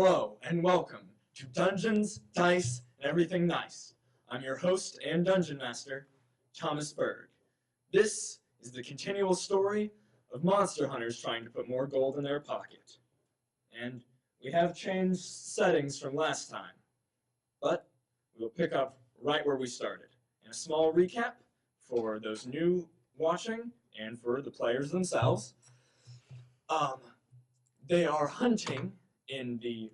Hello and welcome to Dungeons, Dice, and Everything Nice. I'm your host and Dungeon Master, Thomas Berg. This is the continual story of monster hunters trying to put more gold in their pocket. And we have changed settings from last time, but we'll pick up right where we started. And a small recap for those new watching and for the players themselves. They are hunting in the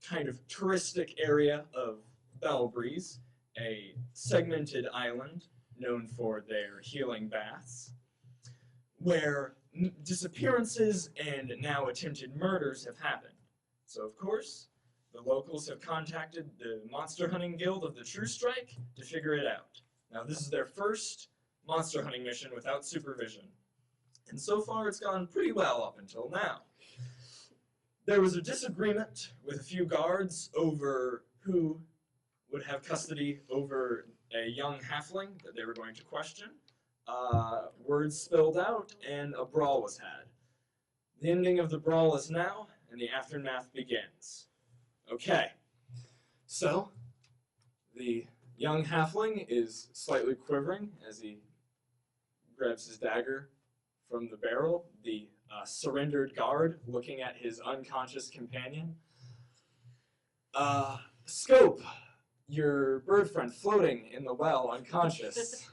kind of touristic area of Bellbreeze, a segmented island known for their healing baths, where disappearances and now attempted murders have happened. So, of course, the locals have contacted the Monster Hunting Guild of the True Strike to figure it out. Now, this is their first monster hunting mission without supervision, and so far it's gone pretty well up until now. There was a disagreement with a few guards over who would have custody over a young halfling that they were going to question. Words spilled out, and a brawl was had. The ending of the brawl is now, and the aftermath begins. Okay, so the young halfling is slightly quivering as he grabs his dagger from the barrel. The surrendered guard looking at his unconscious companion. Scope, your bird friend floating in the well, unconscious.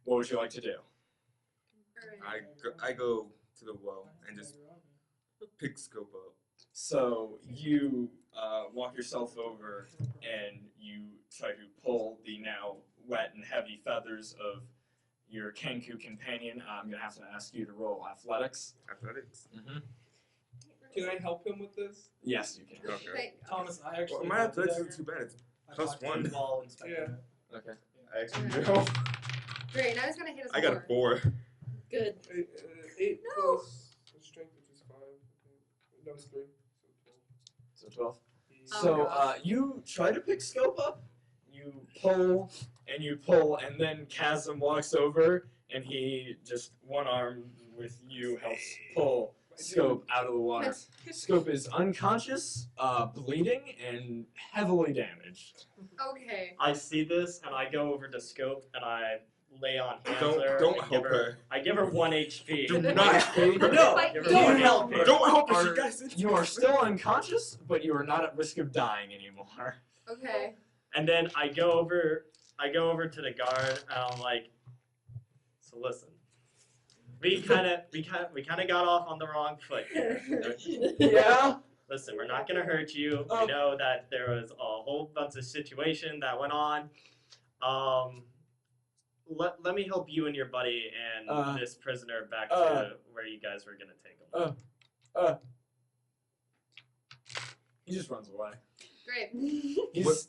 What would you like to do? I go to the well and just pick Scope up. So you walk yourself over and you try to pull the now wet and heavy feathers of your Kenku companion. I'm going to have to ask you to roll athletics. Athletics? Mm-hmm. Can I help him with this? Yes, you can. Okay. Thomas, I actually. Well, my athletics isn't too bad. It's +1. Yeah. Okay. I actually do. Great, now he's gonna hit us. I got a 4. Good. 8 No. plus strength, which is 5. That was 3. So 12. Oh, So gosh. you try to pick Scope up, you pull, and then Chasm walks over, and he just one arm with you helps pull Scope out of the water. Scope is unconscious, bleeding, and heavily damaged. Okay. I see this, and I go over to Scope, and I lay on hands Don't her. help and give her. I give her 1 HP. Do not help her. No, Fight give her me. 1 Don't help HP. her. Don't help her. Are- She got You are still unconscious, but you are not at risk of dying anymore. Okay. And then I go over to the guard, and I'm like, so listen. We kind of got off on the wrong foot here. Yeah? Listen, we're not gonna hurt you. Oh. We know that there was a whole bunch of situation that went on. Let me help you and your buddy and this prisoner back to where you guys were gonna take him. He just runs away. Great. He's What-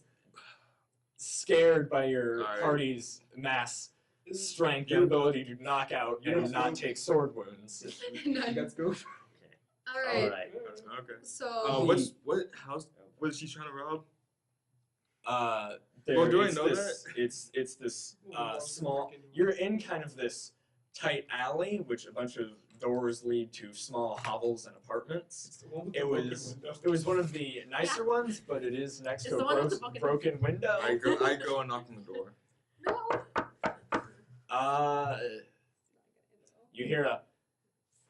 scared by your Alright. party's mass strength and ability to knock out and not take sword wounds. You got Scope? All right. All right. Okay. So. What house was she trying to rob? There, do I it's know this, It's this small. You're in kind of this tight alley, which a bunch of doors lead to small hovels and apartments. It was one of the nicer ones, but it is next It's to the one with the a broken window. I go and knock on the door. No. You hear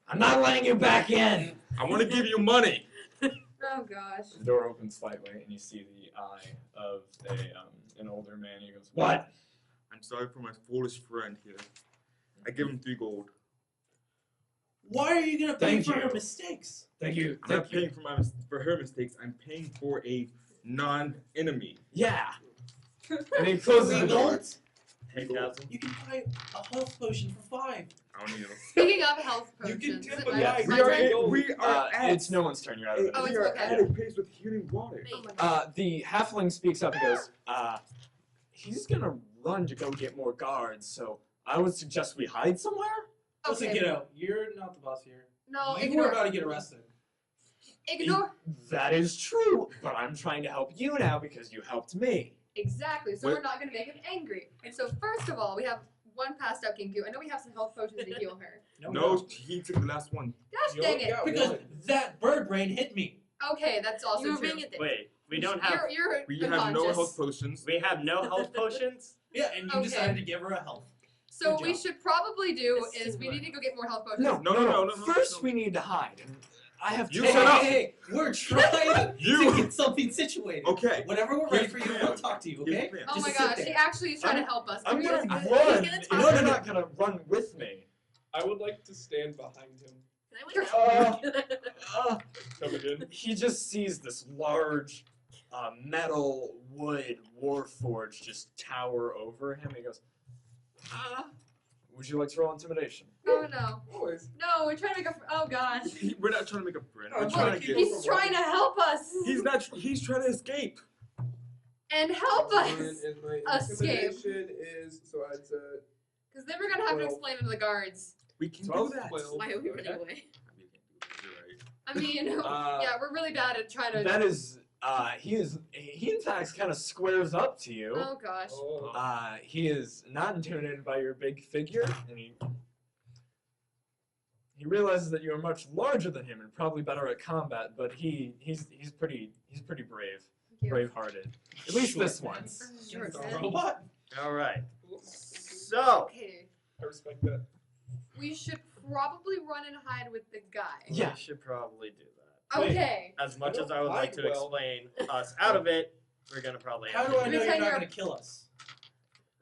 I'm not letting you back in! I want to give you money. Oh gosh. The door opens slightly, and you see the eye of an older man. He goes, "What?" I'm sorry for my foolish friend here. I give him 3 gold. Why are you gonna pay Thank for you. her mistakes? Thank you. I'm not paying for her mistakes. I'm paying for a non-enemy. Yeah. And he closes the door. Hey, Chasm. You can buy a health potion for 5. I don't need no. Speaking of health You potions, can is tip it a Yeah. my guy. my turn? We are at. It's no one's turn. You're out of it. Oh, We it's are okay. at a place with healing water. Oh my gosh. The halfling speaks up and goes, he's gonna run to go get more guards, so I would suggest we hide somewhere? Listen, Okay. kiddo, you're not the boss here. No, You were ignore. about to get arrested. Ignore. That is true, but I'm trying to help you now because you helped me. Exactly. So Wait. we're not gonna make him angry. And so first of all, we have one passed out Kenku. I know we have some health potions to heal her. No, he took the last one. Gosh You dang only it. got Because one. that bird brain hit me. Okay, that's also You were true. being a dick. Wait, we don't have. You're We have unconscious. no health potions. We have no health potions. Yeah, and you Okay. decided to give her a health. So Good we job. should probably do It's is we similar. need to go get more health potions. No. No. First, we need to hide. And I have You to. Hey, shut up. hey, we're trying You- to get something situated. Okay. Whenever we're ready Here's for the you, plan. we'll talk to you, Here's the okay? plan. Oh Just my sit gosh, there. he actually is trying to I'm- help us. I'm Can we gonna just- run. He's gonna talk No, to you're you. not gonna run with me. I would like to stand behind him. Can I wake up? Coming in. He just sees this large metal wood warforge just tower over him. He goes, would you like to roll intimidation? Oh no. Always. No, we're trying to make a. Oh gosh. We're not trying to make a friend. Oh, We're I'm trying trying to to get. keep He's trying to help us. He's not. He's trying to escape. And help us. And my Escape. intimidation is so it's Because then we're gonna have to Well. explain it to the guards. We can 12, do that. 12. Why are we running away? I mean, Uh, yeah, we're really bad at trying to. That is, he in fact kind of squares up to you. Oh gosh. Oh. He is not intimidated by your big figure, and he realizes that you are much larger than him and probably better at combat. But he's pretty brave, Thank you. brave-hearted. At least Sure. this once. Sure, It's a Ted. robot. All right. So Okay, I respect that. we should probably run and hide with the guy. Yeah. we should probably do that. Wait. Okay. As much You as don't I would like hide to well. explain us out of it, we're gonna probably. How have do to I know Pretend you're not you're- gonna kill us?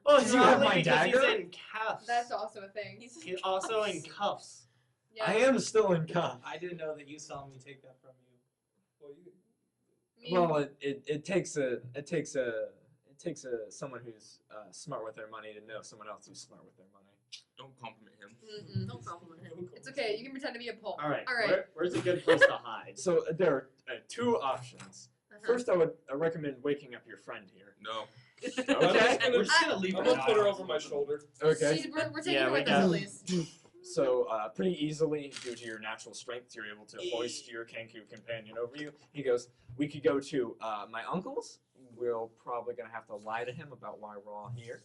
Oh, Do he's you have probably my because dagger? he's in cuffs. That's also a thing. He's also in cuffs. Yeah. I am still in cuffs. I didn't know that you saw me take that from you. Well, you, Me- Well, it takes someone who's smart with their money to know someone else who's smart with their money. Don't compliment him. Mm-mm. Don't compliment him. It's okay. You can pretend to be a pole. All right. All right. Where's a good place to hide? So there are two options. Uh-huh. First, I would recommend waking up your friend here. No. Okay. We're just gonna leave I'm her gonna put her die. over my shoulder. Okay. We're taking Yeah, her we with got- us at least. So pretty easily, due to your natural strength, you're able to hoist your Kenku companion over you. He goes, "We could go to my uncle's. We're probably gonna have to lie to him about why we're all here,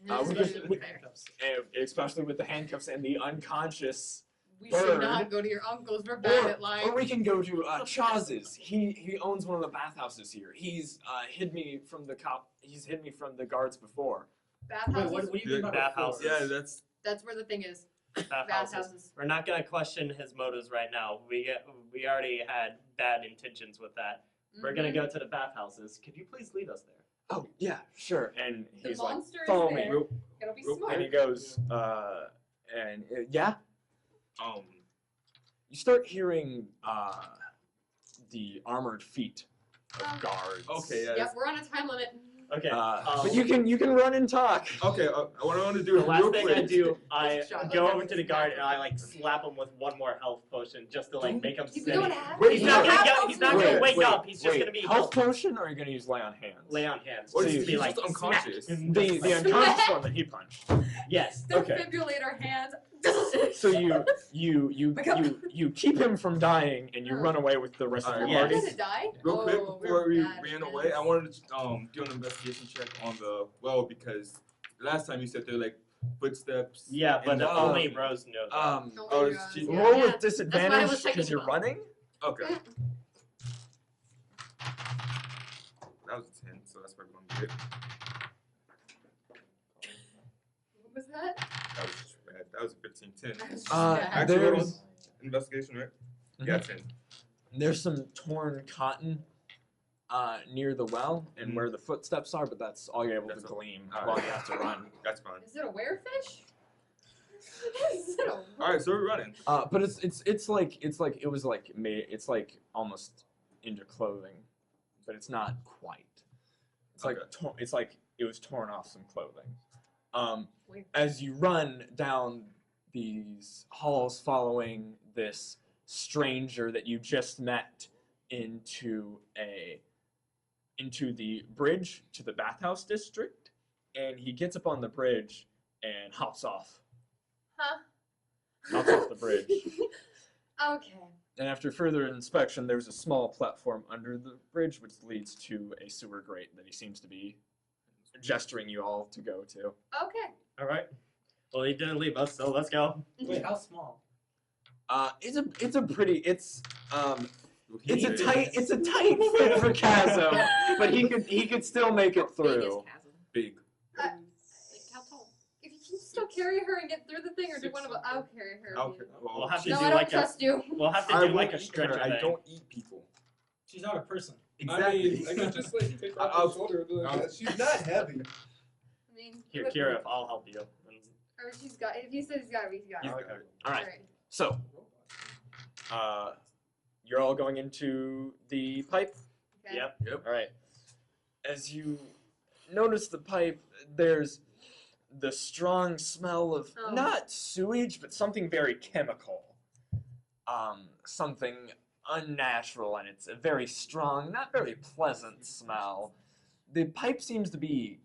we Especially could- with the handcuffs. and especially with the handcuffs and the unconscious. We Bird. should not go to your uncle's. We're bad at lying. Or we can go to Chaz's. He owns one of the bathhouses here. He's hid me from the cop. He's hid me from the guards before. Bathhouses. Wait, what do you mean by Bathhouses. before? Yeah, that's. That's where the thing is. Bathhouses. Bathhouses. We're not gonna question his motives right now. We already had bad intentions with that. We're gonna Mhm. go to the bathhouses. Could you please lead us there? Oh yeah, sure. And The he's like, monster is "Follow me." there. Gotta be Real- smart. And he goes, yeah. You start hearing the armored feet of guards. Okay, yeah. Yep, we're on a time limit. Okay. But you can run and talk. Okay, what I want to do The real last thing quick. I do, I Shot. go over to the guard and I like slap him with one more health potion just to like make him We steady. don't have Wait, any. He's not We gonna have get, health he's not gonna potions. wake up. He's just gonna be health health. potion, or are you gonna use lay on hands? Lay on hands. Or Just he's be just like unconscious. smack. The unconscious one that he punched. Yes. Okay. Defibrillator hands. So you keep him from dying, and you run away with the rest of your Alright. We're party. gonna die? Real quick Oh, before we're we bad ran at away, this. I wanted to do an investigation check on the well because last time you said there were like footsteps. Yeah, but and the- only Rose knows. that. Oh Oh, my it's God. cheating. Yeah. Roll Yeah, with was disadvantage checking because you're about. running. Okay. That was a 10, so that's where we're going to get. What was that? That was bad. That was a 15, 10. That was Uh, bad. Actually, there's investigation, right? Yeah, 10. there's some torn cotton near the well and where the footsteps are, but that's all you're able That's to all. glean Alright. while you have to run. That's fine. Is it a werefish? Is it a All right, so we're running. But it's like almost into clothing, but it's not quite. It's like Okay. it's like it was torn off some clothing. Weird. As you run down these halls, following this stranger that you just met into the bridge to the bathhouse district, and he gets up on the bridge and hops off. Huh? Hops off the bridge. Okay. And after further inspection, there's a small platform under the bridge which leads to a sewer grate that he seems to be gesturing you all to go to. Okay. All right. Well, he didn't leave us, so let's go. Wait, how small? It's a pretty It's a tight fit for Chasm, but he could still make it How big is through. Chasm? Big. Like, how tall? If you can still carry her and get through the thing, or do one of us? I'll carry her. Okay. We'll have to No, do I don't like trust you. We'll have to I do like a won't eat stretcher her. I thing. don't eat people. She's not a person. I mean, I could just like take her off I'll- the shoulder. Like I'll- that. She's not heavy. I mean, Here, look- Kira, I'll help you. Or she's got. If he says he's got it, he's got it. He's Okay. got it. All right. So, You're all going into the pipe. Okay. Yep. All right. As you notice the pipe, there's the strong smell of Oh. not sewage, but something very chemical. Something unnatural, and it's a very strong, not very pleasant smell. The pipe seems to be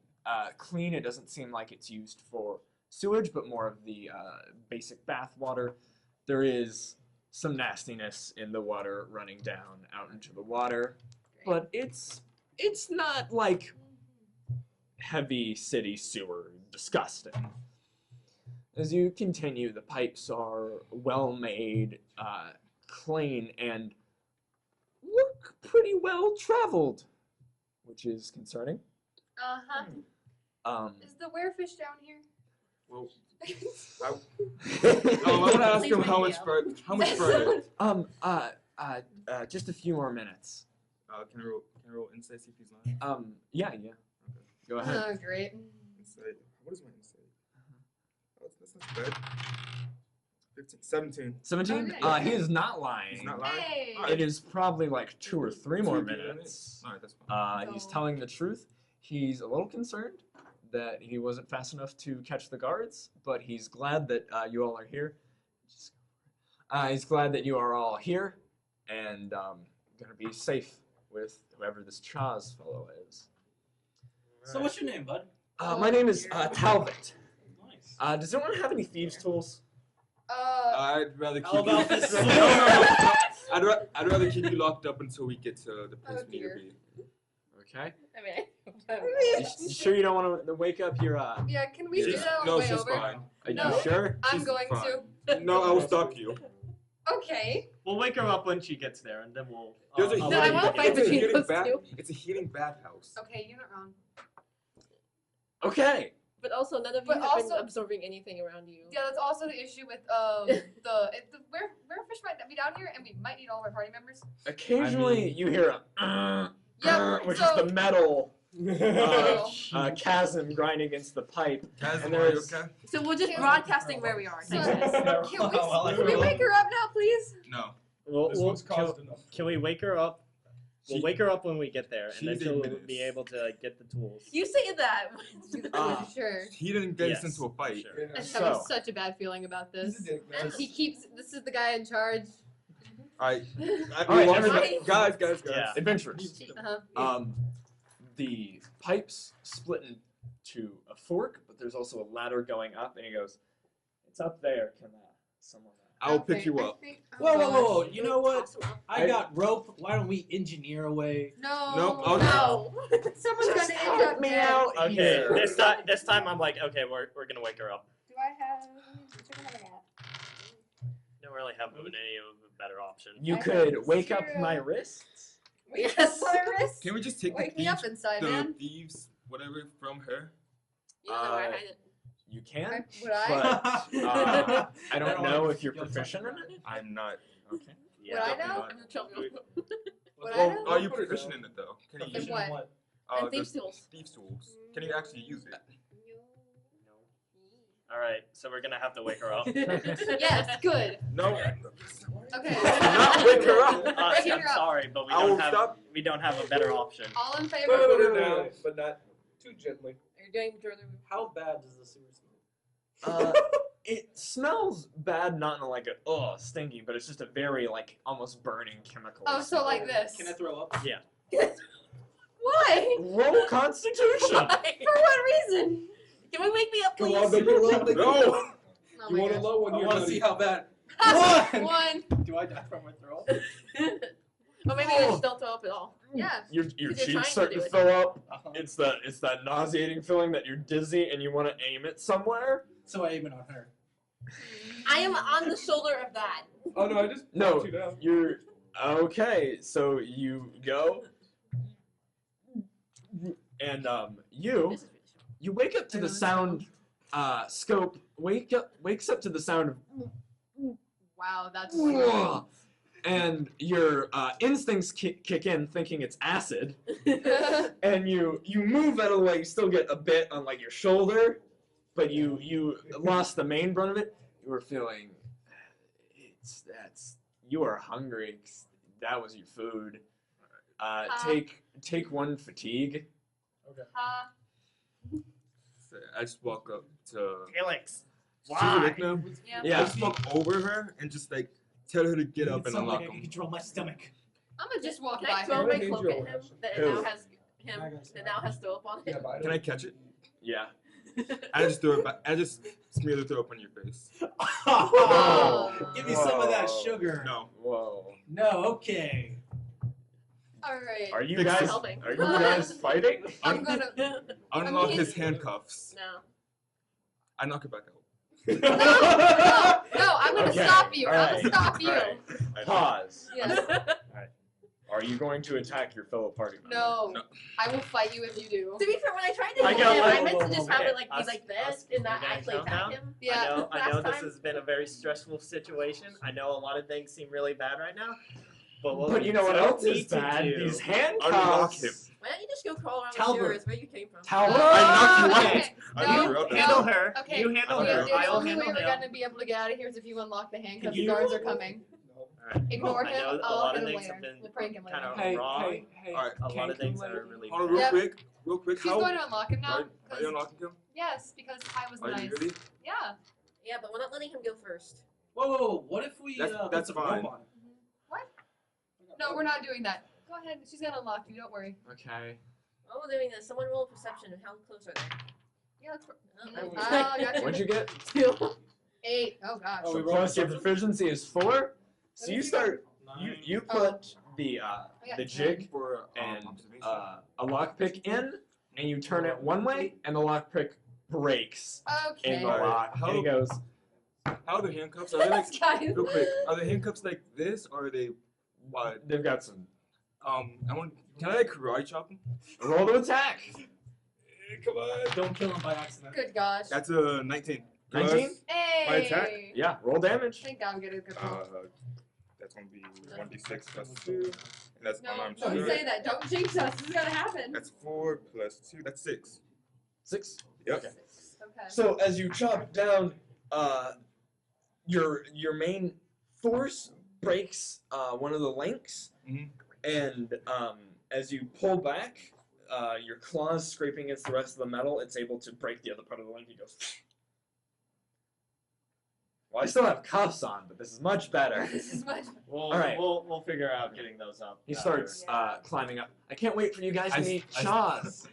clean. It doesn't seem like it's used for sewage, but more of the basic bath water. There is some nastiness in the water running down out into the water, but it's not like heavy city sewer disgusting. As you continue, the pipes are well made, clean, and look pretty well traveled, which is concerning. Uh-huh. Is the werefish down here? Well, I want to ask Please him make how me much up. further. How much further? Just a few more minutes. Can I roll insight, see if he's lying? Yeah. Go ahead. Oh, great. Insight. What is my insight? Oh, that's not bad. 15, 17. 17? Okay. He is not lying. He's not lying. Hey. Alright. It is probably like 2 or 3 more 2 or 3 minutes. Alright, that's fine. He's So- telling the truth. He's a little concerned that he wasn't fast enough to catch the guards, but he's glad that you all are here. He's glad that you are all here and gonna be safe with whoever this Chaz fellow is. So what's your name, bud? My name is Talbot. Nice. Does anyone have any thieves' tools? I'd rather keep How about you. this? I'd rather keep you locked up until we get to the place we need to dear. be. Okay. I mean, You sure you don't want to wake up your? Yeah, can we do She's- that on no, the way she's over? fine. Are No. you sure? I'm She's going fine. to. No, I will stop you. Okay. We'll wake her up when she gets there, and then we'll. There's a I'll No, let I you wanna get fight it's a between healing those bath. two. It's a healing bathhouse. Okay, you're not wrong. Okay. but also none of you But have been also- absorbing anything around you. Yeah, that's also the issue with werefish might be down here, and we might need all of our party members. Occasionally, you hear a Yeah, which so- is the metal Oh. chasm grinding against the pipe. Kaz, And are you there's- okay? So we're just broadcasting where we are. So, Yes. can we wake her up now, please? No. This one's caused enough. Can we wake her up? We'll She- wake her up when we get there, and then she's a she'll menace. be able to get the tools. You say that. Sure. He didn't get us Yes, into a fight. sure. Yeah. I just So- have such a bad feeling about He's this. a dick, man. He keeps. This is the guy in charge. Alright. Alright, everybody- Guys. Yeah. Adventurers. Uh-huh. The pipes split into a fork, but there's also a ladder going up, and he goes, "It's up there. Can someone?" I'll pick Okay, you I up. think- oh Whoa, whoa, whoa, whoa! gosh. You know what? I- I got rope. Why don't we engineer a way? No. Nope, I'll No. Someone's Just gonna end help up me dead. out. Okay, Here. this time I'm like, okay, we're gonna wake her up. Do I have? Check another map. Don't really have any of a better option. You I could have wake up 0. my wrists. Wait, Yes. my wrist. Can we just take Wake me up inside, the man. thieves, whatever, from her? You don't know where I hide it. You can, Would I? but I don't don't know wanna- if you're you'll proficient in talk it. I'm not. Okay. Would I definitely know? not. I'm in trouble. Would I Well, know? are you proficient in it though? Can you In use what? And the thieves' tools. Thieves' tools. Can you actually use it? All right, so we're gonna have to wake her up. Yes. Good. No. Okay. Not wake her up. Wake her I'm up. sorry, but I will we don't have a better option. All in favor? Put her down, but not too gently. Are you doing further? How bad does the sewer smell? It smells bad, not in like a stinky, but it's just a very like almost burning chemical. Oh, so like this. Can I throw up? Why? Roll Constitution. For what reason? Can we wake me up, Come please? on, make it low. Make it No. low. Oh You my want a gosh. low one? I You're want to nutty. see how bad. One. Do I die from my throw up? Or maybe I just don't throw up at all. Yeah. Your Because you're cheeks trying start to to do it. fill up. Uh-huh. It's that nauseating feeling that you're dizzy and you want to aim it somewhere. So I aim it on her. I am on the shoulder of that. Oh no, I just No, knocked you down. Okay, so you go, and you This is really short. you wake up to the sound. Scope wakes up to the sound of Wow, that's "Whoa," and your instincts kick in, thinking it's acid, and you move out of the way. You still get a bit on like your shoulder, but you lost the main brunt of it. You were feeling you are hungry. 'Cause that was your food. Take one fatigue. So I just walk up to Felix, She's why? awake now. Yeah. Yeah. I just walk over her and just like tell her to get up and It sounds unlock like I can them. control my stomach. I'm gonna just walk Can by I throw her. my Hand cloak your at him action. that Who? now has that now has throw up on Yeah, it? but I Can I don't- catch it? Yeah. I just throw it back. I just smear the throw up on your face. Oh. Give me some of that Whoa. sugar. No. Whoa. No, okay. Alright. Are you Fix guys? it. Helping. Are you guys fighting? I'm gonna. Unlock mean- his handcuffs. No. I knock it back out. No, I'm gonna Okay, stop you. I'm alright, gonna stop you. alright. Pause. Yes. Are you going to attack your fellow party member? No. No. I will fight you if you do. To be fair, when I tried to I hit go, him, whoa, I meant whoa, to just whoa, have okay. it like be Us- like us- this and not we're gonna actually count attack down? him. Yeah. I know Last this time. has been a very stressful situation. I know a lot of things seem really bad right now. But what But we you know what don't else is need to bad? do- These Unlock handcuffs. him. Why don't you just go crawl around Talbot. the sewers where you came from? Talbot. I knocked you Okay. out. I No, knocked you out. no. Handle her. Okay. You handle Okay. her. The I will only way handle we're him. gonna be able to get out of here is if you unlock the handcuffs. You- The guards are coming. Alright. Ignore I him. know a I'll lot hit of him things later. have been We'll prank him later. kind of Hey, wrong. hey. Alright. A lot of things are really Hold on, bad. real Yep. quick. Real quick. She's How? going to unlock him now. Are you 'cause- unlocking him? Yes, because I was Are nice. you really? Yeah. Yeah, but we're not letting him go first. Whoa. What if we That's put some fine. rope on? No, we're not doing that. Go ahead. She's gonna unlock you. Don't worry. Okay. While we're doing this, someone roll perception. How close are they? Yeah, let's. Oh, Gotcha. What'd you get? 8. Oh gosh. Oh, we rolled Plus your something? proficiency is 4. So What you did you start. Nine. You Oh. put the got the 10. jig For and observation. a lockpick in, and you turn it one way, and the lockpick breaks in Okay. the lock, and it goes. How are the handcuffs? Are they like? This guy. Real quick. Are the handcuffs like this, or are they? They've got some. I want. Can I like karate chop them? Roll to attack. Come on. Don't kill him by accident. Good gosh. That's a 19. 19? Hey. my attack? Yeah, roll damage. I think I'm gonna good roll. That's gonna be 1d6 plus 2, and that's No, unarmed don't strike. say that. Don't jinx us. This is gonna happen. That's 4 plus 2. That's 6. 6. Yep. Okay. Okay. So as you chop down, your main force breaks one of the links, Mhm. and as you pull back, your claws scraping against the rest of the metal, it's able to break the other part of the link. He goes. Well, I still have cuffs on, but this is much better. This is much. We'll, Alright. we'll figure out getting those up. He after. starts climbing up. I can't wait for you guys to I- meet I- Chaz.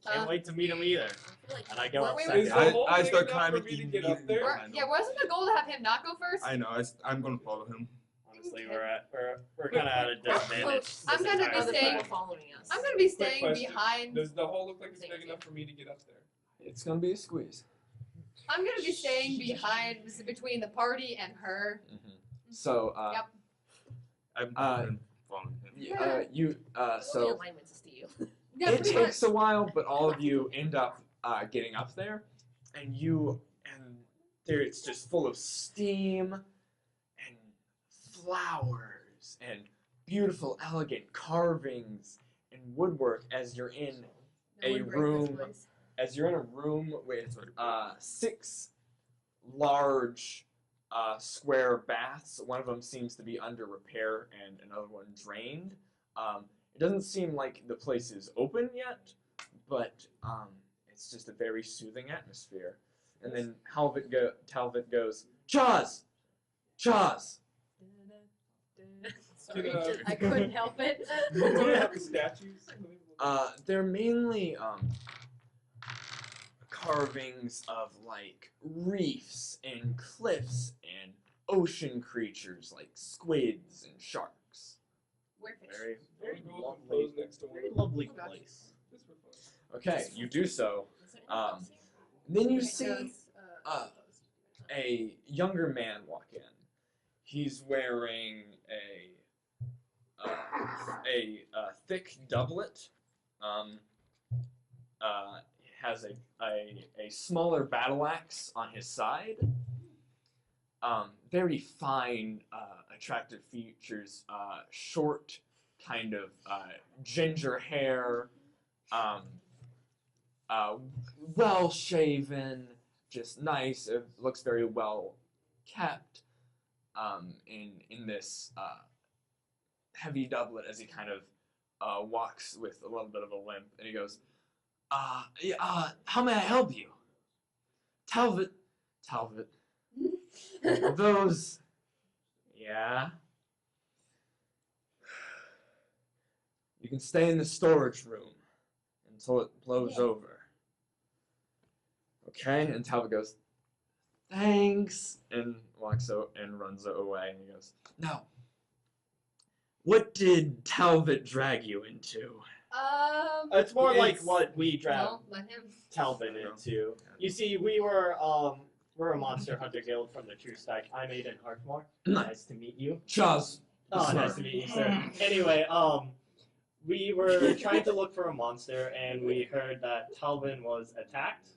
Can't wait to meet him either. I feel like And I go Weren't up we second. Is the whole I thing start enough climbing for me to get up immediately. there? Or, yeah, wasn't the goal to have him not go first? I know. I'm gonna follow him. Honestly, we're kind of at a disadvantage. I'm this gonna be entire other staying- time. people following us. I'm gonna be Quick staying question. behind. Does the hole look like it's Thank big you. enough for me to get up there? It's gonna be a squeeze. I'm gonna be staying behind between the party and her. So Yep. I'm following him. so alignments is to you. Yeah, it pretty takes much. a while, but all of you end up getting up there, and there it's just full of steam and flowers and beautiful, elegant carvings and woodwork as you're in No a one break this room. place. as you're in a room with 6 large square baths. One of them seems to be under repair and another one drained. It doesn't seem like the place is open yet, but it's just a very soothing atmosphere. And then Talbot goes, Chaz! Chaz! Sorry, Can, I couldn't help it. Do they have the statues? They're mainly carvings of like reefs and cliffs and ocean creatures like squids and sharks. We're fish. Very, very We'll go lovely, close next to one. very lovely Oh, gosh. place. Just for fun. Okay, you do so. Then you see Because, a younger man walk in. He's wearing a a thick doublet. Has a smaller battle axe on his side. Very fine, attractive features. Short, kind of ginger hair. Well shaven, just nice. It looks very well kept. In this heavy doublet, as he kind of walks with a little bit of a limp, and he goes, how may I help you? Talbot. Those. Yeah. You can stay in the storage room until it blows over. Okay? And Talbot goes, thanks, and walks out and runs away. And he goes, now, what did Talbot drag you into? It's more like It's- what we dragged No, let him. Talbot into. You see, we're a monster hunter guild from the True Stack. I'm Aiden Hartmore. Nice to meet you. Chaz. Oh, Sir. nice to meet you, sir. Anyway, we were trying to look for a monster, and we heard that Talbot was attacked.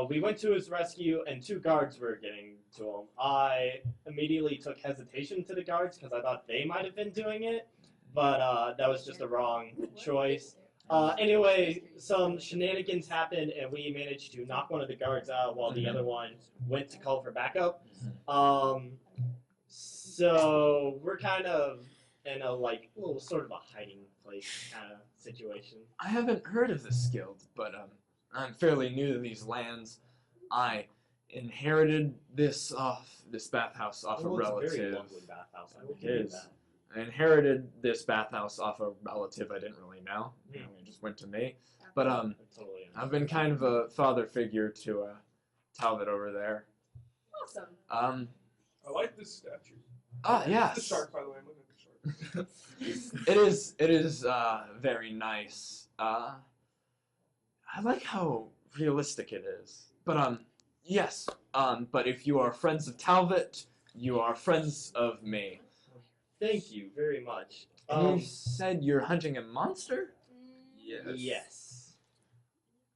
We went to his rescue, and 2 guards were getting to him. I immediately took hesitation to the guards because I thought they might have been doing it, but that was just a wrong choice. Anyway, some shenanigans happened, and we managed to knock one of the guards out while the other one went to call for backup. So we're kind of in a little sort of a hiding place kind of situation. I haven't heard of this guild, but I'm fairly new to these lands. I inherited this bathhouse off a Well, it's a very relative. lovely bathhouse. I will It give you is. that. I inherited this bathhouse off a relative I didn't really know. Hmm. It just went to me. But I totally I've been kind of a father figure to Talbot over there. Awesome. I like this statue. Ah, yes. The shark, by the way. I'm looking at the shark. It is very nice. I like how realistic it is. But yes. But if you are friends of Talbot, you are friends of me. Thank you very much. You said you're hunting a monster? Yes. Yes.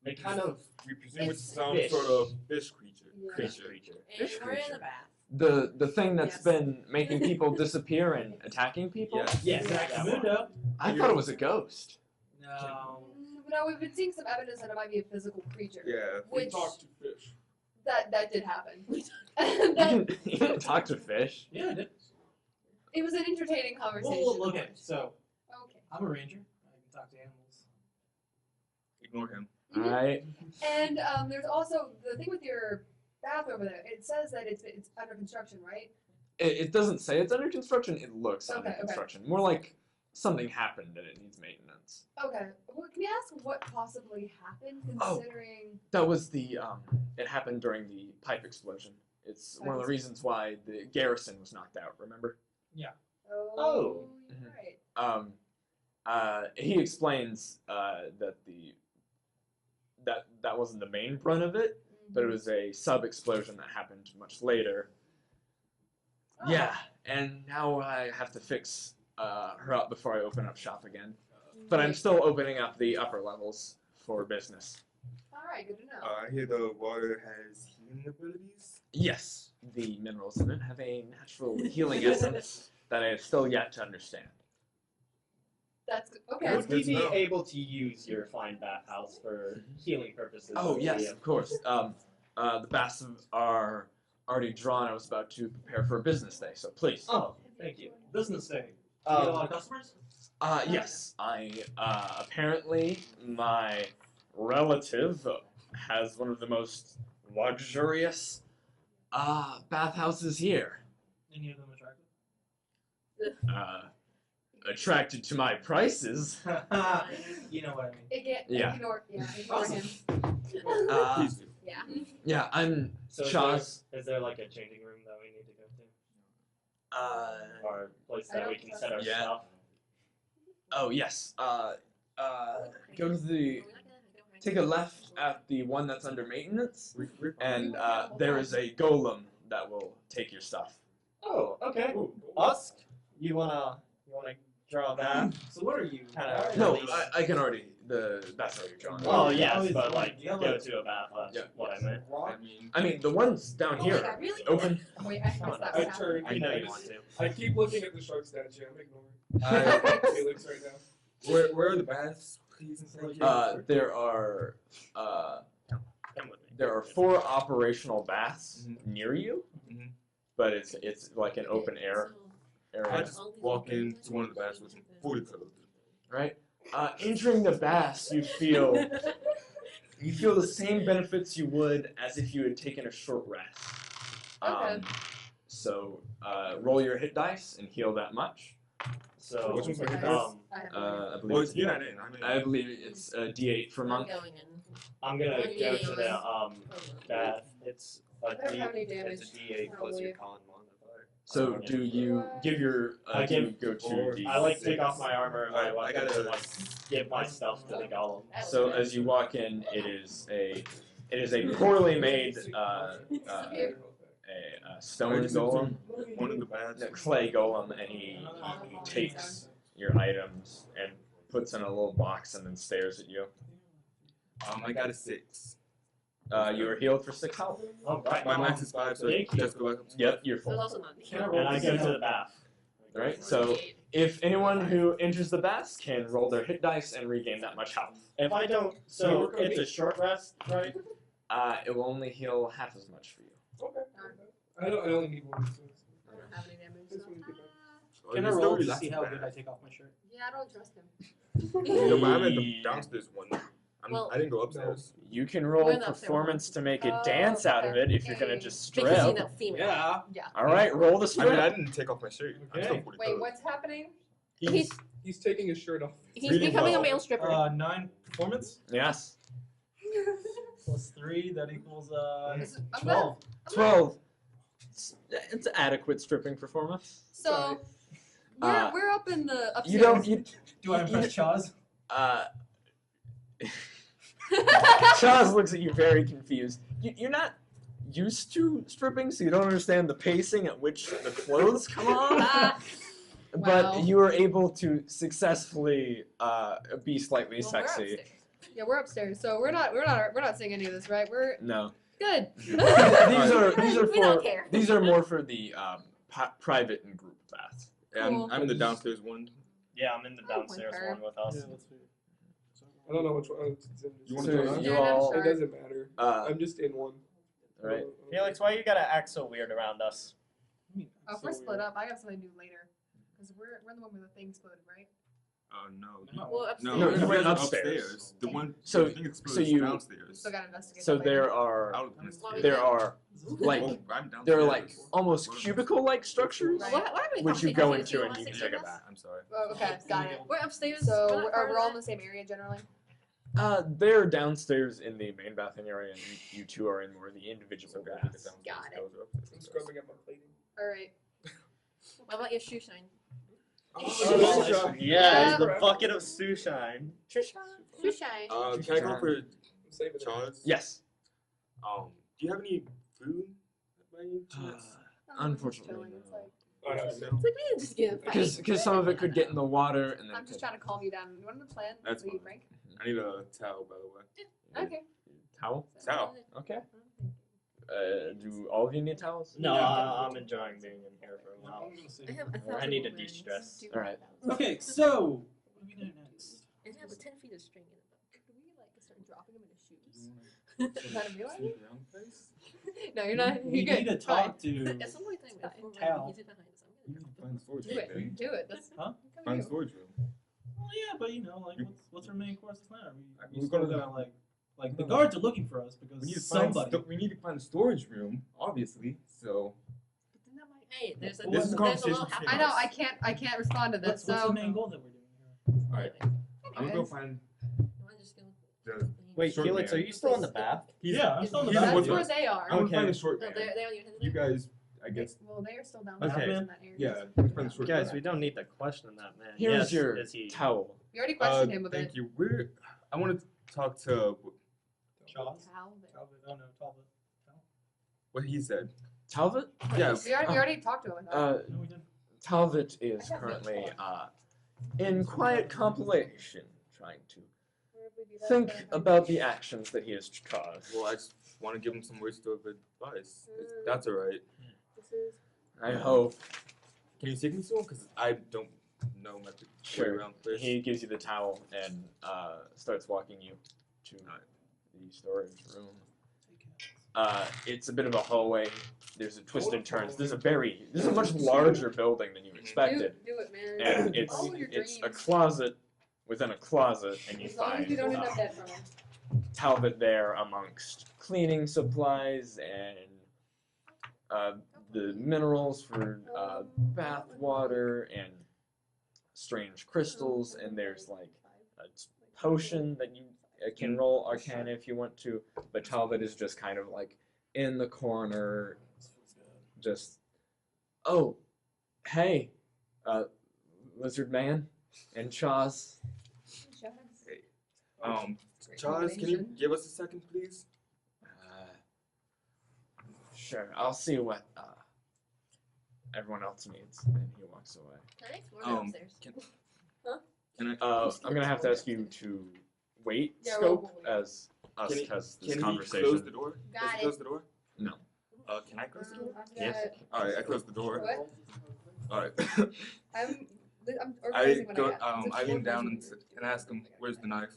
It kind of We presume it's It's some fish. sort of fish creature. Yeah. creature. And Fish we're in creature. the bath. The thing that's Yes. been making people disappear and attacking people? Yes. Yes, that one. I thought it was a ghost. No. No, we've been seeing some evidence that it might be a physical creature. Yeah. We Which talked to fish. that did happen. You That- can, you can talk to fish. Yeah, I did. it was an entertaining conversation. Well, okay, so Okay. I'm a ranger. I can talk to animals. Ignore him. Alright. And there's also the thing with your bath over there. It says that it's under construction, right? It doesn't say it's under construction, it looks under Okay, okay. construction. More like something happened and it needs maintenance. Okay. Well, can we ask what possibly happened, Oh. considering? That was the it happened during the pipe explosion. It's one of the reasons why the garrison was knocked out, remember? Oh. Mhm. Right. He explains that wasn't the main brunt of it, but it was a sub explosion that happened much later. Oh. Yeah, and now I have to fix her up before I open up shop again. But I'm still opening up the upper levels for business. All right. Good to know. I hear the water has healing abilities. Yes, the minerals in it have a natural healing essence that I have still yet to understand. That's good. Okay. Would we good to be know. able to use your fine bathhouse for healing purposes? Oh if yes, we of course. The baths are already drawn. I was about to prepare for a business day, so please. Oh, thank you. Business day. You get a lot Um, of customers? Yes, I apparently my relative has one of the most luxurious bathhouses here. Any of them attractive? Attracted to my prices. You know what I mean. Yeah. Ignore him. Please do. Yeah. Yeah, I'm So Chaz. is there like a changing room that we need to go to? Uh, Or a place I that we don't can set our Yeah. stuff? oh yes. Go to the take a left at the one that's under maintenance, and there is a golem that will take your stuff. Oh, okay. Ooh, Usk, you wanna draw that. So what are you? Kinda No, release. I can already. That's how you're drawing. Oh Yeah, yes, always but like- like yeah, go like- to a bath. That's Yeah. what I meant. I mean, the ones down Oh my here, God, really? open. Oh, wait, I missed that. I What happened? turn. I know you want to. I keep looking at the shark statue. I'm ignoring Felix right now. Where are the baths, please? And thank you? There are Come with me. there are 4 operational baths Mhm. near you, Mhm. but it's like an open air I area, just walk into one of the baths with fully clothed. right? Entering the baths, you feel the same benefits you would as if you had taken a short rest. Okay. So roll your hit dice and heal that much. So Which one's my hit um, I have I believe Well, it's, you're not in. I'm in. I believe it's a D8 per I'm month. going in. I'm gonna go to the bath. It's a I don't have any damage. It's a D8 plus your con modifier. So do you give your I do you give- go to or- the I like take off my armor and my I weapon gotta- and like give my stuff to the golem. So as you walk in, it is a poorly made a stone golem, One of the baths. a clay golem, and he takes your items and puts in a little box and then stares at you. I got a 6. You are healed for 6 health. All right. My max is 5, so Thank you. just go back up to Yep, you're There's full. also not. And I go to the bath. Right. So if anyone who enters the bath can roll their hit dice and regain that much health, If I don't, so it's a short rest, right? it will only heal half as much for you. Okay. I only need one. So I don't have any damage. this So. one could- Oh, Can I you're still roll to relaxed see how bath. good I take off my shirt? Yeah, I don't trust him. No, but I'm at the downstairs one. Well- I didn't go upstairs. You can We're roll in the upstairs performance to make a Oh, dance out of okay. it if you're gonna just strip. Because you know female. Yeah. Yeah. All right, roll the I strip. mean, I didn't take off my shirt. I'm still Okay. fully Wait, clothed. what's happening? He's taking his shirt off. He's Really becoming well. a male stripper. 9 performance Yes. plus 3. That equals This is- I'm 12. 12. It's adequate stripping performance. So Uh, we're up in the upstairs. You don't. You, Do I impress Chaz? Chaz looks at you very confused. You're not used to stripping, so you don't understand the pacing at which the clothes come off. Ah, But wow. you were able to successfully be slightly Well, we're sexy. upstairs. yeah, we're upstairs. So we're not seeing any of this, right? We're No. good. these are We don't for care. these are more for the private and group baths. Yeah, Cool. I'm in the downstairs one. Yeah, I'm in the downstairs her. one with us. Yeah, let's see. I don't know which one. You wanna So join us? you Yeah, all, sure. It doesn't matter. I'm just in one. right? Felix, why you gotta act so weird around us? Oh, if we're split up, I got something to do later. Because we're the one where the thing exploded, right? Oh no. Well, No, upstairs. you went guys are upstairs. The one. So- the thing so exploded you- downstairs. Still gotta investigate. So that later. there are Out of the there are like Oh, I'm downstairs. there are like almost cubicle-like structures, What happened which you go into and you can take a bath. I'm sorry. Oh, okay, got it. We're upstairs. So we're not we're part of all in that. the same area generally. They're downstairs in the main bathing area, and you two are in more of the individual baths. Got it. I'm scrubbing up my plating. All right. What about your shoe shine? Oh, Yeah, the the bucket of sunshine. Shoe shine. Can I go for I'm saving it. Charles? Yes. Do you have any food by any chance? Unfortunately, Chilling, it's like- I have It's like we didn't just get a fight. because some of it could get in the water, and then I'm just trying to calm you down. You want to plan? That's Will you, fine. Frank? I need a towel, by the way. Okay. towel. Towel. Okay. Do all of you need towels? No, I'm enjoying being in here for a while. I have I need to 1,000 de-stress. rings. All right. Okay, so what are we doing next? It has a 10 feet of string in it. Could we like start dropping them into shoes? Is that a real idea? No, you're not. We You're need good. to talk to. At some point in time, before Towel. he's behind us, I'm gonna Find storage Do it. room, Do it. That's Huh? come Find you. storage room. Well, yeah, but you know, like, what's our main course of plan? Are we We're still gonna- gonna like the guards are looking for us because We need to find. somebody. We need to find a storage room, obviously. So But then that might. Hey, there's a This is there's a conversation little between half. I know. I can't respond to this. What's So the main goal that we're doing here? Alright. I'm gonna go Anyways. find I'm just gonna. the. Wait, short Felix, man. are you still in the bath? Yeah, I'm still in the he's bath. the that's one- where they are. I'm gonna find Okay. a short No, man. they're on your head. You guys, I guess. Well, they are still down Okay. there in that area. Yeah. Let's find a short Guys, man. we don't need to question that man. Here's Yes, your is he? towel. We already questioned him a Thank bit. you. I want to talk to Chaz? Talbot. Talbot. Oh no, Talbot. what he said. Talbot? Yes. We already talked to him. I thought. No, we didn't. Talbot is currently in quiet compilation, trying to think about the actions that he has caused. Well, I just want to give him some words of advice. If that's alright. I hope. Can you take me to him? Because I don't know much way Sure. around the place. He gives you the towel and starts walking you to the storage room. It's a bit of a hallway. There's a twist and turns. This is a much larger building than you expected. Do it, man. And it's Follow your it's a dreams. closet within a closet, and you As long as find we don't end up dead from it. Talbot there amongst cleaning supplies and the minerals for bath water and strange crystals, and there's like a potion that you can roll Arcana if you want to, but Talbot is just kind of like in the corner, just, oh, hey, Lizard Man and Chaz. Charles, can you give us a second, please? Sure, I'll see what everyone else needs. And he walks away. Can I explore upstairs? Can I? I'm gonna have to ask you to wait, Yeah, Scope, we'll- as us Can he- has this Can he conversation. close the door? Got Does he it. close the door? No. Can I close the door? Yes. Alright, I close the door. What? Alright. I'm I organizing what go. I got. It's I lean down organizing. and ask him, "Where's the knife?"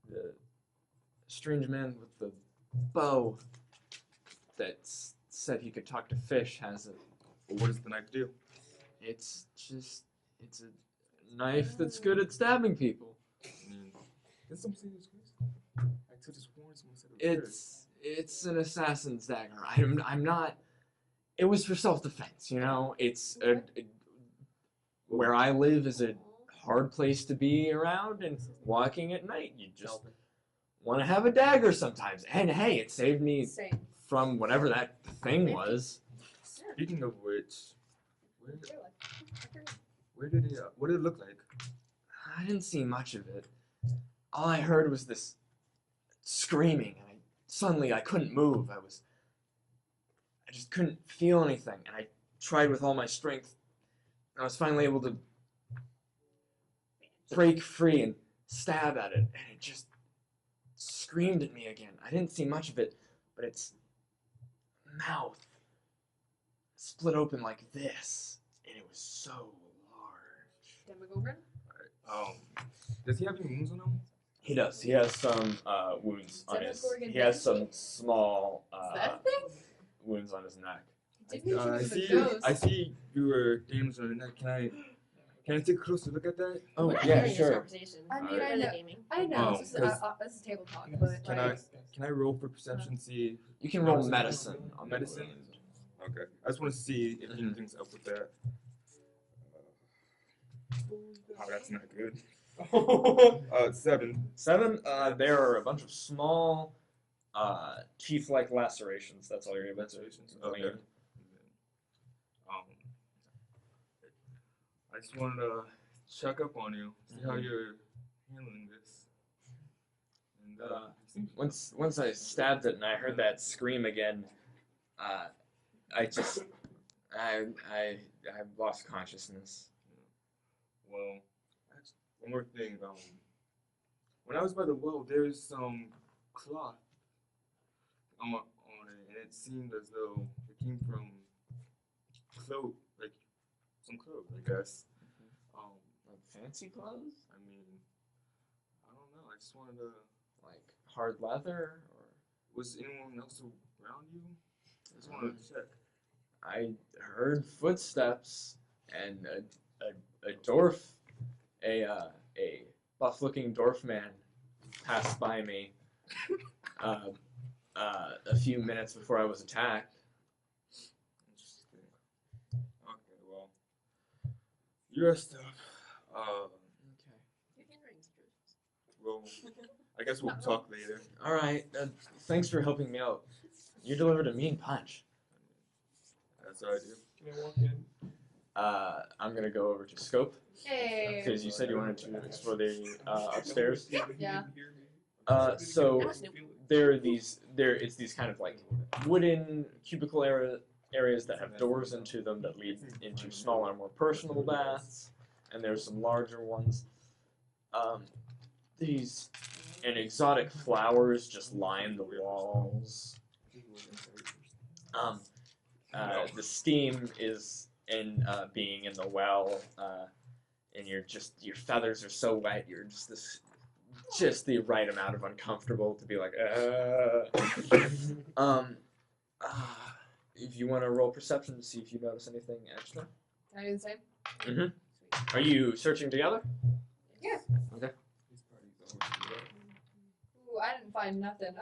The strange man with the bow that said he could talk to fish has it. Well, what does the knife do? It's a knife that's good at stabbing people. I mean, did some serious question? I could just warn someone said it was It's an assassin's dagger. I'm not. It was for self-defense, you know. Where I live is a hard place to be around, and walking at night, you just want to have a dagger sometimes. And hey, it saved me Same. from whatever that thing was. Speaking of which, where did it? What did it look like? I didn't see much of it. All I heard was this screaming, and suddenly I couldn't move. I just couldn't feel anything, and I tried with all my strength. I was finally able to break free and stab at it, and it just screamed at me again. I didn't see much of it, but its mouth split open like this, and it was so large. Demogorgon? Does he have any wounds on him? He does. He has some wounds on his. He has some small That thing? wounds on his neck. Didn't I mention see. the nose. I see you were damaged on the neck. Can I take a closer look at that? Oh We're not yeah, having this sure. conversation. I mean, We're I the know. gaming. I know. Oh, This is table talk, but Can like, I roll for perception? See. You can roll medicine on the Medicine? wound. Okay. I just want to see if anything's up with that. Oh, that's not good. 7. 7. There are a bunch of small, teeth-like lacerations. That's all you're able to Okay. glean. I just wanted to check up on you, see how you're handling this. And Once I stabbed it and I heard that scream again, I lost consciousness. well, actually, one more thing. When I was by the well, there's some cloth on it, and it seemed as though it came from clothes, like some clothes, I guess. Like fancy clothes? I mean, I don't know. I just wanted to. Like hard leather? Or Was anyone else around you? I just wanted to check. I heard footsteps and a dwarf, a buff-looking dwarf man passed by me a few minutes before I was attacked. Interesting. Okay, well, your stuff. Your handwriting's atrocious. Well, I guess we'll talk later. All right. Thanks for helping me out. You delivered a mean punch. That's what I do. Can I walk in? I'm gonna go over to Scope hey. because you said you wanted to explore the upstairs. Yeah. So it's these kind of like wooden cubicle areas that have doors into them that lead into smaller, more personal baths, and there's some larger ones. These and exotic flowers just line the walls. The steam is in being in the well, and your feathers are so wet. You're just the right amount of uncomfortable to be like, if you want to roll perception to see if you notice anything extra. Can I do the same? Are you searching together? Yeah. Okay. Ooh, I didn't find nothing.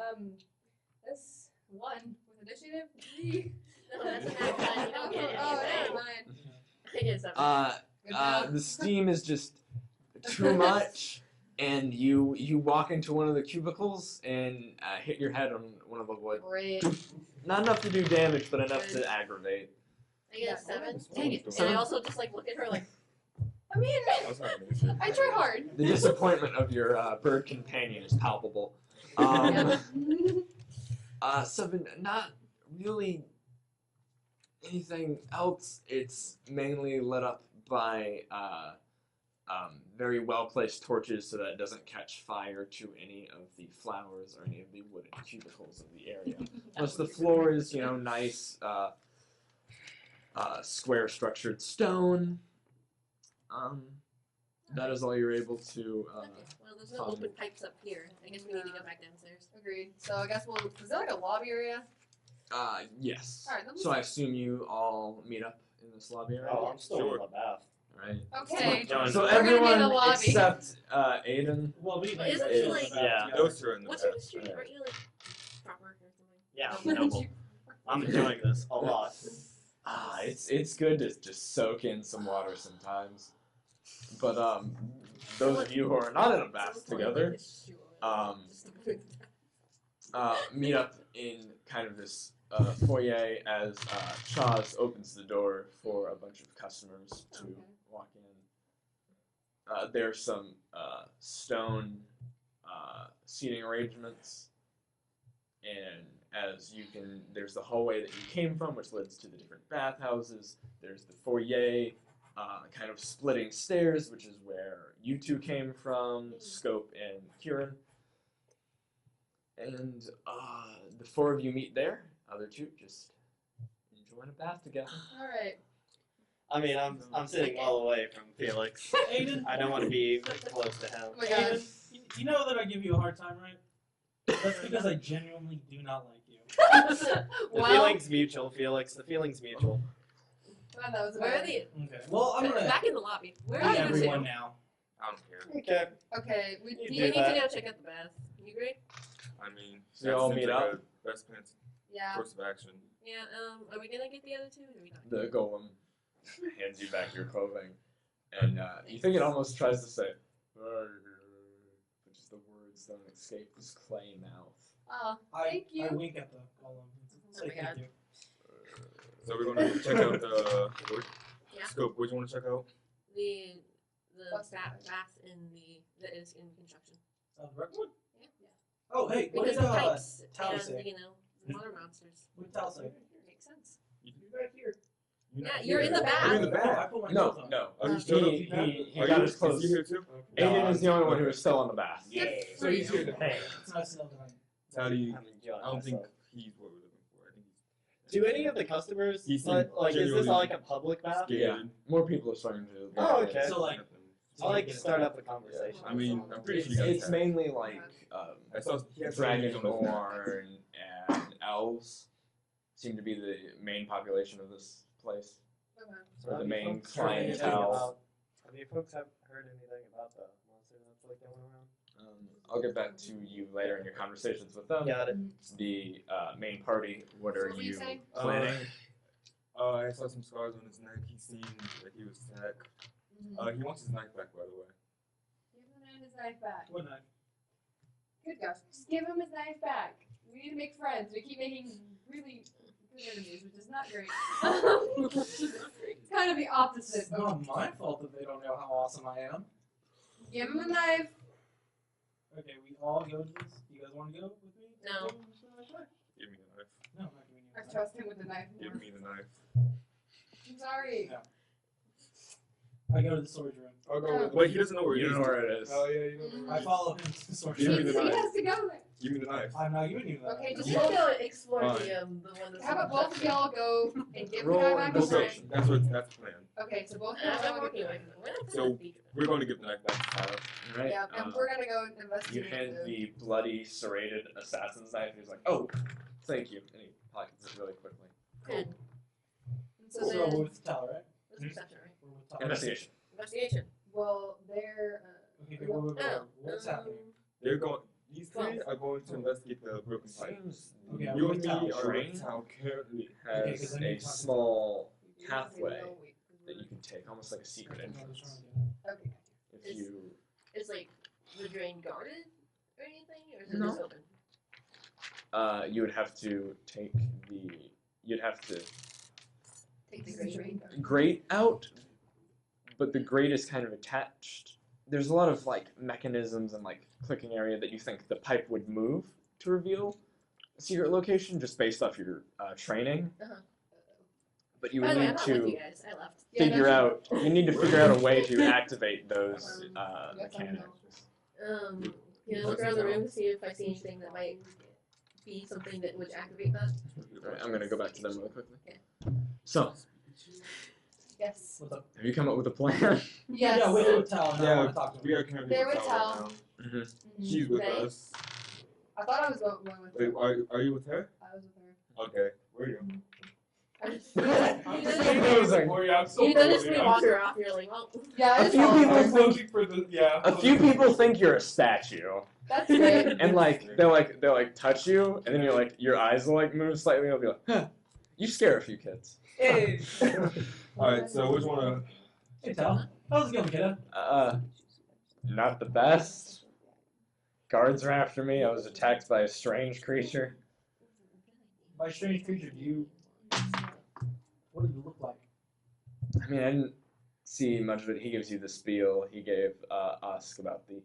This one with initiative 3. No, that's an act. You don't get Oh, anything. never mind. I get something. Good job. The steam is just too much, and you walk into one of the cubicles and hit your head on one of the wood. Great. Not enough to do damage, but enough to aggravate. I get a 7. Dang it. And I also just like look at her like, I mean, I try hard. The disappointment of your bird companion is palpable. Yeah. 7, not really anything else. It's mainly lit up by very well-placed torches so that it doesn't catch fire to any of the flowers or any of the wooden cubicles of the area. Plus the floor is, nice square structured stone. That is all you're able to okay, well, there's no open pipes up here. I guess we need to go back downstairs. Agreed. So I guess is there like a lobby area? yes. Alright, let me So I assume you all meet up in this lobby area? Oh, I'm still in the bath. Right. Okay. So We're gonna be in the everyone lobby. except Aiden. Well, we But isn't he like? Yeah. Those two are in the What's back. your history? Aren't you like proper or something? Yeah, I'm noble. I'm enjoying this a lot. It's good to just soak in some water sometimes. But those of you who are not in a bath together, meet up in kind of this foyer as Chaz opens the door for a bunch of customers to walk in. There's some stone seating arrangements, and as you can, there's the hallway that you came from, which leads to the different bathhouses. There's the foyer, kind of splitting stairs, which is where you two came from, Scope and Kieran. And the 4 of you meet there. Other 2 just enjoying a bath together. Alright. I mean, I'm sitting well away from Felix. Aiden, I don't want to be close to him. Oh my god. Aiden, you know that I give you a hard time, right? That's because I genuinely do not like you. The Well, feeling's mutual, Felix. The feeling's mutual. God, that was Where are bad. the? Okay. Well, I'm gonna Back in the lobby. Where be are the everyone 2? now. I don't care. Okay. Okay, we You We do need to that. go check out the bath. You agree? I mean, So you all that seems meet like up? a best Yeah. course of action. Yeah. Are we gonna get the other 2? Or are we not? The golem hands you back your clothing, and you think it almost tries to say, "Burger," but just the words don't escape his clay mouth. Oh, thank you. I wink at the golem. Say Oh my thank God. you. So we're gonna check out the Yeah. Scope. What do you want to check out? The What's bath in that is in construction. Redwood? Yeah. Oh, hey, what Because did the pipes Tal and say? water monsters. What did Tal say? Makes sense. You can do that here. Yeah, you're in the You're bath. in the Oh, I bath. put my No, clothes on. no. Are you still He Are got you, his clothes. Is he here too? Aiden is the only one who is still in the bath. Good So for he's you. here now. Hey, It's nice to know that How do you? I'm enjoying I don't think myself. he's what we're looking for. I think he's. Do any of the customers He seemed like? Is this genuinely like a public bath? scared. Yeah. More people are starting to. Oh, okay. So, like, I like to start up a conversation. I mean, I'm pretty sure It's, you guys it's have. mainly like I saw he had some names on his back. Dragonborn and elves seem to be the main population of this place. Okay. Or the Have you main folks heard anything clientele. about- Have you folks heard anything about the monster that's like going around? I'll get back to you later in your conversations with them. Got it. The main party, what So are what were you you saying? planning? I saw some scars on his neck. He seemed like he was sick. Mhm. He wants his knife back, by the way. Give the man his knife back. What knife? Good gosh. Just give him his knife back. We need to make friends. We keep making really good enemies, which is not great. It's kind of the opposite. It's not my fault that they don't know how awesome I am. Give him a knife. Okay, we all go to this. You guys want to go with me? No. Give me a knife. No, I'm not giving you I a knife. trust him with the knife more. Give me the knife. I'm sorry. I go to the storage room. I'll go with Wait, he doesn't know where it You is. don't know where it is. Oh yeah, you don't know. I follow him to the storage Give me room. the He knife. has to go there. Give me the knife. I'm not giving you that. Okay, Just just gonna roll. go explore Fine. the one that's How about both of y'all go and give the Roll guy back his knife? investigation. That's the plan. Okay, so both of y'all I'm go working and away from it. We're not So, gonna beat We're going to give the knife back to Tyler. Right? Yeah, and we're gonna go and You investigate. hand the bloody, serrated assassin's knife, and he's like, "Oh, thank you," and he pockets it really quickly. Good. So So then, we're with Tyler, right? What's perception, right? We're with Tyler. Investigation. Investigation. well, they're. Okay, wait. Oh, What's happening? They're going. These three are going to investigate the broken pipe. Seems Okay, You I'm and with me Tyler. are Train? with Tal currently. Okay, 'cause has I need a to talk to small Okay, pathway no, wait, that you can take, almost like a secret Okay, entrance. Okay. If you Is like the drain guarded or anything, or is it No. just open? you would have to take the you'd have to Take the great drain. grate out, but the grate is kind of attached. There's a lot of like mechanisms and like clicking area that you think the pipe would move to reveal a secret location just based off your training. Uh-huh. But you By would the way, need I'm not with to you guys. I left. Yeah, figure no, out. You need to figure out a way to activate those Yes, I mechanics. Can I look around the room to see if I see anything that might be something that would activate that? Alright, I'm gonna go back to them really quickly. Okay. So, Yes. What's up? have you come up with a plan? Yes. Yeah, wait with Tyler. Now I Yeah, want to talk to him. we are currently They're with with Tal Tal. right Mm-hmm. now. She's with Right. us. I thought I was going with Wait, her. are you with her? I was with her. Okay. Where are you? You notice me wander off. You're like, well, Yeah, I A just few followed people her. think- Looking for the A few people think you're a statue, That's great. and like they'll like touch you, and then you're like your eyes will like move slightly, and they'll be like, huh, you scare a few kids. Hey. Alright, so which one? Hey, Tal. How's it going, kiddo? Not the best. Guards are after me. I was attacked by a strange creature. By strange creature, what did it look like? I mean, I didn't see much of it. He gives you the spiel. He gave us about the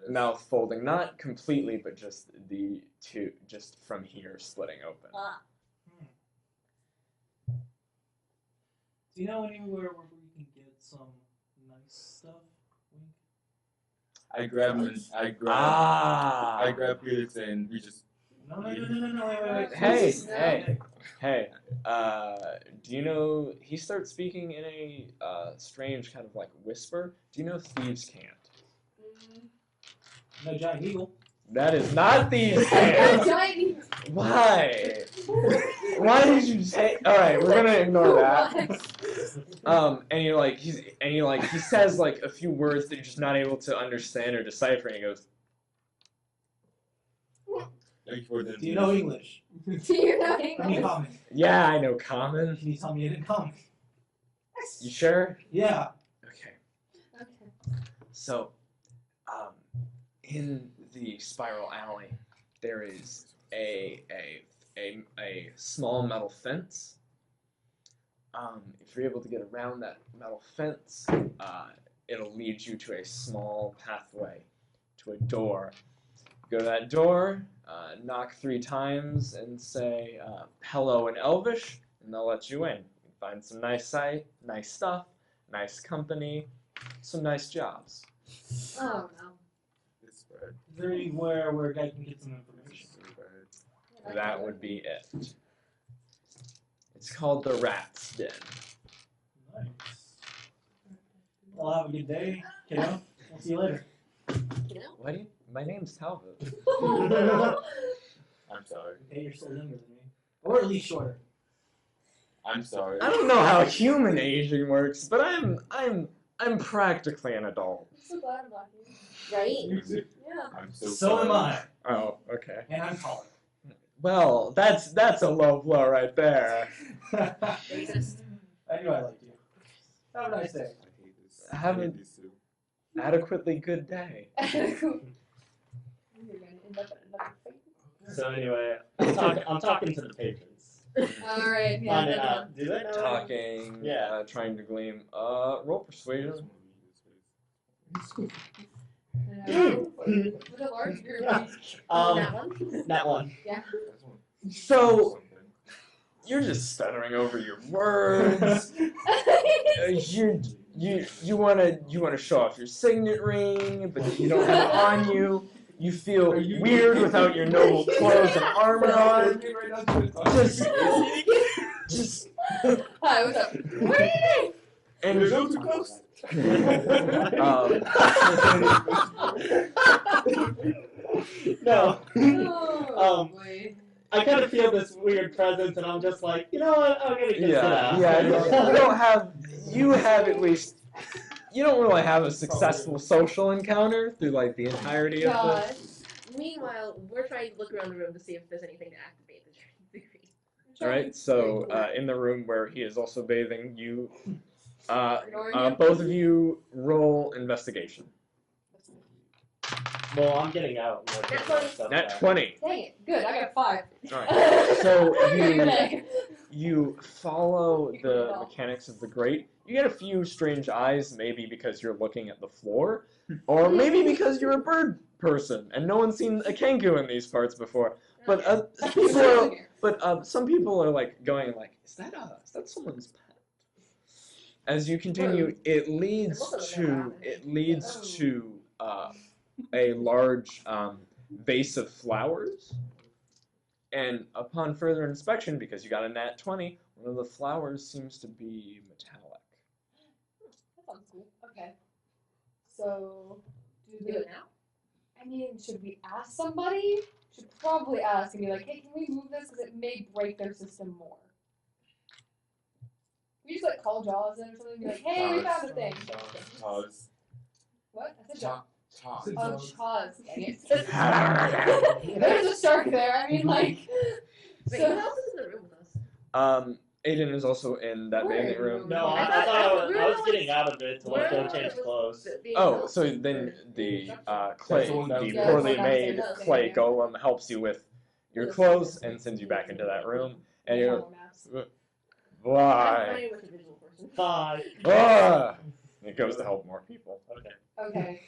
mouth folding, not completely, but just the two, just from here splitting open. Do you know anywhere where we can get some nice stuff? Wink? I grab Ah. Felix and we just No, wait. Hey, No. hey. Do you know he starts speaking in a strange kind of like whisper? Do you know thieves can't? No giant eagle. That is not thieves can't. Giant. Why? Why did you say? All right, we're gonna ignore that. And he says like a few words that you're just not able to understand or decipher, and he goes, thank you for the Do you know English? Do you know I mean English? common. "Yeah, I know common." Can you tell me it in common? You sure? Yeah. Okay. Okay. So, in the spiral alley, there is a small metal fence. If you're able to get around that metal fence, it'll lead you to a small pathway to a door. Go to that door, knock 3 times, and say hello in Elvish, and they'll let you in. You can find some nice stuff, nice company, some nice jobs. Oh no. It's bad. Is there anywhere where a guy can get some information? So bad. That would be it. It's called the Rat's Den. Nice. Well, have a good day, kiddo. We'll see you later. you know. Why do you? My name's Talbot. I'm sorry. Hey, you're still younger than me. Or at least shorter. I'm sorry. I don't know how human aging works, but I'm practically an adult. I'm so glad I'm not here. Right? Yeah. I'm so So am I. Oh, okay. And I'm taller. Well, that's a low blow right there. Racist. I knew I liked you. Have a nice day. I hate this. I haven't- I hate this too. Adequately good day. You're gonna end up in another fight. So anyway, I'm talking to the patrons. Alright, yeah. Finding that's out, do they know? Talking, Yeah. trying to gleam. Roll persuasion. With a large group. That one? That one. So you're just stuttering over your words. You wanna show off your signet ring, but you don't have it on you. You feel weird without your noble clothes and armor on. Just Hi, what's up? What are you doing? and You're a little too close. No. Oh, boy. I kind of feel this weird presence, and I'm just like, you know what? I'm gonna get you have at least. You don't really have a successful social encounter through like the entirety of God. this. Meanwhile, we're trying to look around the room to see if there's anything to activate the degree. All right, so in the room where he is also bathing, you, Ignoring him? both of you roll investigation. Well, I'm getting out. Like, Nat 20. stuff Nat back. 20. Dang it. Good, I got 5. All right. So Okay. you follow the mechanics of the grate. You get a few strange eyes, maybe because you're looking at the floor, or maybe because you're a bird person and no one's seen a kangaroo in these parts before. But some people are like going like, is that someone's pet? As you continue, it leads to a large vase of flowers. And upon further inspection, because you got a nat 20, one of the flowers seems to be metallic. That sounds cool. Okay. So, Do it now? I mean, should we ask somebody? Should probably ask and be like, hey, can we move this? Because it may break their system more. We just like call Jaws in or something and be like, hey, we found a thing. Pause. What? I said Jaws. Pause. Oh, Jaws. Dang it. There's a shark there. I mean, like. Wait, who else is in the room with us? Aiden is also in that Where? bathing room. No, I I thought- thought we I were was the getting out of it to let We're go the change ones clothes. being Oh, helped. so then the clay, That's the one the downstairs. poorly Yeah, made that's the one clay downstairs. golem helps you with your clothes and sends you back into that room. And you're I'm why? familiar with the visual person. Bye. It goes to help more people. Okay. Okay.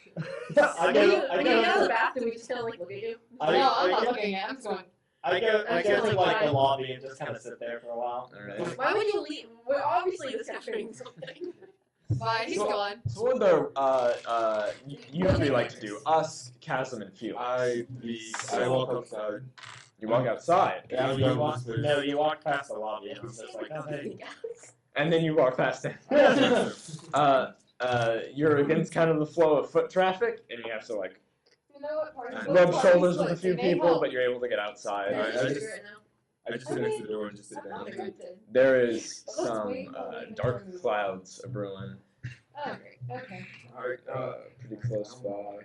I When go. you I get out of go. the bathroom, we just kind of like look at you. I- No, I'm I not go- looking at it. I'm just going. I go I to feel like like the lobby and just kind of sit there for a while. Alright. Why would you leave? We're obviously discovering something. Fine, he's So- gone. So what the you three like to do? Us, Chasm, and Felix. I walk outside. You walk outside, Yeah, You walk, no, you walk past the lobby and it's just like, oh, hey. and then you walk past it. You're against kind of the flow of foot traffic, and you have to like You know what? Party rub party shoulders with a splits, few it may people, help. but you're able to get outside. Alright, I just- Right now. I just sit next to the door and just sit down. Okay, good. There is Let's some wait while we dark move. clouds a brewing, Oh, great. Okay. Alright, pretty close by.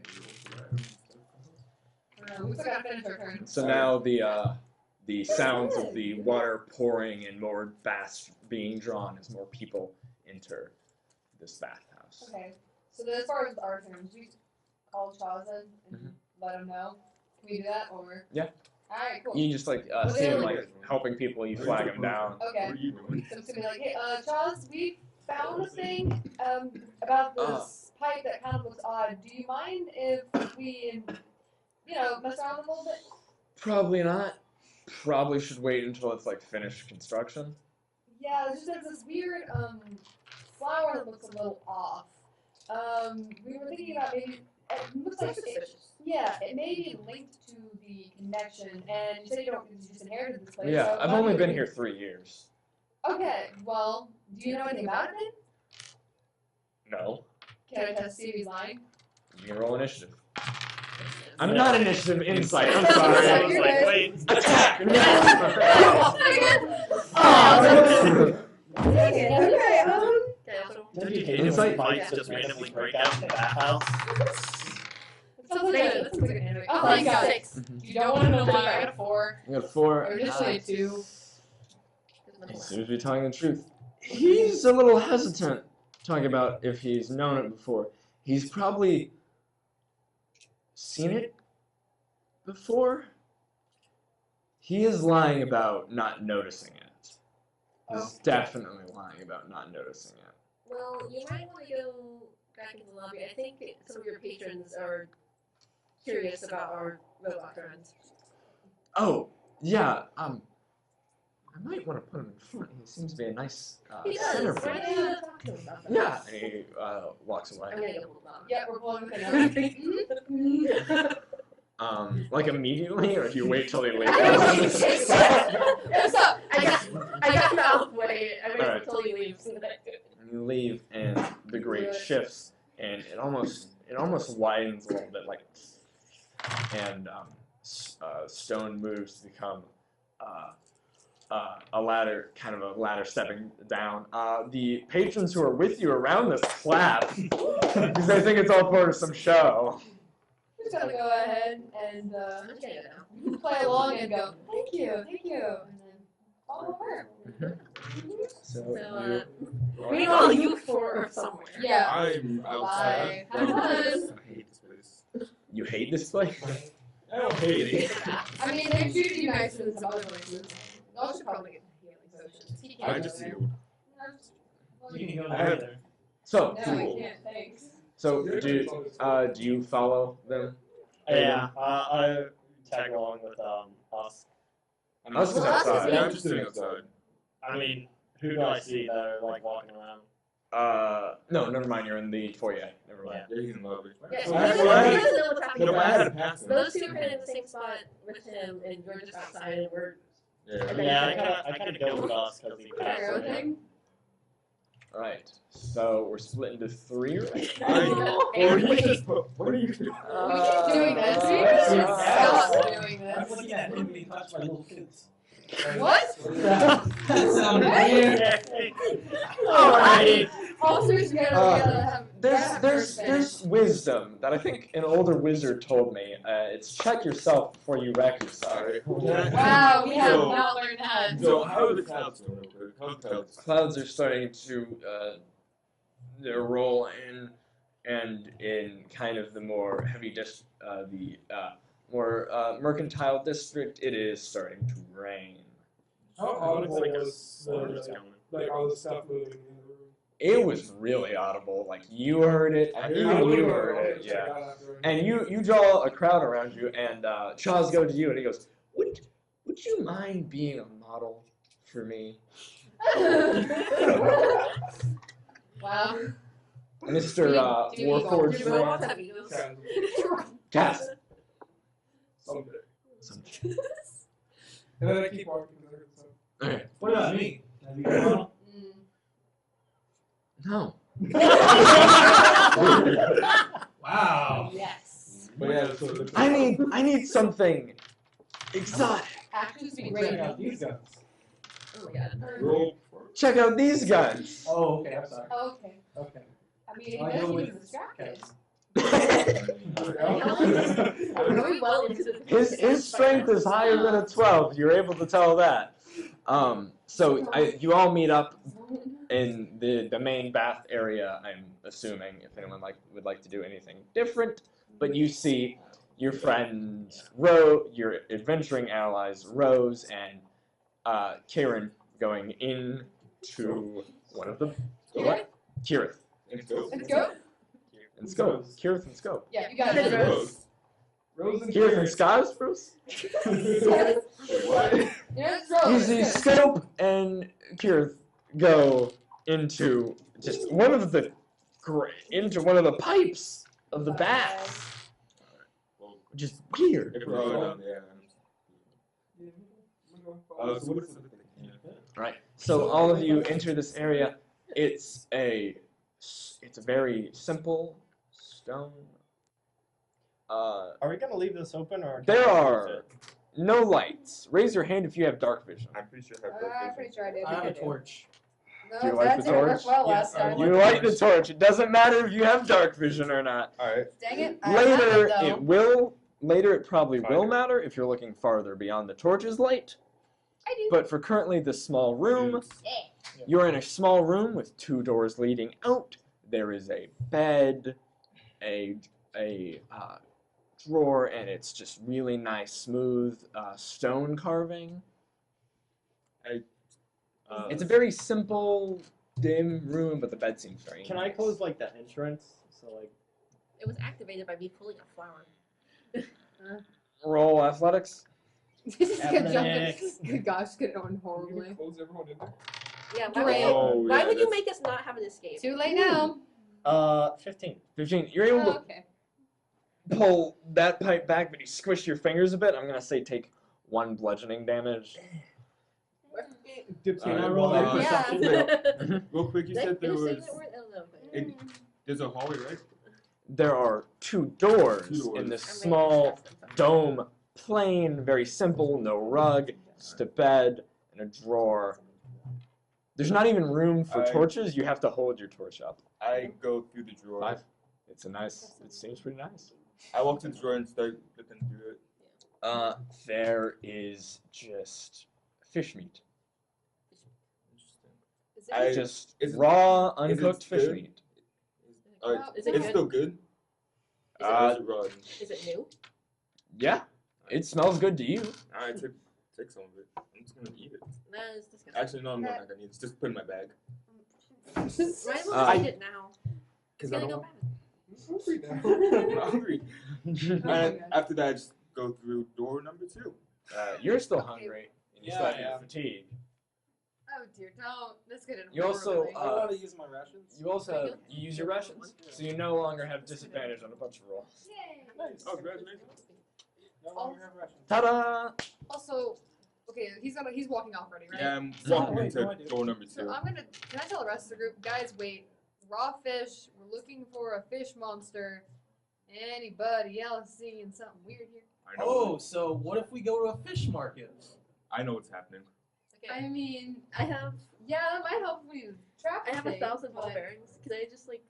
We still gotta finish our turn. So now the sounds of the water pouring and more baths being drawn as more people enter this bathhouse. Okay. So then as far as our turns, we call Chazen and Mhm. let him know. Can we do that or? Yeah. Alright, cool. You just like see him like helping people. You flag him down. Okay. What are you doing? So I'm just gonna be like, hey, Chaz, we found a thing about this pipe that kind of looks odd. Do you mind if we, mess around with it a little bit? Probably not. Probably should wait until it's like finished construction. Yeah, there's just this weird flower that looks a little off. We were thinking about maybe it looks like it may be linked to the connection, and you said you just inherited this place. Yeah, so I've why only don't been you- here 3 years. Okay, well, do you know anything about it then? No. Can I test see if he's lying? You can roll initiative. I'm not initiative, insight. I'm sorry. Sorry, I was you're like, good. wait, attack! Dang it, okay, Don't you hate It's it when like- fights just randomly break out in the bathhouse? That sounds like an anime. Oh my god. 6. You don't want to know why I got a 4. You got 4. Or initially a 2. He seems to be telling the truth. He's a little hesitant talking about if he's known it before. He's probably seen it before. He is lying about not noticing it. He's definitely lying about not noticing it. Well, you might want to go back into the lobby. I think some of your patrons are curious about our robot friends. Oh, yeah, I might want to put him in front. He seems to be a nice He does. center Why point. don't you talk to him about that? Yeah, and he walks away. I'm gonna go pull him out. Yeah, we're pulling the thing out. Like immediately, or do you wait till he leaves? What's up? I got him out of the way. I wait Alright. until he leaves. And then I do it. You leave, and the grate shifts, and it almost widens a little bit, like, and stone moves to become a ladder, kind of a ladder stepping down. The patrons who are with you around this clap because they think it's all part of some show. We're just gonna go ahead and I'm just gonna go now. play along and go, thank you, and then follow her. So, So, meanwhile, you four are somewhere. Yeah. I'm outside. Bye. Have fun. I hate this place. you hate this place? I don't hate it. I mean, they treated you nicer than some other places. Y'all should probably get the healing potions. He can't I go just there. healed. You can go I have- there. So, No, I can't, thanks. do you follow them? Yeah, I tag along with us. Us is Well, us is outside. Yeah, I'm just sitting outside. I mean, who do I see that are like walking around? No, never mind. You're in the foyer. Never mind. Yeah, he's in love. Yeah, So he I- doesn't, well, I- he doesn't know what's happening. No, but I had to around. pass him. Those two are kind of in the same spot with him, and we're just outside, and we're. Yeah. Yeah, I kind of go with us because he Your passed own me. thing? All right. So we're split into three. Right? Or you just put, what are you doing? We keep doing this. We should stop doing I'm this. looking at him being touched by little kids. What? That sounded weird. Alrighty. Officers gotta have. There's wisdom that I think an older wizard told me. It's check yourself before you wreck yourself. Sorry. Wow, we have So- not learned that. So how are the clouds doing? How's the clouds? Clouds are starting to roll in, and in kind of the more heavy more mercantile district, it is starting to rain. How audible was like all the stuff moving in the room? It was really audible. Like you heard it, I even heard it. you heard it. Yeah. And you draw a crowd around you, and Chaz goes to you, and he goes, "Would you mind being a model for me, Wow. Mr. Do you eagle? Warforged Do you know man?" what's happening? Kind of. Cass. Someday. And then I keep walking because I heard the sound. Okay. What about me? Have you gone? No. Wow. Yes. But yeah, so I need something exotic. Actions be Check great. out these guns. Oh my god. roll. Check out these guns. Oh, okay. I'm sorry. Okay. Okay. I mean, I it go does with keep distracted. We're going well into the. His strength is higher than a 12. You're able to tell that. So you all meet up in the main bath area. I'm assuming if anyone would like to do anything different, but you see your friends your adventuring allies Rose and Kieran going into one of the what? Kirith Let's go. Let's go. and Scope. Kirith and Scope. Yeah, you got Rose. it. Rose. Rose and Kirith and Scars, Bruce. What? Yeah, it's You Rose. see Scope and Kirith go into just one of the pipes of the bath, which is weird. If we're all down there. So what is the thing? Right. So all of you enter this area. It's a very simple stone. Are we gonna leave this open or? There are no lights. Raise your hand if you have dark vision. I'm pretty sure I have I'm that. pretty sure I did. I have a torch. No, Do you like that the didn't work torch? well last Yes, I time. like You light the torch. It doesn't matter if you have dark vision or not. Alright. Dang it. I have Later, it, though. it will. Later, it probably will Fine. matter if you're looking farther beyond the torch's light. I do. But for currently this small room, Yeah. you're in a small room with 2 doors leading out. There is a bed, a drawer, and it's just really nice, smooth stone carving. It's a very simple, dim room, but the bed seems very Can I nice. close like the entrance? So like. It was activated by me pulling a flower. Roll athletics. This is gonna jump in. Athletics. Good gosh, it's gonna end Are we horribly. gonna close everyone in there? Yeah, Great. why yeah, would you that's- make us not have an escape? Too late now. 15. 15. You're able to Okay. pull that pipe back, but you squish your fingers a bit. I'm gonna say take 1 bludgeoning damage. Dips Can I Alright, roll well, a Yeah. perception? Real quick, you Did I said there finish saying was. that word? I don't know. It, there's a hallway, right? There are 2 doors, 2 doors. in this I'm ready to small discuss them. dome, plain, very simple, no rug, just a bed and a drawer. There's not even room for I- torches. You have to hold your torch up. I go through the drawer. 5. It seems pretty nice. I walk to the drawer and start looking through it. There is just fish meat. Interesting. Is I- it Just is it- raw, is it uncooked fish good? meat. Is it It's good? still good. Is Or it, is it raw? is it new? Yeah, it smells good to you. Alright, take some of it. I'm just gonna eat it. Nah, it's disgusting. Actually, no, I'm not gonna eat it. Just put it in my bag. Ryan will I- eat it now. Cause He's I gonna don't. go bad. I'm hungry now. I'm hungry. And after that, I just go through door number 2. You're still Okay. hungry. And you Yeah, still have I your am. fatigue. Oh dear, don't. This could end You also, horribly. I want to use my rations. You also have, you use your rations, so you no longer have disadvantage on a bunch of rolls. Yay. Nice. Oh, congratulations. No longer have rations. Ta-da! Also, okay, he's walking off already, right? Yeah, I'm No, walking wait, into no, I do. door number 2. So I'm gonna. Can I tell the rest of the group, guys? Wait, raw fish. We're looking for a fish monster. Anybody else seeing something weird here? I know. Oh, so what if we go to a fish market? I know what's happening. Okay. I mean, I have yeah, that might help me trap. I have things, 1,000 ball but- bearings. Can I just like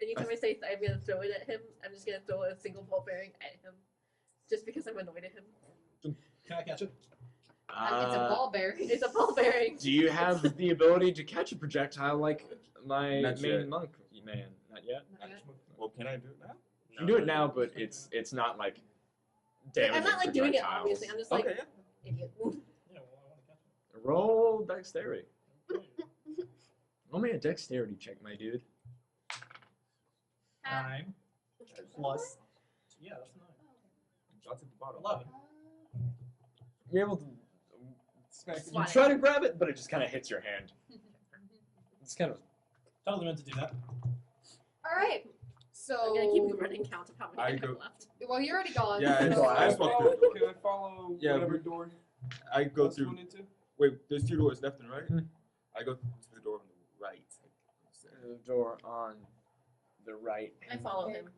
anytime I say I'm gonna throw it at him, I'm just gonna throw a single ball bearing at him. Just because I'm annoyed at him. Can I catch it? It's a ball bear. It's a ball bearing. Do you have the ability to catch a projectile like my Not main yet. monk man? Not yet. Not yet. Well, can I do it now? You can do it now, but it's not like damaging I'm not like doing it projectiles. obviously. I'm just like Okay, yeah. idiot. Yeah, well, I want to catch it. Roll dexterity. Roll me a dexterity check, my dude. 9 plus. Yeah, that's 9. I'll take the bottle. 11. You're able to. You Swat try to grab it, but it just kind of hits your hand. It's kind of. Totally meant to do that. All right. So I'm gonna keep a running count of how many I I have go- left. well, you're already gone. Yeah, I so- just- I just walked through the door. Can I follow Yeah, whatever we- door I go Plus through. one and two? Wait, there's 2 doors left and right. Hmm. I go to the door on the right. The door on the right. I follow him.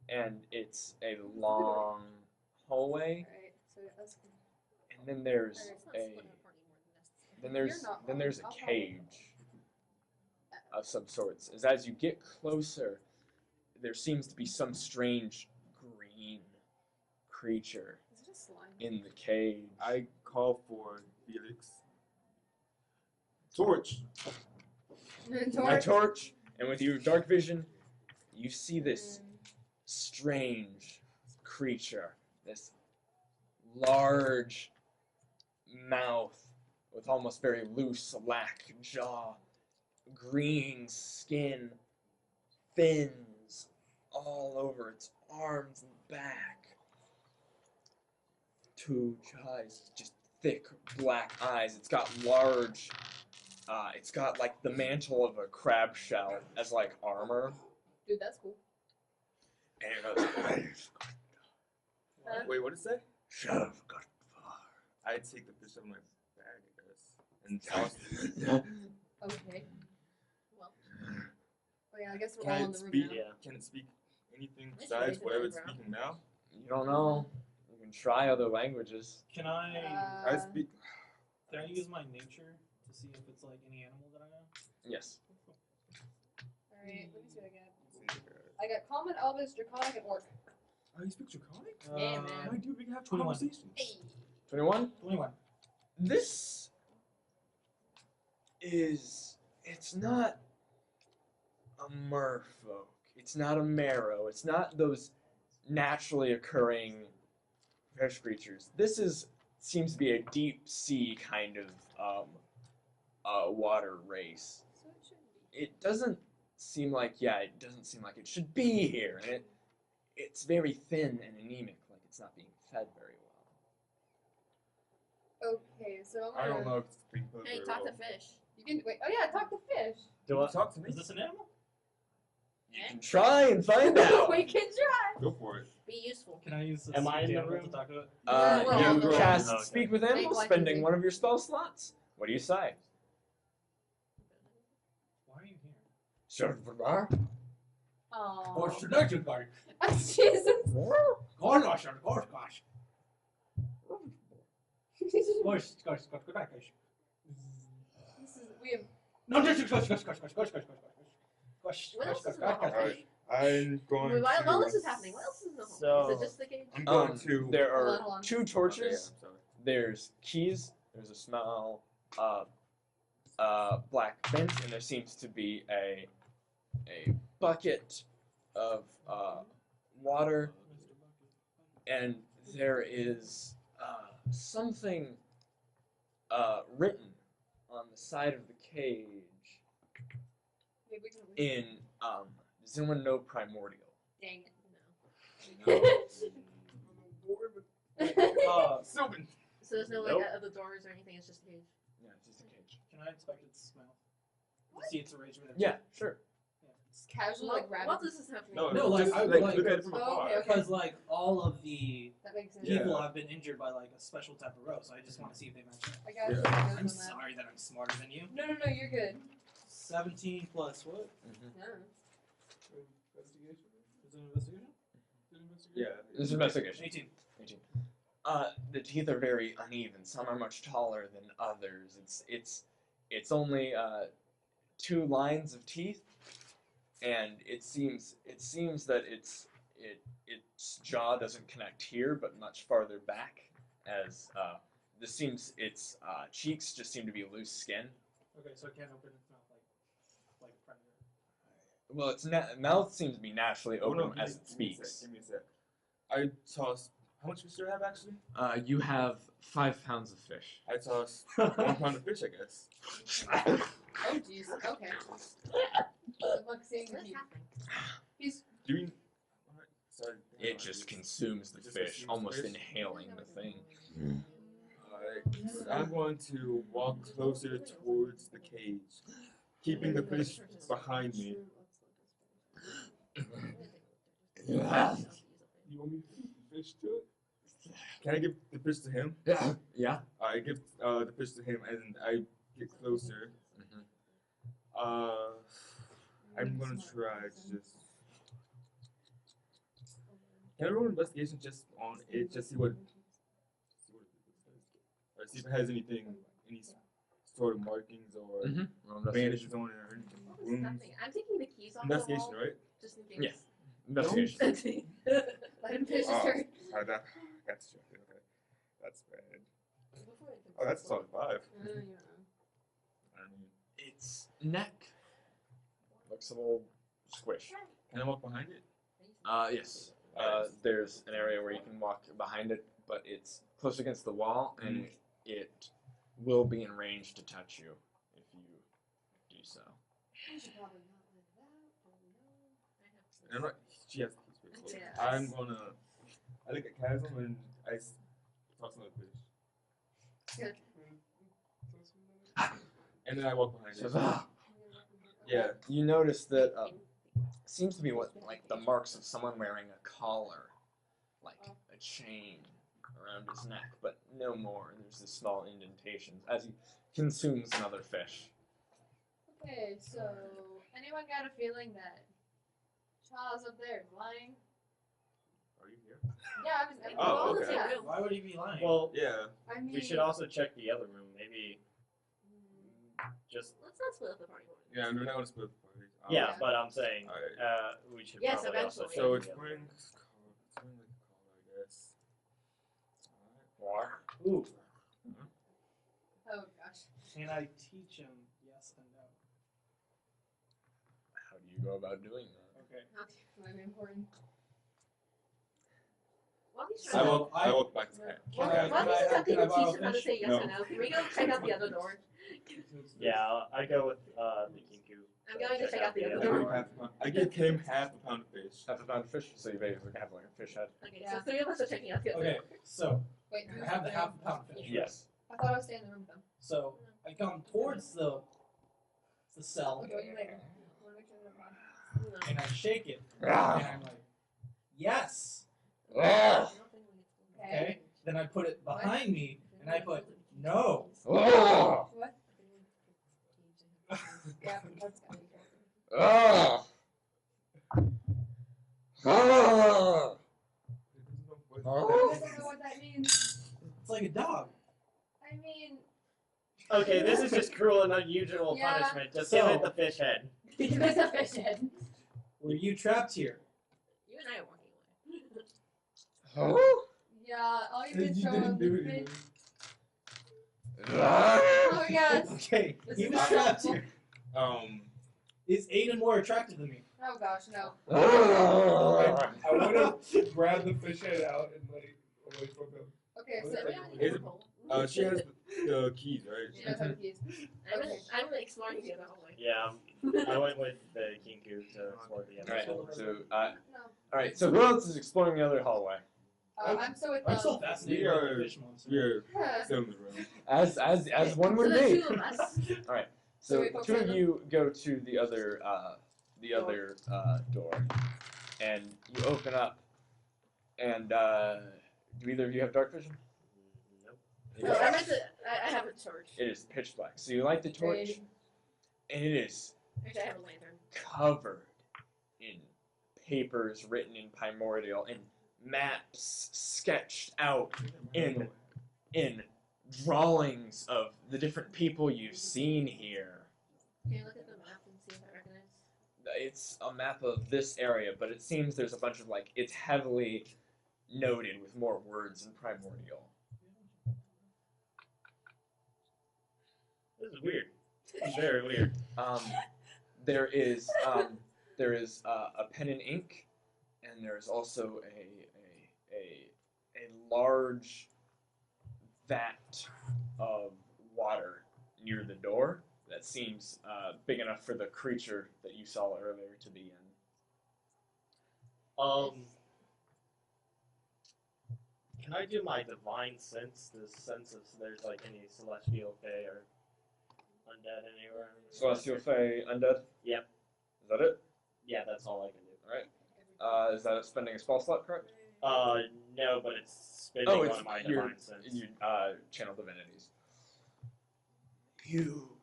And it's a long hallway, All right. So that's. and then there's It's not a split apart anymore than this. then there's a cage of some sorts. As you get closer, there seems to be some strange green creature Is it a slime? in the cage. I call for Felix. Torch. My torch, and with your dark vision, you see this strange creature, this large mouth with almost very loose, black jaw, green skin, fins all over its arms and back. 2 eyes, just thick black eyes. It's got large. It's got like the mantle of a crab shell as like armor, Dude, that's cool. and it goes. Wait, what did it say? Shove got I take the fish out of my bag, I guess, and toss it. Okay. Well. Oh yeah, I guess we're Can all it in the room speak? now. Yeah. Can it speak anything It's besides raising whatever my it's eyebrow. speaking now? You don't know. You can try other languages. Can I I speak. use my nature to see if it's like any animal that I know? Yes. Alright, let me see what I got. I got common, Elvis, draconic, and orc. Oh, you speak Draconic? Yeah, Uh, man. Why do we have 21. conversations? Hey. 21. 21. This is. It's not a merfolk. It's not a marrow. It's not those naturally occurring fish creatures. This seems to be a deep sea kind of water race. So it should be. It doesn't seem like it should be here, and it's very thin and anemic, like it's not being fed very well. Okay, so I I'm don't gonna. know if it's being put Hey, very talk to well. fish. You can wait. Oh yeah, talk to fish. Do I? Talk to me. Is this an animal? You can try and find out. We can try. Go for it. Be useful. Can I use this Am I in the animal room? to talk to it? Yeah, we're all You in the cast room. Okay. Speak with Animals, Wait, spending why- one of your spell slots. What do you say? Why are you here? Sure. Oh. selection card. Jesus. Gosh, gosh, gosh. This is we have. No, gosh. What else is in the hall? Alright, I'm going Wait, what to. else is happening? What else is in the hall? So- Is it just the cage? I'm going to. There Hold are on, hold on. two Okay, yeah, torches. I'm sorry. There's keys. There's a small black bench, and there seems to be a bucket of water, and there is something written on the side of the cage Maybe we can. in does anyone know primordial? Dang it. No. Sylvan. So there's no like Nope. other doors or anything. It's just a cage. Yeah, it's just a cage. Can I inspect its smell? See its arrangement of Yeah, sure. Just casually like What rabbit. this is happening? No, No, like, just I would like like- look at it from Oh, afar. okay, okay. Because like all of the That makes sense. Yeah. people have been injured by like a special type of row, so I just want to see if they match up. I got Yeah. you. I got I'm you. sorry that I'm smarter than you. No, you're good. 17 plus what? No. Investigation? Is it an investigation? Yeah. This is investigation. 18. 18. The teeth are very uneven. Some are much taller than others. It's only 2 lines of teeth, and it seems that its jaw doesn't connect here, but much farther back. As this seems, its cheeks just seem to be loose skin. Okay, so it can't open its mouth like a predator. Well, its mouth seems to be naturally Oh, open no, as it give me a speaks. sec, give me a sec. I tossed. How much fish do I have actually? You have 5 pounds of fish. I tossed 1 pound of fish, I guess. Oh jeez. Okay. Good luck seeing the What's heat. happening? He's. Do we? Sorry. It just consumes the Just fish, consumes almost fish? inhaling the thing. Alright, I'm going to walk closer towards the cage, keeping the fish behind me. You want me to feed the fish to it? Can I give the fish to him? Yeah. I give the fish to him, and I get closer. I'm gonna try to just. Can I roll an investigation just on it, just see what it says? Or see if it has anything, any sort of markings or bandages on it or anything. What is Wounds. happening? I'm taking the keys off the Investigation, wall. right? Just in case. Yeah. Investigation. Let him finish his Oh, turn. sorry, that's joking. Okay, that's bad. Before it Oh, that's a solid 5. Yeah. I mean, Its neck looks a little squish. can I walk behind it? Yes. There's an area where you can walk behind it, but it's close against the wall, and it will be in range to touch you if you do so. We should probably not let it out. And I'm not. She has the keys. So Yes. I'm gonna. I look at Chasm and I toss another fish. And then I walk behind So, it. Yeah. you notice that seems to be what like the marks of someone wearing a collar, like a chain around his neck, but no more. There's this small indentations as he consumes another fish. Okay, so anyone got a feeling that Charles up there is lying? Are you here? Yeah, I'm just. Oh, All the okay. same room. Why would he be lying? Well, Yeah. I mean. we should also check the other room. Maybe just. Let's not split up the party. Yeah, we're not gonna split the party. Yeah, but I'm saying Alright. we should Yes, probably also eventually. check So it's the other wearing room. like a collar, I guess. Ooh. Oh gosh. Can I teach him yes and no? How do you go about doing that? Okay. Might be important. While he's So- trying to, I walk back to that. Can while I- he's can I attempting to borrow teach him how to fish? say yes No. or no, can we go check out the other door? Yeah, I go with the Kinku. I'm going to check out the other door. I give him half a pound of fish. Half a pound of fish, so you basically have like a fish head. Okay, Yeah. so 3 of us are checking out the other Okay, door. so Wait, I have the half a pound fish. Yes. I thought I was staying in the room with them. So I come towards the cell Okay, what you later. I wanna make sure they're not. and I shake it. And I'm like, yes. Okay. Then I put it behind me and I put no. What? Yeah, that's gotta be careful. I don't know what that means. It's like a dog. I mean, Okay, this is just cruel and unusual Yeah. punishment. Just So- give it the fish head. it's a fish head. Were you trapped here? You and I are walking away. Yeah, all you did You show didn't him do the it. fish. Either. Oh yes. Okay, This he is was not trapped helpful. here. Is Aiden more attractive than me? Oh gosh, no. I wanna grab the fish head out and like away from him. Okay, so Is Is it- she has the keys, right? she knows how to use. I'm exploring the other hallway. Yeah, I went with the Kinku to explore the other Alright, hallway. so No. alright, so who else is exploring the other hallway? I'm so with I'm so fascinated by the We fish monster. We're Huh. still in the room. As one would So the be. two of us. So we the focus two on of them? you go to the other door, and you open up, and do either of you have dark vision? Nope. It No, is- I meant to. I have a torch. It is pitch black. So you light the torch, Great. and it is Actually, I have a lantern. covered in papers written in primordial and maps sketched out in drawings of the different people you've seen here. Can you look at the map and see if I recognize? It's a map of this area, but it seems there's a bunch of it's heavily noted with more words in primordial. This is weird. It's very weird. There is a pen and ink, and there's also a large vat of water near the door that seems big enough for the creature that you saw earlier to be in. Can I do my divine sense to sense if there's any celestial fae or undead anywhere? Celestial Fae Undead? Yep. Is that it? Yeah, that's all I can do. Alright. Is that spending a spell slot, correct? No, but it's spending Oh, it's one of my your divine sense. channel divinities. You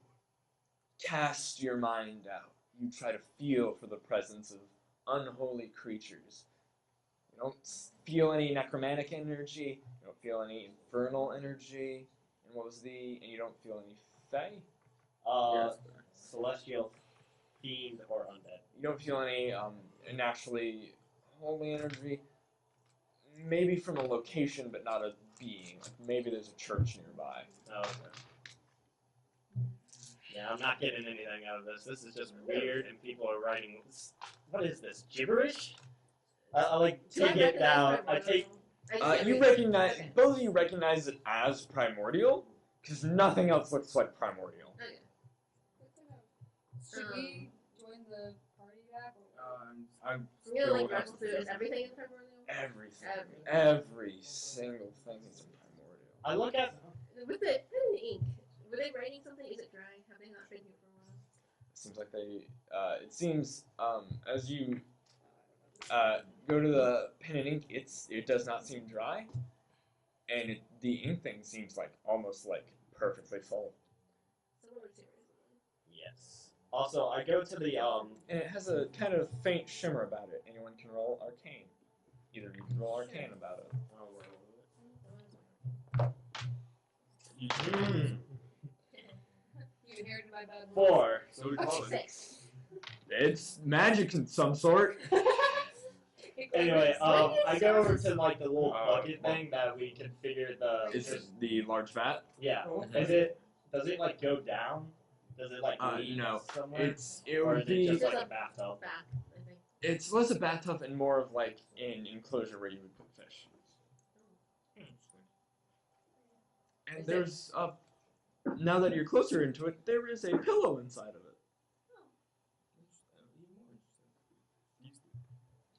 cast your mind out. You try to feel for the presence of unholy creatures. You don't feel any necromantic energy. You don't feel any infernal energy. And you don't feel any fae. Celestial fiend or undead. You don't feel any naturally holy energy. Maybe from a location, but not a being. Maybe there's a church nearby. Oh, okay. Yeah, I'm not getting anything out of this. This is just weird, and people are writing. What is this? Gibberish? I Do I take it recognize down. my I take. brother? You recognize, both of you recognize it as primordial, because nothing else looks like primordial. Should we join the party back? I'm I'm gonna still rattle through. Is everything in primordial? Everything. Every single thing is in primordial. I look at. With the pen and ink, were they writing something? Is it dry? Have they not been here for a while? Seems like they. It seems as you go to the pen and ink, it does not seem dry, and the ink thing seems almost perfectly full. Someone was here recently. Yes. Also, I go to the And it has a kind of faint shimmer about it. Anyone can roll arcane. Either of you can roll arcane about it. You inherited my bad. 4. So we call it. 6. It's magic in some sort. Anyway, I go over to the little Uh, bucket thing that we configured the. It's the large vat. Yeah. Okay. Does it go down? Does it lead No. somewhere? It or would is be. it just There's like a a bathtub? Back, I think. It's less a bathtub and more of an enclosure where you would put fish. And Is there's a. Now that you're closer into it, there is a pillow inside of it.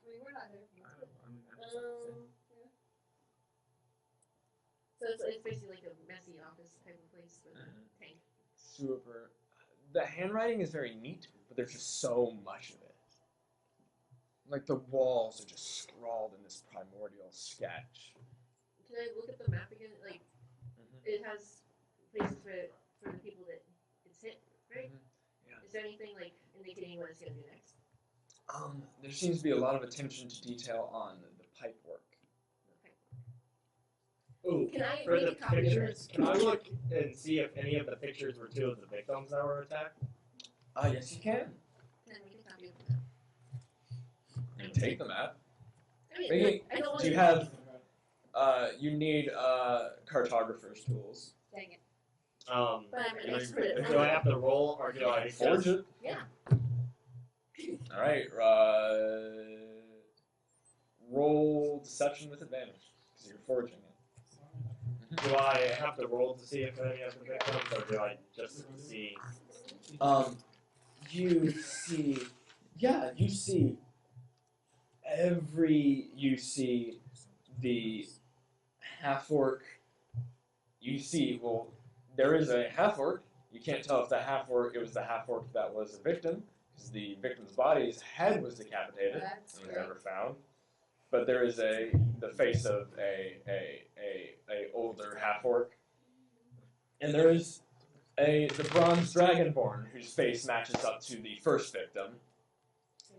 I mean, we're not there. So it's basically like a messy office type super. The handwriting is very neat, but there's just so much of it. Like the walls are just scrawled in this primordial sketch. Can I look at the map again? Like, it has places for the people that it's hit, right? Yeah. Is there anything like indicating what it's gonna do next? There seems to be a lot of attention to detail on the pipe work. Ooh, Can I for make the a copy of pictures, this? can I look and see if any of the pictures were two of the victims that were attacked? Yes, you can. Can I make a copy of the map? You can take the map. I mean, Maybe- like, I don't want Do you have? You need cartographer's tools. Dang it. But I'm an expert at Do I have to roll or do I Forge just? it. Yeah. All right. Roll deception with advantage because you're forging it. Do I have to roll to see if any of the victims, or do I just see? You see, yeah, you see the half-orc. You see, well, there is a half-orc. You can't tell if the half-orc, it was the half-orc that was the victim, because the victim's body's head was decapitated That's and was great. never found. But there is the face of a older half-orc. And there is the bronze dragonborn whose face matches up to the first victim.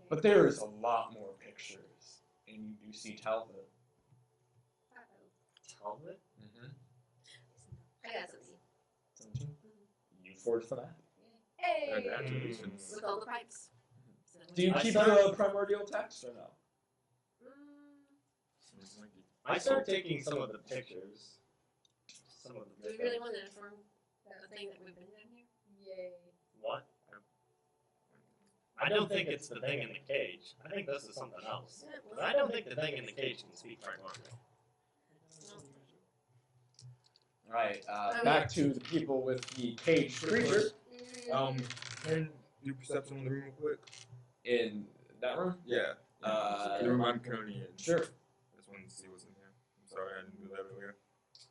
But there is a lot more pictures, and you do see Talbot. Talbot? I got something. 17. You forged the map. Hey! Congratulations. With all the pipes. So, Do you I keep start- the primordial text or no? I start taking some of the pictures. Some of the Do we victims. really want to inform the thing that we've been doing here? Yay. What? I don't think it's the thing in the cage. I think this is something else. Yeah, But I don't think the thing in the cage can speak primordial. Alright, back to the people with the caged creature Can you perception in the room real quick? in that room. Yeah. The room I'm currently in. Sure. I just wanted to see what's in here. I'm sorry, I didn't do that earlier.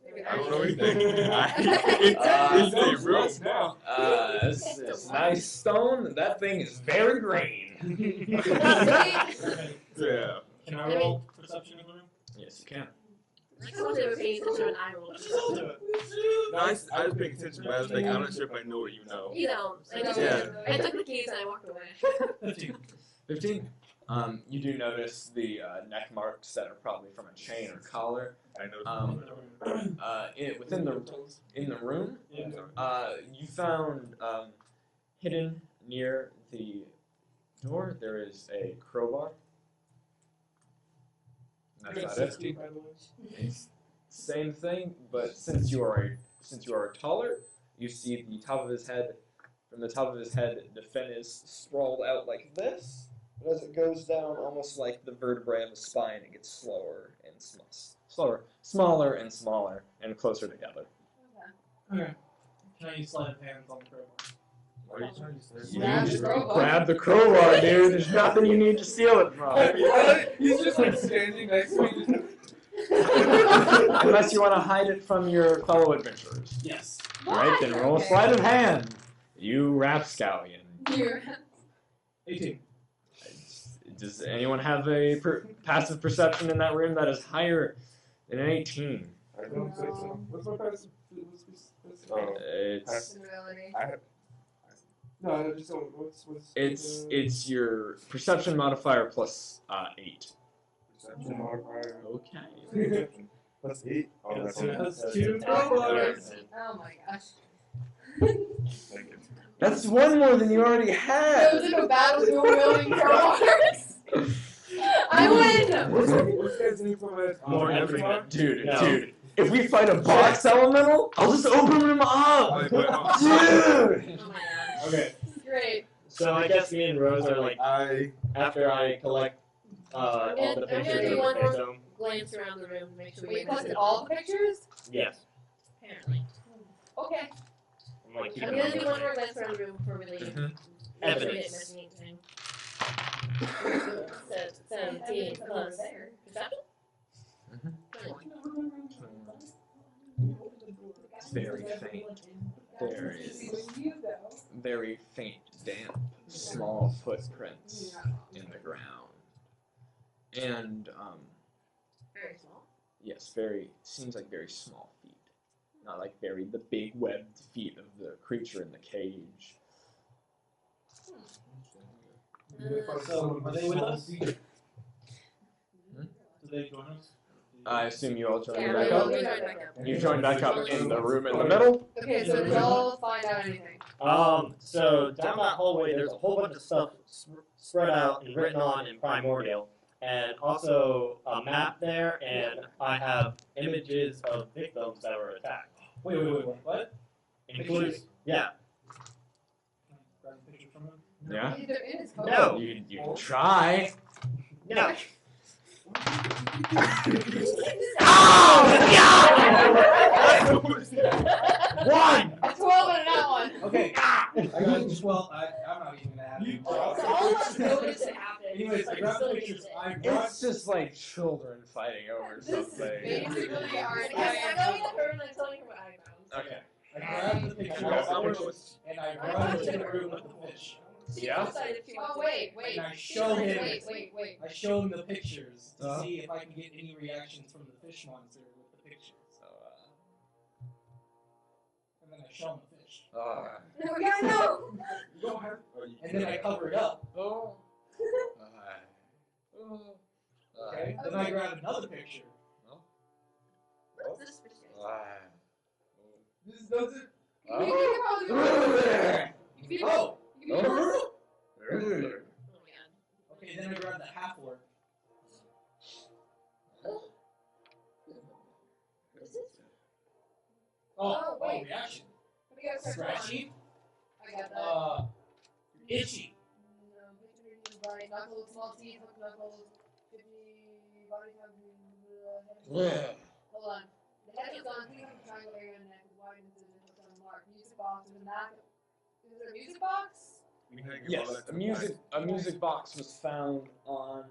Maybe I don't know anything. anything. It's a room. now. This nice stone. That thing is very green. Yeah. Can I roll perception in the room? Yes, you can. I told you I was paying attention when I rolled. No, I was paying attention, but I was like, I'm not sure if I know what you know. You know, I just Yeah. I took the keys and I walked away. 15. 15. You do notice the neck marks that are probably from a chain or collar. I know. Within the room, Yeah. you found hidden near the door. There is a crowbar. And that's about it. By the way. It's same thing, but since you are taller, you see the top of his head. From the top of his head, the fin is sprawled out like this. But as it goes down, almost like the vertebrae of the spine, it gets slower and smaller and smaller, and closer together. Okay. Can I use sleight of hand on the crowbar? What are you trying to say? You Grab the just crowbar. grab the crowbar, dude. There's nothing you need to steal it from. He's just like standing next to me. Unless you want to hide it from your fellow adventurers. Yes. Alright, then roll a sleight of hand. You rapscallion. Here. 18. Does anyone have a passive perception in that room that is higher than an 18? I don't say so. What's my passive? Oh. It's Ability. I have. No, I just don't. What's it's your perception modifier plus 8. perception modifier? Okay. Plus 8. Oh, that's That's 2 crowbars. Oh my gosh. Thank you. That's one more than you already Goes had. into a battle dual wielding crowbars. I win! What's guys need from it? More Avatar? Dude, No. dude. If we fight a box elemental, I'll just open them up. Dude. Oh my god. Okay. Great. So I guess me and Rose are like, I after I collect all the I'm gonna pictures do of one the more- victim. Glance around the room, make sure We collected all the pictures? Yes. Apparently. Okay. I'm like, I'm keeping gonna them do one more glance around the room before we leave. Mhm. Make sure we Evidence. didn't miss anything. 17 plus perception? Mhm. 21. It's very faint. There This is with you though. very faint, damp, small footprints in the ground. And, Very small. yes, seems like very small feet. Not like the big webbed feet of the creature in the cage. So, are they with us? Do they join us? I assume you all joined Yeah, back we up? joined back up. You joined back up in the room in the middle? Okay, so did y'all find out anything? So down that hallway, there's a whole bunch of stuff spread out and written on in primordial, and also a map there, and I have images of victims that were attacked. Wait, what? Including, yeah. Grab a picture from him? Yeah? They're in his phone. No. You can try. No. One! A 12 and that one. Okay. I got just I'm not even gonna have you. So all of us know this should happen. Anyways, I grabbed the pictures. I brought. It's just like children fighting over This is something. basically our I'm going to her and I'm telling her what I found. Okay. I grabbed the pictures and I brought it to the room with the fish. She Yeah? decided if she Oh, wants wait. And I showed him. Wait. I showed him the pictures to Uh-huh. see if I can get any reactions from the fish monster with the pictures. So, And then I show him the fish. No, we gotta know. You don't have. And then I cover it up. Okay. Then I grab another picture. What's this fish? This doesn't. You can probably Oh! You can Oh Oh man. Okay, then I grab the half orc. What is it? Oh, wait. Reaction. We gotta start going. Scratchy. I got that. Itchy. No, picture needs body, knuckles, small teeth, hook knuckles, 50 body count. Hold on. The head is on, clean up the triangle area and neck, wide incision, hooked on mark. Music box in the back. Is there a music box? yes, a music box was found on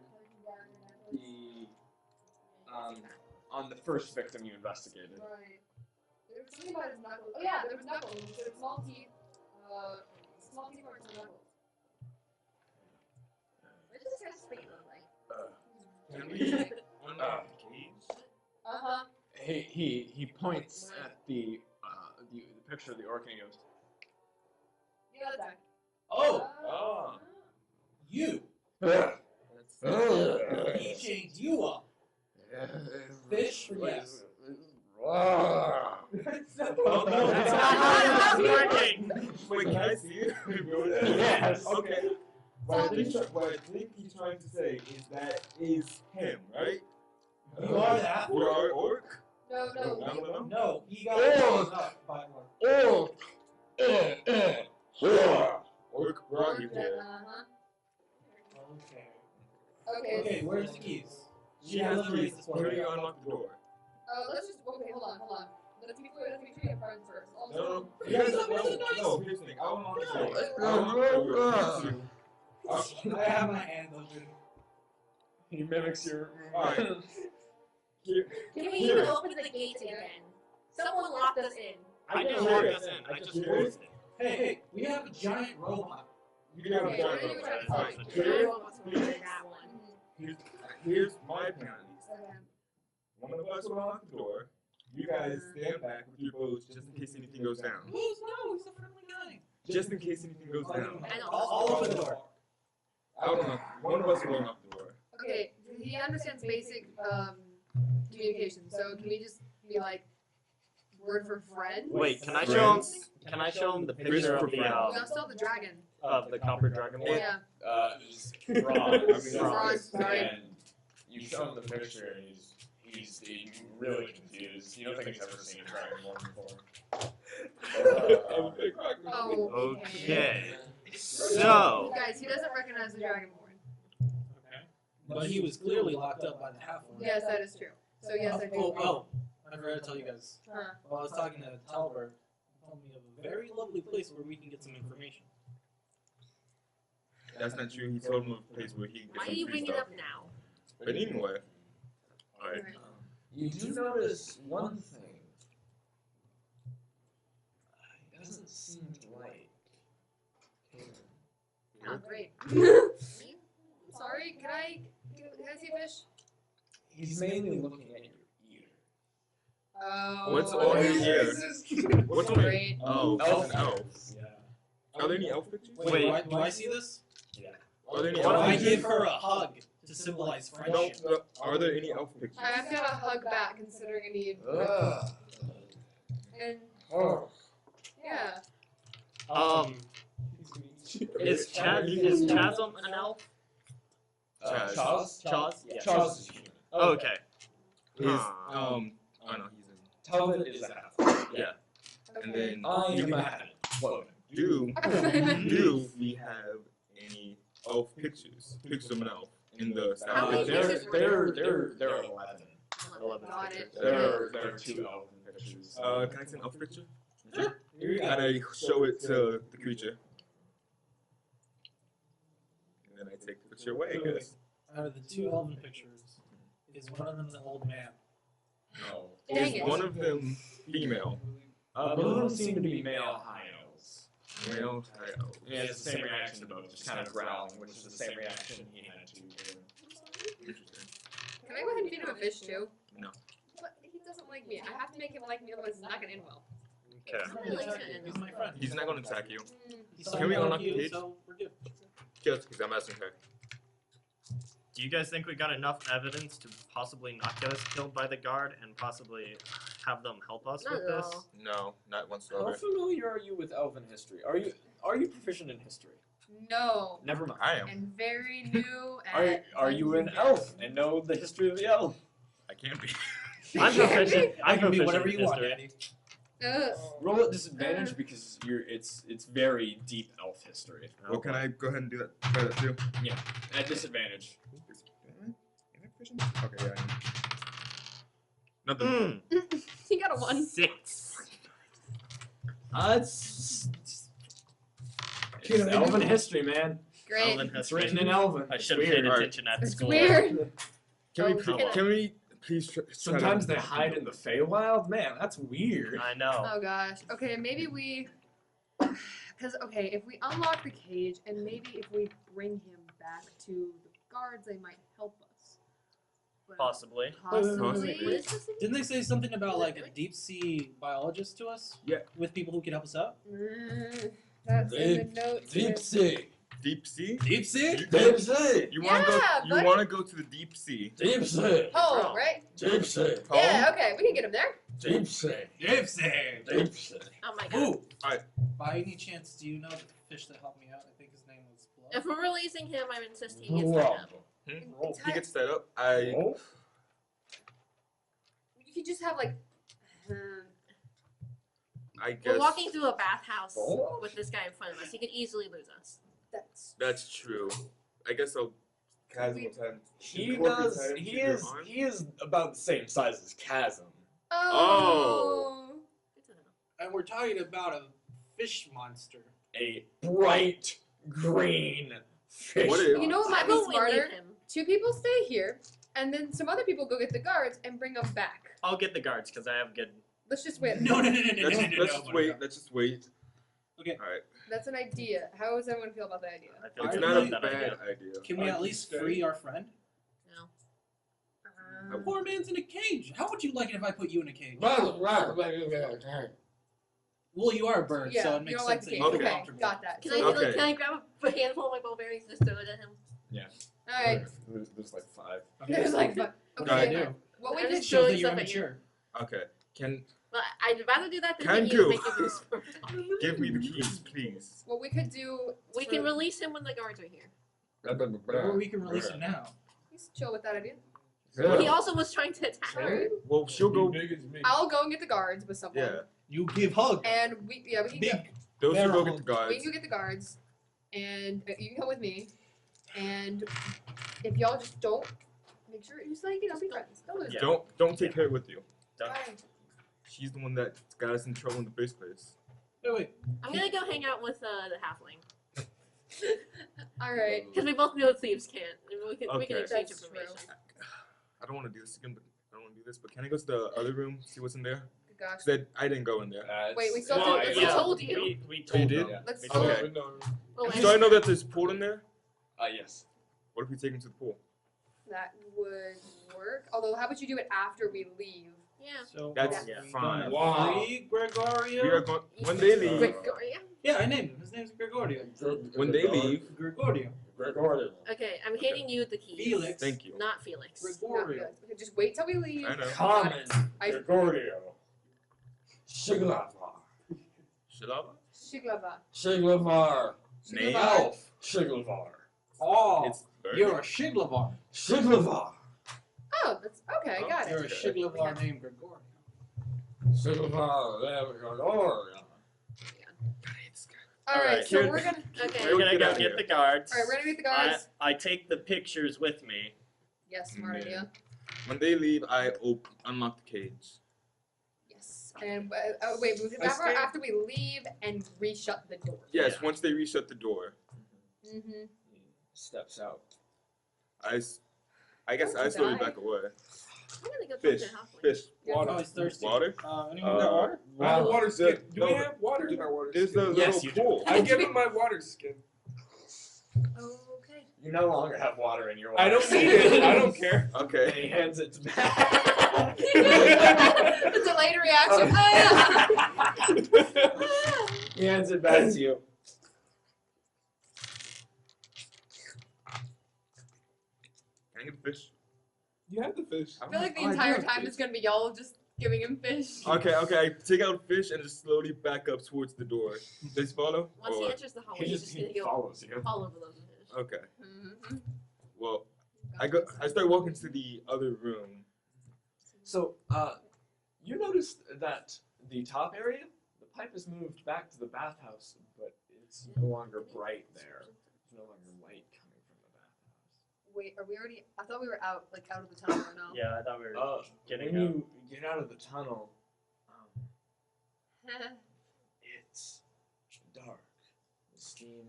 the first victim you investigated. Right. There was something about his knuckles. Oh yeah, there was knuckles. There were small teeth. Small teeth marks on knuckles. What does this guy's feet look like? Can we unlock the cage? Uh-huh. He points at the picture of the orc and he goes, The other side. Oh! You! He changed you up. Fish or yes? Oh no, That's not how it's working! Wait, can I see it? Yes. Okay. What I think he's trying to say is that is him, right? You are that? You are orc? No. No, he got up by orc. Orc brought you here. Uh-huh. Okay. Okay. Okay, where's the keys? She has keys. Can we unlock the door? Let's just, okay, hold on. Let's be clear your friends first. No. Also, Here's the thing. I unlock the door. I have my hands open. he mimics your. Alright. Can we even open the gates again? Someone locked us in. I didn't lock us in. I just closed it. Hey, we have a giant robot. You can have a Okay, giant what are you robot. trying Alright, to Everyone wants to open that one. here's my plan. okay. One of us will unlock the door. You guys stand back with your bows just in case anything goes down. No, he's a friendly guy. Just in case anything goes down. And All over the door. I don't know. One of us will unlock the door. Okay, he understands basic communication, so can we just be like, word for friend? Wait, can I show him? Can I show him the picture of We still have the dragon. the copper dragon? Boy? Yeah. Bronze. Bronze, sorry. And you show him the picture and he's really confused. You don't think he's ever seen a dragonborn before. Oh, Okay. So. Guys, he doesn't recognize the dragonborn. Okay. But he was clearly locked up by the half orc. Yes, that is true. So yes, I do. Oh, I forgot to tell you guys. Huh. While I was talking to Talbert, he told me of a very lovely place where we can get some information. That's not true. He told him of a place where he can Why get are you some free bringing stuff. up now? But anyway. Alright. You do notice one thing. He doesn't seem like. Oh, great. Sorry, can I see a fish? He's mainly looking at your ear. Oh. What's on your ear? What's on your Great. Oh, Elf. it's an elf. Yeah. Are there any elf pictures? Wait, do I see this? Yeah. Are there any Why elf don't I pictures? give her a hug to symbolize No, friendship? no, are there any elf pictures? I'm gonna hug back considering I need. And yeah. Is Chasm an elf? Chaz? Chaz? Yeah. Chaz is human. Okay. Is oh no, he's in. Talbot is a half. Yeah. And then I do am a half. Clothing. do we have any elf pictures of an elf in the How many style? pictures were There there? are 11. 11 Got pictures. it. There are 2 elven pictures. Can I see an elf picture? Here you And go. I show it to the creature. And then I take the picture away, I guess. Out of the 2 elven pictures, is one of them the old man? No. Dang Is it. one of them female? Both of them seem to be male high elves. Male title. Yeah, it's the same reaction to both, just kind of growling, which is the same reaction he had to. Interesting. Can I go ahead and feed him a fish too? No. But he doesn't like me. I have to make him like me, otherwise it's not gonna end well. Okay. He's my friend. He's not gonna attack you. He's Can we so unlock the cute, cage? So we're good. Just because I'm asking her. Do you guys think we got enough evidence to possibly not get us killed by the guard and possibly have them help us Not with at this? all. No, not How whatsoever. familiar are you with elven history? Are you proficient in history? No. Never mind. I am. And very new at Are you an elf and know the history of the elf? I can be. I'm proficient. I I'm can be proficient whatever in you want, history. Daddy. Roll at disadvantage because it's very deep elf history. Well, can I go ahead and do that? Try that too. At disadvantage. Am I proficient? Okay, yeah, I am. Nothing. He got a 1. 6. It's elven history, man. Great. Elven It's history. written in elven. I should It's have paid weird. attention at It's school. weird. Can we? Oh, Can we please? Try Sometimes to- they hide in the Feywild. Man, that's weird. I know. Oh gosh. Okay, maybe we. Because, okay, if we unlock the cage and maybe if we bring him back to the guards, they might help us. But Possibly. Possibly. What is this? Didn't they say something about like a deep sea biologist to us? Yeah. With people who could help us out? That's in the notes. here. sea. Deep sea? Deep sea? Deep sea. You want to Yeah, go? You buddy. want to go to the deep sea? Deep sea. Home, right? Deep sea. Yeah, okay, we can get him there. Deep sea. Deep sea. Deep sea. Oh my god. Ooh. Alright. By any chance, do you know the fish that helped me out? I think his name was Blood. If we're releasing him, I insist he gets tied Well, up. He gets set up. I. You could just have like. I guess. We're walking through a bathhouse Oh. with this guy in front of us. He could easily lose us. That's true. I guess I'll. Chasm will time. He Corporate does. time He to your is. arm? He is about the same size as Chasm. Oh. Good to know. And we're talking about a fish monster. A bright green fish. What is- You know what Why might be won't we smarter? leave him? 2 people stay here, and then some other people go get the guards and bring them back. I'll get the guards because I have good. Let's just wait. No. Let's just wait. Let's just wait. Okay. Alright. That's an idea. How does everyone feel about that idea? I feel It's good not about a that bad idea. idea. Can we at least free our friend? No. Poor man's in a cage. How would you like it if I put you in a cage? Well, you are a bird, Yeah, so it you makes don't sense like that the you game. feel Okay. comfortable. Got that. Can I, Okay. can I grab a handful of my bowberries and just throw it at him? Alright. There's like 5. There's like, What okay. do I do? What we I could just Shows throwing that you're stuff at you. immature. Okay. Can Well, I'd rather do that than Can hit you do. and make you lose. give me the keys, please. what we could do. We can release him when the guards are here. Or we can release him now. Just chill with that idea. He also was trying to attack her. Alright. Well, she'll go. I'll go and get the guards with someone. Yeah. You give hug. And we can go. Big. Those will go Barrel. get the We guards. can go get the guards, and you can come with me. And if y'all just don't, make sure you like be friends. Don't lose. Yeah. Don't take her with you. Fine. She's the one that got us in trouble in the first place. Wait. I'm gonna go hang out with the halfling. All right. Because we both know thieves can't. We can Okay. exchange That's information. I don't want to do this again, but I don't want to do this. But can I go to the other room, see what's in there? The gosh. Cause I didn't go in there. Wait, we still Well, have to. We told you. We Oh, you told did? them. Let's Okay. Oh, So I know that there's a pool in there. Yes. What if we take him to the pool? That would work. Although, how about you do it after we leave? yeah. So That's Yeah. fine. Wow. free Gregorio. We are going when they leave. Gregoria? Yeah, I named him. His name's Gregorio. When they leave. Gregorio. Gregorio. Okay, I'm handing you the keys. Felix. Thank you. Not Felix. Not Gregorio. good. Okay, just wait till we leave. I know. Carmen. I- Gregorio. Shiglava. Shilava? Shiglava. Shiglavar. Name? Elf. Shiglavar. Oh, It's bird. you're a Shiglavar. Shiglavar. Oh, that's okay. Got You're it. a Shiglavar named Gregorio. Shiglavar. Gregorio. All right, Alright, so here- we're gonna. Okay. We're gonna Get go out of get here. the guards. All right, we're gonna meet the guards. I take the pictures with me. Yes, smart Yeah. idea. When they leave, I unlock the cage. Yes. And wait, after we leave and re-shut the door. Yes, Yeah. once they reshut the door, Mm-hmm. Steps out. I guess Don't I you slowly die. back away. I'm gonna go Fish, talk to halfway. fish, Oh, he's thirsty. water. Anyone got water? I have water skin. Do we no, have water in our water There's the skin? Yes, little you do. pool. I give him my water skin. Okay. You no longer have water in your water. I don't need it. I don't care. And Okay. he hands it back. The delayed reaction. He hands it back to you. Can I get a fish? You have the fish. I feel like the Oh, I do entire have time fish. it's gonna be y'all just giving him fish. Okay, I take out fish and just slowly back up towards the door. Does he follow? Once Or he what? enters the hallway, He he's just just gonna go follows you. all over those fish. Okay. Mm-hmm. Well, I start walking to the other room. So, you noticed that the top area, the pipe is moved back to the bathhouse, but it's no longer bright there. There's no longer light coming from the bathhouse. Wait, are we already? I thought we were out of the tunnel or no? Yeah, I thought we were getting when out. you get out of the tunnel, it's dark. The steam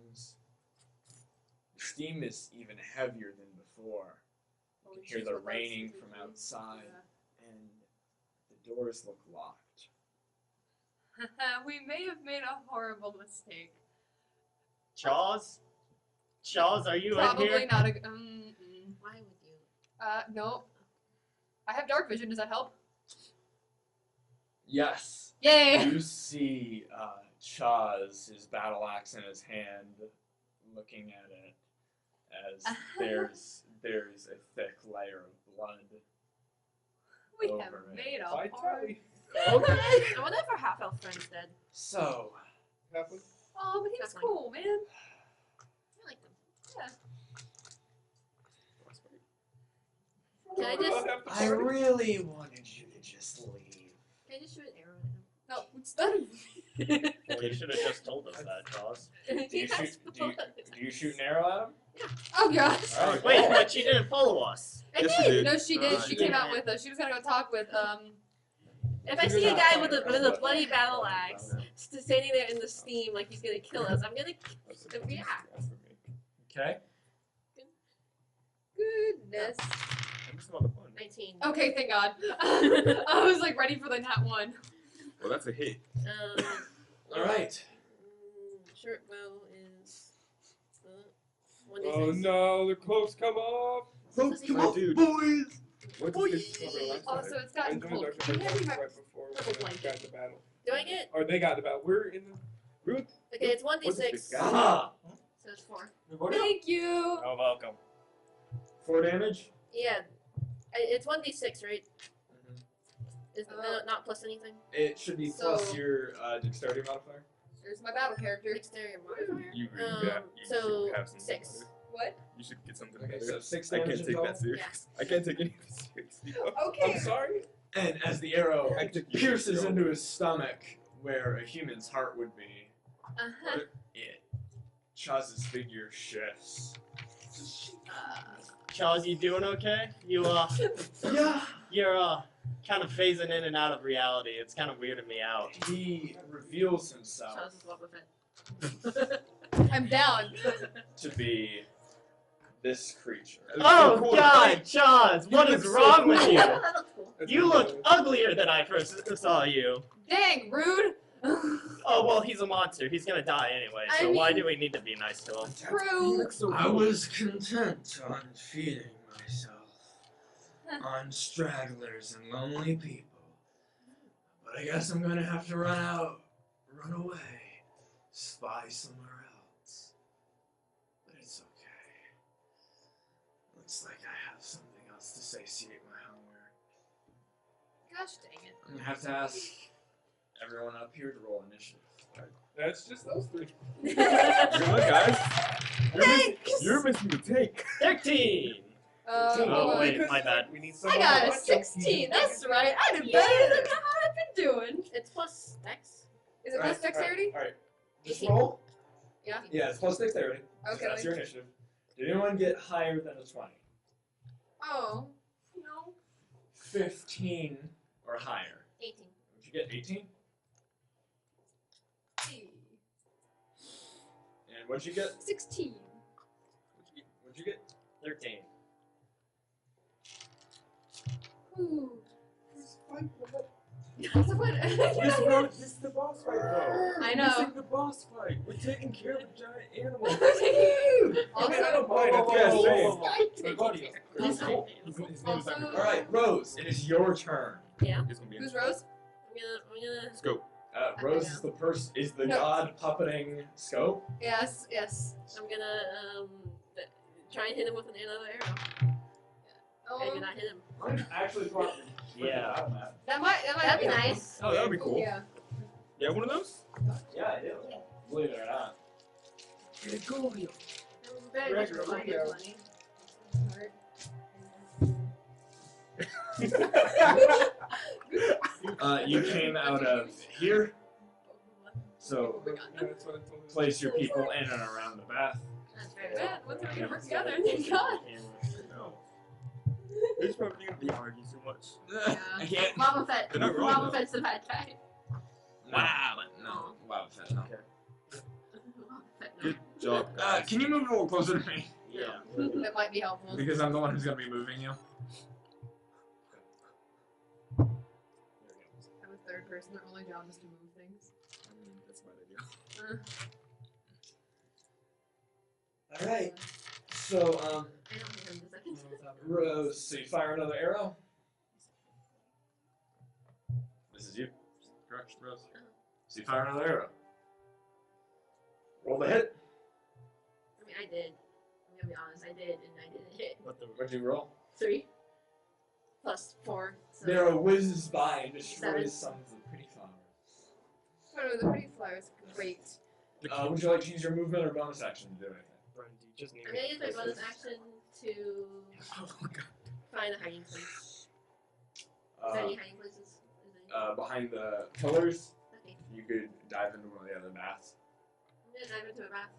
is even heavier than before. You can hear the raining from outside, and the doors look locked. We may have made a horrible mistake. Charles? Charles, are you in Probably here? not a. Why would you? No. I have dark vision. Does that help? Yes. Yay! You see Chaz, his battle axe in his hand, looking at it as there's a thick layer of blood. We over have it. made a Bye, horrible. Tally. Okay. I wonder if our half elf friend's dead. So, Halfway. Oh, but he was Definitely. cool, man. I like them. Can I We're just- not half the I party. really wanted you to just leave. Can I just shoot an arrow at him? No, it's done. Well, you should have just told us that, Charles. Do you shoot an arrow at him? Oh gosh. All right, Wait, go. but she didn't follow us. I Yes, you did. did. No, she did. She you came did. out with us. She was gonna go talk with If I see a guy with a bloody battle axe standing there in the steam like he's gonna kill us, I'm gonna react. Okay. Goodness. I'm just not a fun. 19. Okay, thank God. I was like ready for the nat one. Well, that's a hit. All right. Short bow is 1d6. Oh no, the clothes come off. Come on, dude. boys. What did this cover last Oh, time? so it's I gotten joined cold. our Can you hand me my? right before Double we blanket. got the battle. Do I get? Or they got the battle. We're in the root. Okay, it's What's this 1d6. guy? Ah. So it's 4. Thank you. Oh, welcome. 4 damage. Yeah. It's 1d6, right? Is not plus anything? It should be So- plus your dexterity modifier. There's my battle character. Exterior modifier? You So, should have some 6. better. What? You should get something Okay, better. so 6 I damage can't in take total. that serious. I can't take any of this seriously. Okay. I'm sorry. And as the arrow I took you. pierces into his stomach, where a human's heart would be, Uh-huh. Chaz's figure shifts. Charles, you doing okay? You Yeah. you're kind of phasing in and out of reality. It's kind of weirding me out. He reveals himself Charles is Boba Fett. I'm down. to be this creature. Oh God, Jaws, what You is look so wrong with cool. you? That looks cool. You look uglier than I first saw you. Dang, rude. Oh well, he's a monster. He's gonna die anyway. I So why mean- do we need to be nice to him? You True. look so I cool. was content on feeding myself on stragglers and lonely people. But I guess I'm gonna have to run away, spy somewhere else. But it's okay. Looks like I have something else to satiate my hunger. Gosh dang it. I'm gonna have to ask everyone up here to roll initiative. That's just those three. Good luck, guys. Thanks. You're missing the take. 13. Hold Oh on. wait, my bad. We need I someone got to a watch us. 16. That's right. I did better than I've been doing. It's plus Dex. Is it plus dexterity? Alright. Just 18. roll. Yeah. Yeah, it's plus dexterity. Okay. That's your initiative. Did anyone get higher than a 20? Oh. No. 15 or higher. 18. Did you get 18? And what'd you get? 16. What'd you get? 13. Ooh. This fight, what? This is the boss fight, though. I This know. is the boss fight. We're taking care of a giant animal. I don't mind. I think Yes, it's same. safe. Gregorio. He's cool. His name is Also- Gregorio. Alright, Rose, it is your turn. Yeah. He's gonna be Who's Rose? I'm gonna. Let's go. Rose is the No. god puppeting scope. Yes, yes. I'm gonna try and hit him with another arrow. I did not hit him. Mine actually brought Yeah. That might That'd be helpful. nice. Oh, that'd be cool. Yeah. You have one of those? Yeah, I do. Believe it or not. Gregorio. That was very much Regular funny. window. You came out of here, so Yeah, that's what I told him. place your people in and around the bath. That's very Man, bad. once we work together, thank God. No. He's probably gonna be arguing so much. I can't. Mama Fett. They're not wrong, Mama though. Fett's the bad guy. Wow. No. Wow. No. Mama Fett, no. Good job, guys. Can you move a little closer to me? Yeah. That might be helpful. Because I'm the one who's gonna be moving you. I'm a third person. Their only job is to move things. That's my idea. All right. So, I don't hit him the second. Rose, so you fire another arrow. This is you. Correct, Rose. So you fire another arrow. Roll the hit. I mean, I did. I'm gonna be honest. I did, and I didn't hit. What'd you roll? 3 plus 4. So The arrow whizzes by and destroys 7. some of the pretty flowers. Oh, the pretty flowers. Great. Would you like to use your movement or bonus action to do anything? Brendan, you just need I'm gonna use my bonus action to Oh, God. find a hiding place. Is there any hiding places? Is there any? Behind the pillars, Okay. you could dive into one of the other baths. I'm gonna dive into a bath.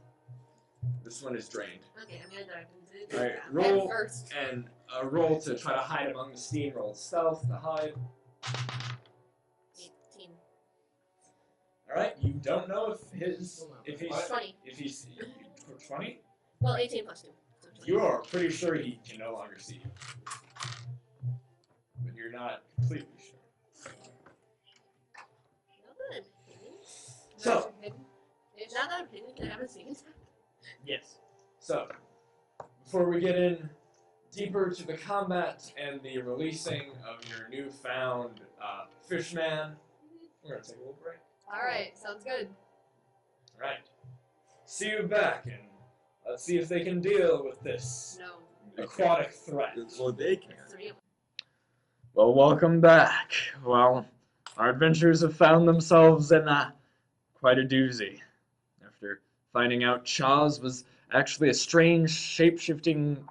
This one is drained. Okay, I'm gonna dive into Alright, a bath. roll first. and roll to try to hide among the steam. Roll stealth to hide. 18. All right, you don't know if he's 20. if he's 20. Well, 18 plus 2. So 20. You are pretty sure he can no longer see you, but you're not completely sure. Now that I'm hidden, So, now that I'm hidden, can I have a sneak attack? Yes. so before we get in deeper to the combat and the releasing of your newfound fishman, we're gonna take a little break. Alright, sounds good. All right, see you back, and let's see if they can deal with this No. aquatic threat. Well, they can. 3 of them. Well, welcome back. Well, our adventurers have found themselves in quite a doozy. After finding out Chaz was actually a strange, shape-shifting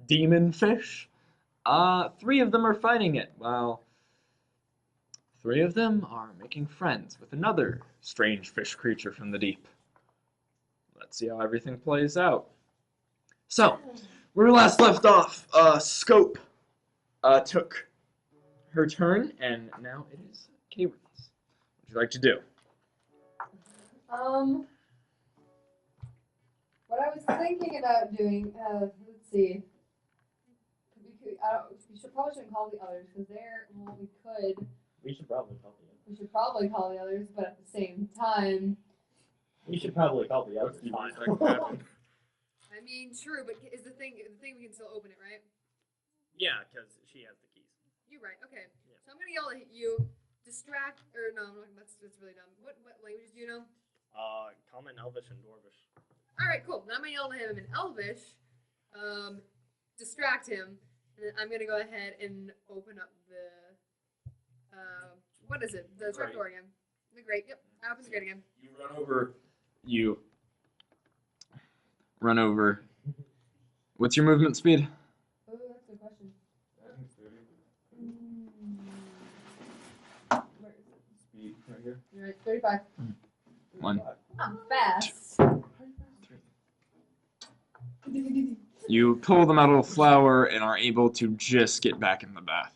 demon fish, 3 of them are fighting it, while 3 of them are making friends with another strange fish creature from the deep. Let's see how everything plays out. So, where we last left off, Scope took her turn, and now it is Kayron's. What would you like to do? What I was thinking about doing, let's see. We should probably shouldn't call the others because they're. Well, we could. We should probably call the others. We should probably call the others, but at the same time. We should probably call the others. I mean, true, but is the thing we can still open it, right? Yeah, because she has the keys. You're right. Okay. Yeah. So I'm gonna yell at you. Distract or no? That's really dumb. What languages do you know? Common, Elvish, and Dwarvish. All right, cool. Then I'm gonna yell at him in Elvish. Distract him, and then I'm gonna go ahead and open up the. What is it? The trapdoor again. The grate. Yep. I open the grate again. You run over. You run over. What's your movement speed? Oh, that's a good question. Where is it? Speed right here. You're right. 35. 1. I'm fast. You pull the metal flower and are able to just get back in the bath.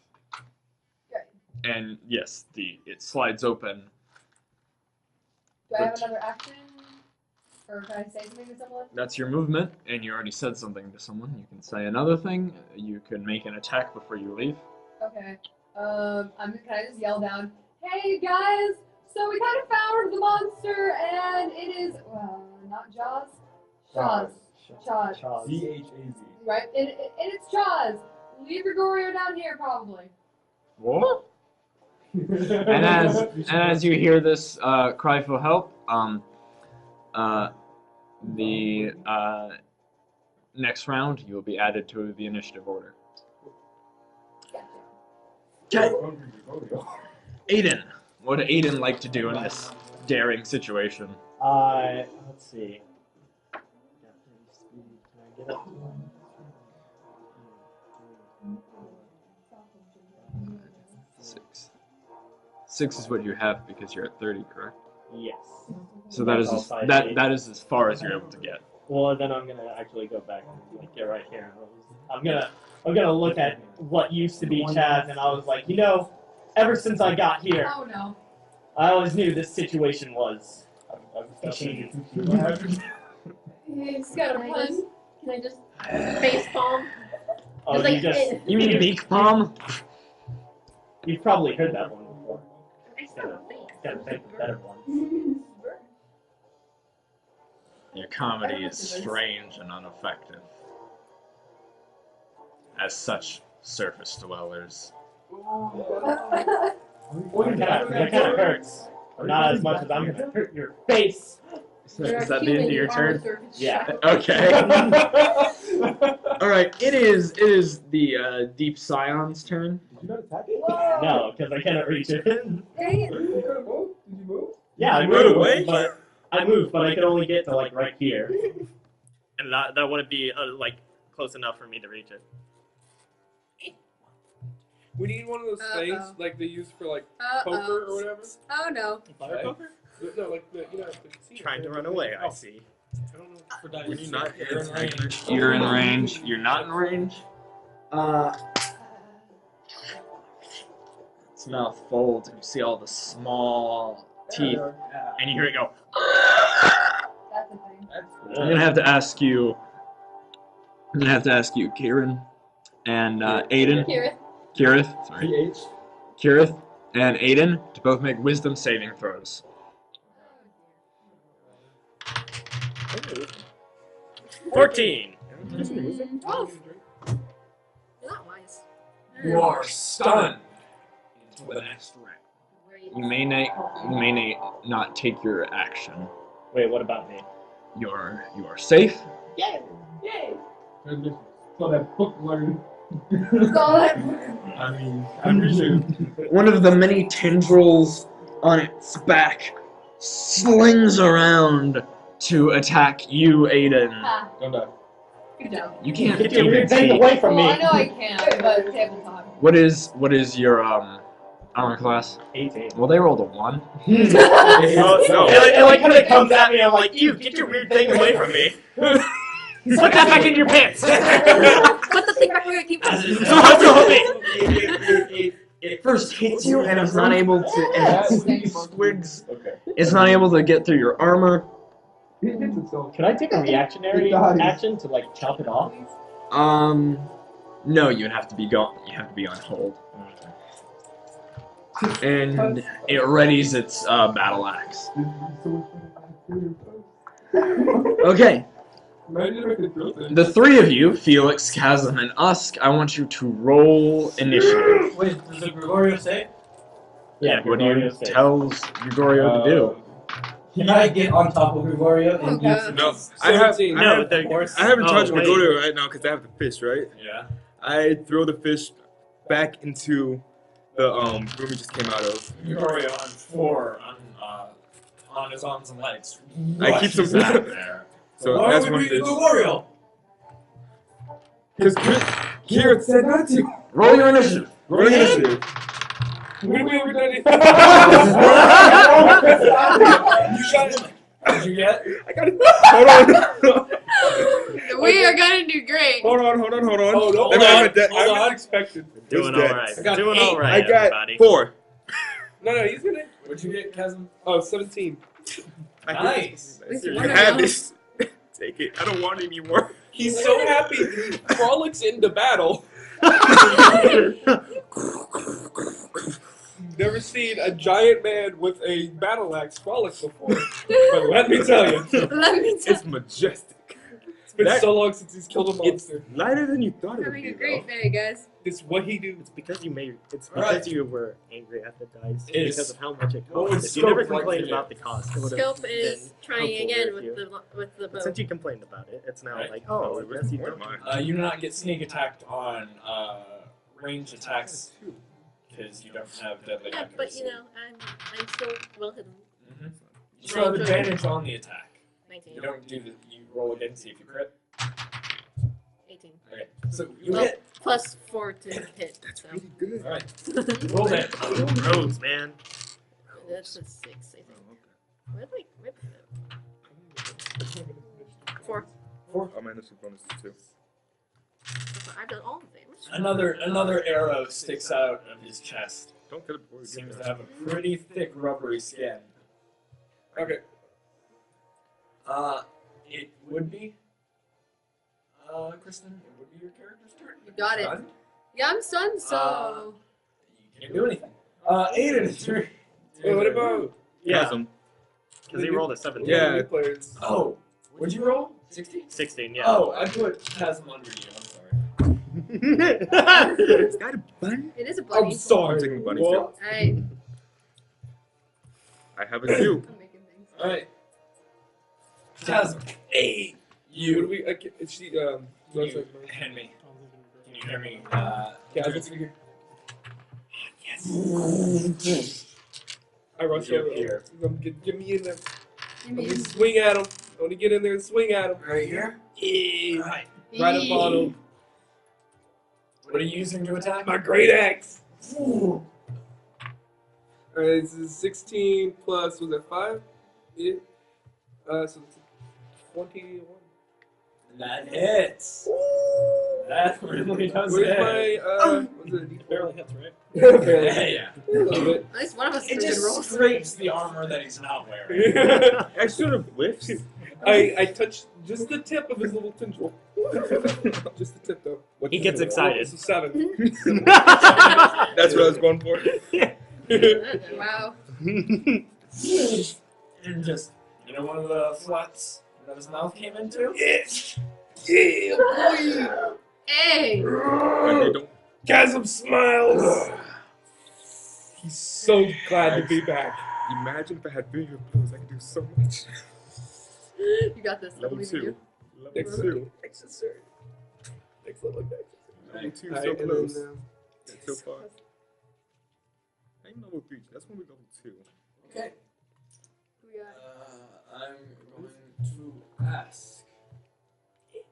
Right. And yes, it slides open. Do I have another action? Or can I say something to someone? That's your movement, and you already said something to someone. You can say another thing. You can make an attack before you leave. Okay. Can I just yell down, "Hey guys! So we kind of found the monster, and it is not Jaws, Shaws, Chaws, C-H-A-Z. right? And it's Chaws. Leave your Gorio down here, probably." What? And as you hear this cry for help, the next round you will be added to the initiative order. Gotcha. Okay. Aiden, what would Aiden like to do in this daring situation? Let's see. Can I get up to one? 6. 6 is what you have because you're at 30, correct? Yes. So that is that is as far as you're able to get. Well, then I'm gonna actually go back and like, get right here. I'm gonna look at what used to be Chaz, and I was like, ever since I got here, Oh no. I always knew this situation was. He's got a pun. Can I just face palm? Oh, It's you just. You mean beak palm? You've probably heard that one before. I still think. Gotta think of better ones. Your comedy is strange and ineffective. As such, surface dwellers. That kind of hurts. Not as much as I'm gonna hurt your face. Is that the end of your turn? Yeah. Okay. All right. It is the Deep Scion's turn. Did you not attack it? No, because I cannot reach it. Dang it. You could have moved? Did you move? Yeah, I You moved, away? but I moved, but I could only get to like right here. And that wouldn't be like close enough for me to reach it. We need one of those things like they use for like poker or whatever. Oh no. Fire poker? No, like the casino. Trying to run away, I see. I don't know. For dice. When you not You're in range. You're in range. You're not in range. Its mouth folds, and you see all the small teeth, and you hear it go. That's a thing. I'm gonna have to ask you. Kieran, and Aiden. Kirith, sorry. PH. Kirith and Aiden to both make wisdom saving throws. 14! 12. You're not wise. You are stunned until the next round. Great. You may not take your action. Wait, what about me? You are safe. Yay! So that book learned. I mean, one of the many tendrils on its back slings around to attack you, Aiden. Ha. Don't die. Good job. You can't Get your even weird thing see. away from Well, me! I know I can't, but tabletop. What is your armor class? 18. Well, they rolled a 1. Oh, no. It like kind of comes at me, I'm like, You, get your weird thing away from me! put that back in your pants! Put the thing back where you keep It first hits you and it's not able to. And it squigs. Okay. It's not able to get through your armor. It hits itself. Can I take a reactionary It dies. action to like chop it off? No, you'd have to be You have to be on hold. And it readies its battle axe. Okay. Imagine if I could throw things. The three of you, Felix, Chasm, and Usk, I want you to roll initiative. Wait, does the Gregorio say? Yeah, What do you Gregorio says. tell Gregorio to do? Can I get on top of Gregorio and Oh, use God. No, I have. 17. I have, the horse? I haven't Oh, touched wait. Gregorio right now because I have the fish, right? Yeah. I throw the fish back into the room we just came out of. Gregorio on 4 on his arms and legs. I keep some. Rushes out there. So Why that's would we one do fish. Gregorio? Because Kira said not to. Roll your initiative. Roll initiative. When have we ever done it? You got it. Did you get? I got it. Hold on. We are gonna do great. Hold on. Oh, no, Let me hold have on. a de- Hold I'm on. Unexpected. Doing Who's all that? right. got Doing 8. all right, I got everybody. 4. No, he's gonna. What'd you get, Chasm? Oh, 17. Nice. You Wonderful. have this. Take it. I don't want it anymore. He's so happy. He frolics into battle. Never seen a giant man with a battle axe frolic before. But let me tell you, Let me tell It's majestic. it's been That- so long since he's killed a It's monster. lighter than you thought it would having be. a great though. day, guys. It's what he do. It's because you made. It's All because right. you were angry at the dice Is- because of how much it what would cost. If you never Scope like complained to do? about the cost, it would have Scope is been trying helpful again if you- with the But bow. since you complained about it, it's now Right. like, oh, I guess you Where don't. am I? You do not get sneak attacked on range attacks because you don't have deadly Yeah, but accuracy. you know, I'm still well hidden. Mhm. You still have advantage on the attack. 19. You don't do the. You roll again, see if you crit. 18. Okay, so you Well, hit. plus 4 to hit. So. Really good. All right, roll damage. Roads, man. That's a 6, I think. Where Four. Oh, my initial bonus is 2. I've done all of them. Another arrow sticks out of his chest. Don't get it before you Seems get to there. have a pretty thick rubbery skin. Okay. It would be. Kristen, it would be your character's turn. You got it. Stunned. Yeah, I'm stunned, so. You can't do anything. Aiden, it's your. Wait, what about Yeah, Chasm. because he rolled a 17. Yeah. new players? Oh, what'd you roll? 16? 16, yeah. Oh, I put Chasm under you. I'm sorry. Is that a bunny? It is a I'm bunny. I'm sorry. taking bunny What? too. Alright. I have a 2. I'm making things. All right. Chasm. Hey, Would you. we? If she Can you hand me? Can you hear me? Chasm. figure. I rush You over. appear. Get me in there. Give Let me me swing at him. I want to get in there and swing at him. Right here. Yeah. Right. Right upon him. What are you using to attack? My great axe. Alright, this is 16 plus, was that 5? Yeah. So it's 21. That hits. That really does Where's hit. my, was it a Barely hits, right? D4? Yeah. A little bit. At least one of us It is just good rolls. scrapes the armor that he's not wearing. I should have whiffed. I touched just the tip of his little tendril. Just the tip, though. He gets excited. It's a 7. That's what I was going for. Wow. And just, one of the flats that his mouth came into? Yes! Yeah, boy! Hey! But they don't. Chasm smiles! He's so glad to be back. Imagine if I had video blows, I could do so much. You got this. I Level believe in 2. you. Level Next 2. accessory. Next level accessory. Level 2 Alright, so and then, close. It's so far. I am level 3. That's when we level 2. Okay. We got I'm going to ask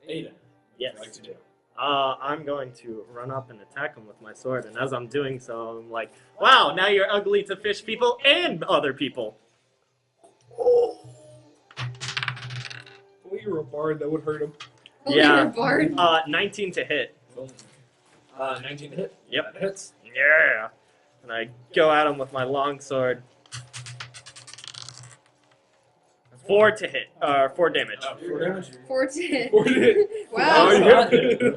Aiden. Yes. What would you like to do? I'm going to run up and attack him with my sword, and as I'm doing so, I'm like, wow, now you're ugly to fish people and other people. Well, you were a bard, that would hurt him. Oh, Yeah. you're a bard. 19 to hit. 19 to hit. Yep. That hits. Yeah. And I go at him with my long sword. 4 to hit. 4 damage. 4 damage. 14. 14. Wow. Oh, you hit him.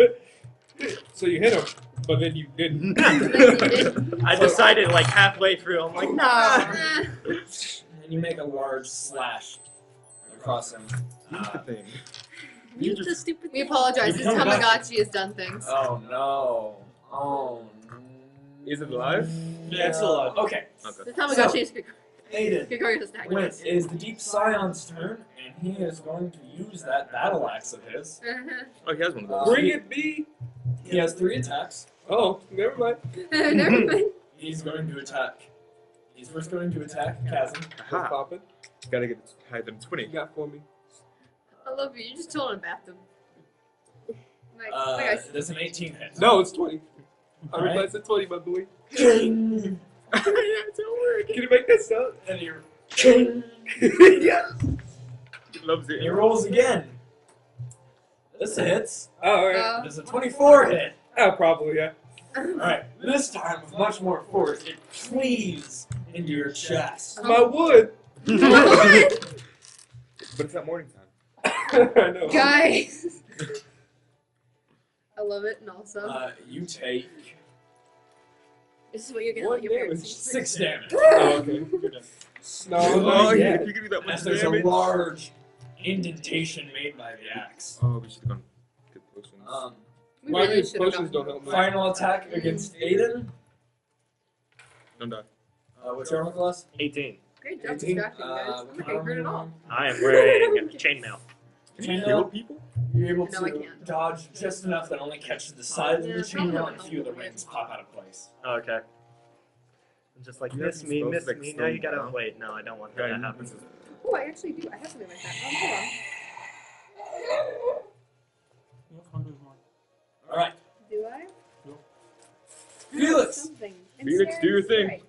So you hit him, but then you didn't. I decided like halfway through. I'm like, nah. And you make a large slash across him. thing. Mute the stupid We thing. apologize. This You become Tamagotchi has done things. Oh no. Oh. Is it alive? Yeah, it's still alive. Okay. The Tamagotchi is Aiden. Gregorius attack. When it is the Deep Scion's turn, and he is going to use that battle axe of his. Oh, he has one of those. Bring it, B. He has 3 attacks. Oh, never mind. Never mind. He's going to attack. He's first going to attack Chasm. What's poppin'? Gotta get hide them What 20. you got for me? I love you. You just told him bathtub. Like That's an 18 hit. No, it's 20. I Alright. replaced it 20, my boy. Ching! It's over. Can you make that sound? And you're ching! Yes. He loves it. He rolls again. This hits. Oh, alright. There's a 24 hit. Oh, probably, yeah. Alright, this time with much more force, it cleaves into your chest. My wood. But it's not morning time. I know. Guys. I love it, and also You take this is what you're gonna What let your parents damage? see. 6 damage. Oh, okay. No, Oh, not yeah. yet. If you could do that much As there's a damage. large indentation made by the axe. Oh, we should have gone get potions. We Why really these should have potions gone. don't help me? Final attack against Aiden. Don't die. What's your armor class? 18. Great job 18. distracting guys. I'm not getting hurt at all. I am wearing chainmail. Can you kill people? You're able No, I to can't. dodge just enough that only catches the sides of Yeah, the chainmail probably and a few of the rings pop out of place. Okay. I'm just like, You have miss some me, spells miss like me. Now you stone gotta now. wait. No, I don't want that to happen. Oh, I actually do. I have something like that. Hold on. Alright, Do I? Felix! Something. Felix, do your thing. Right.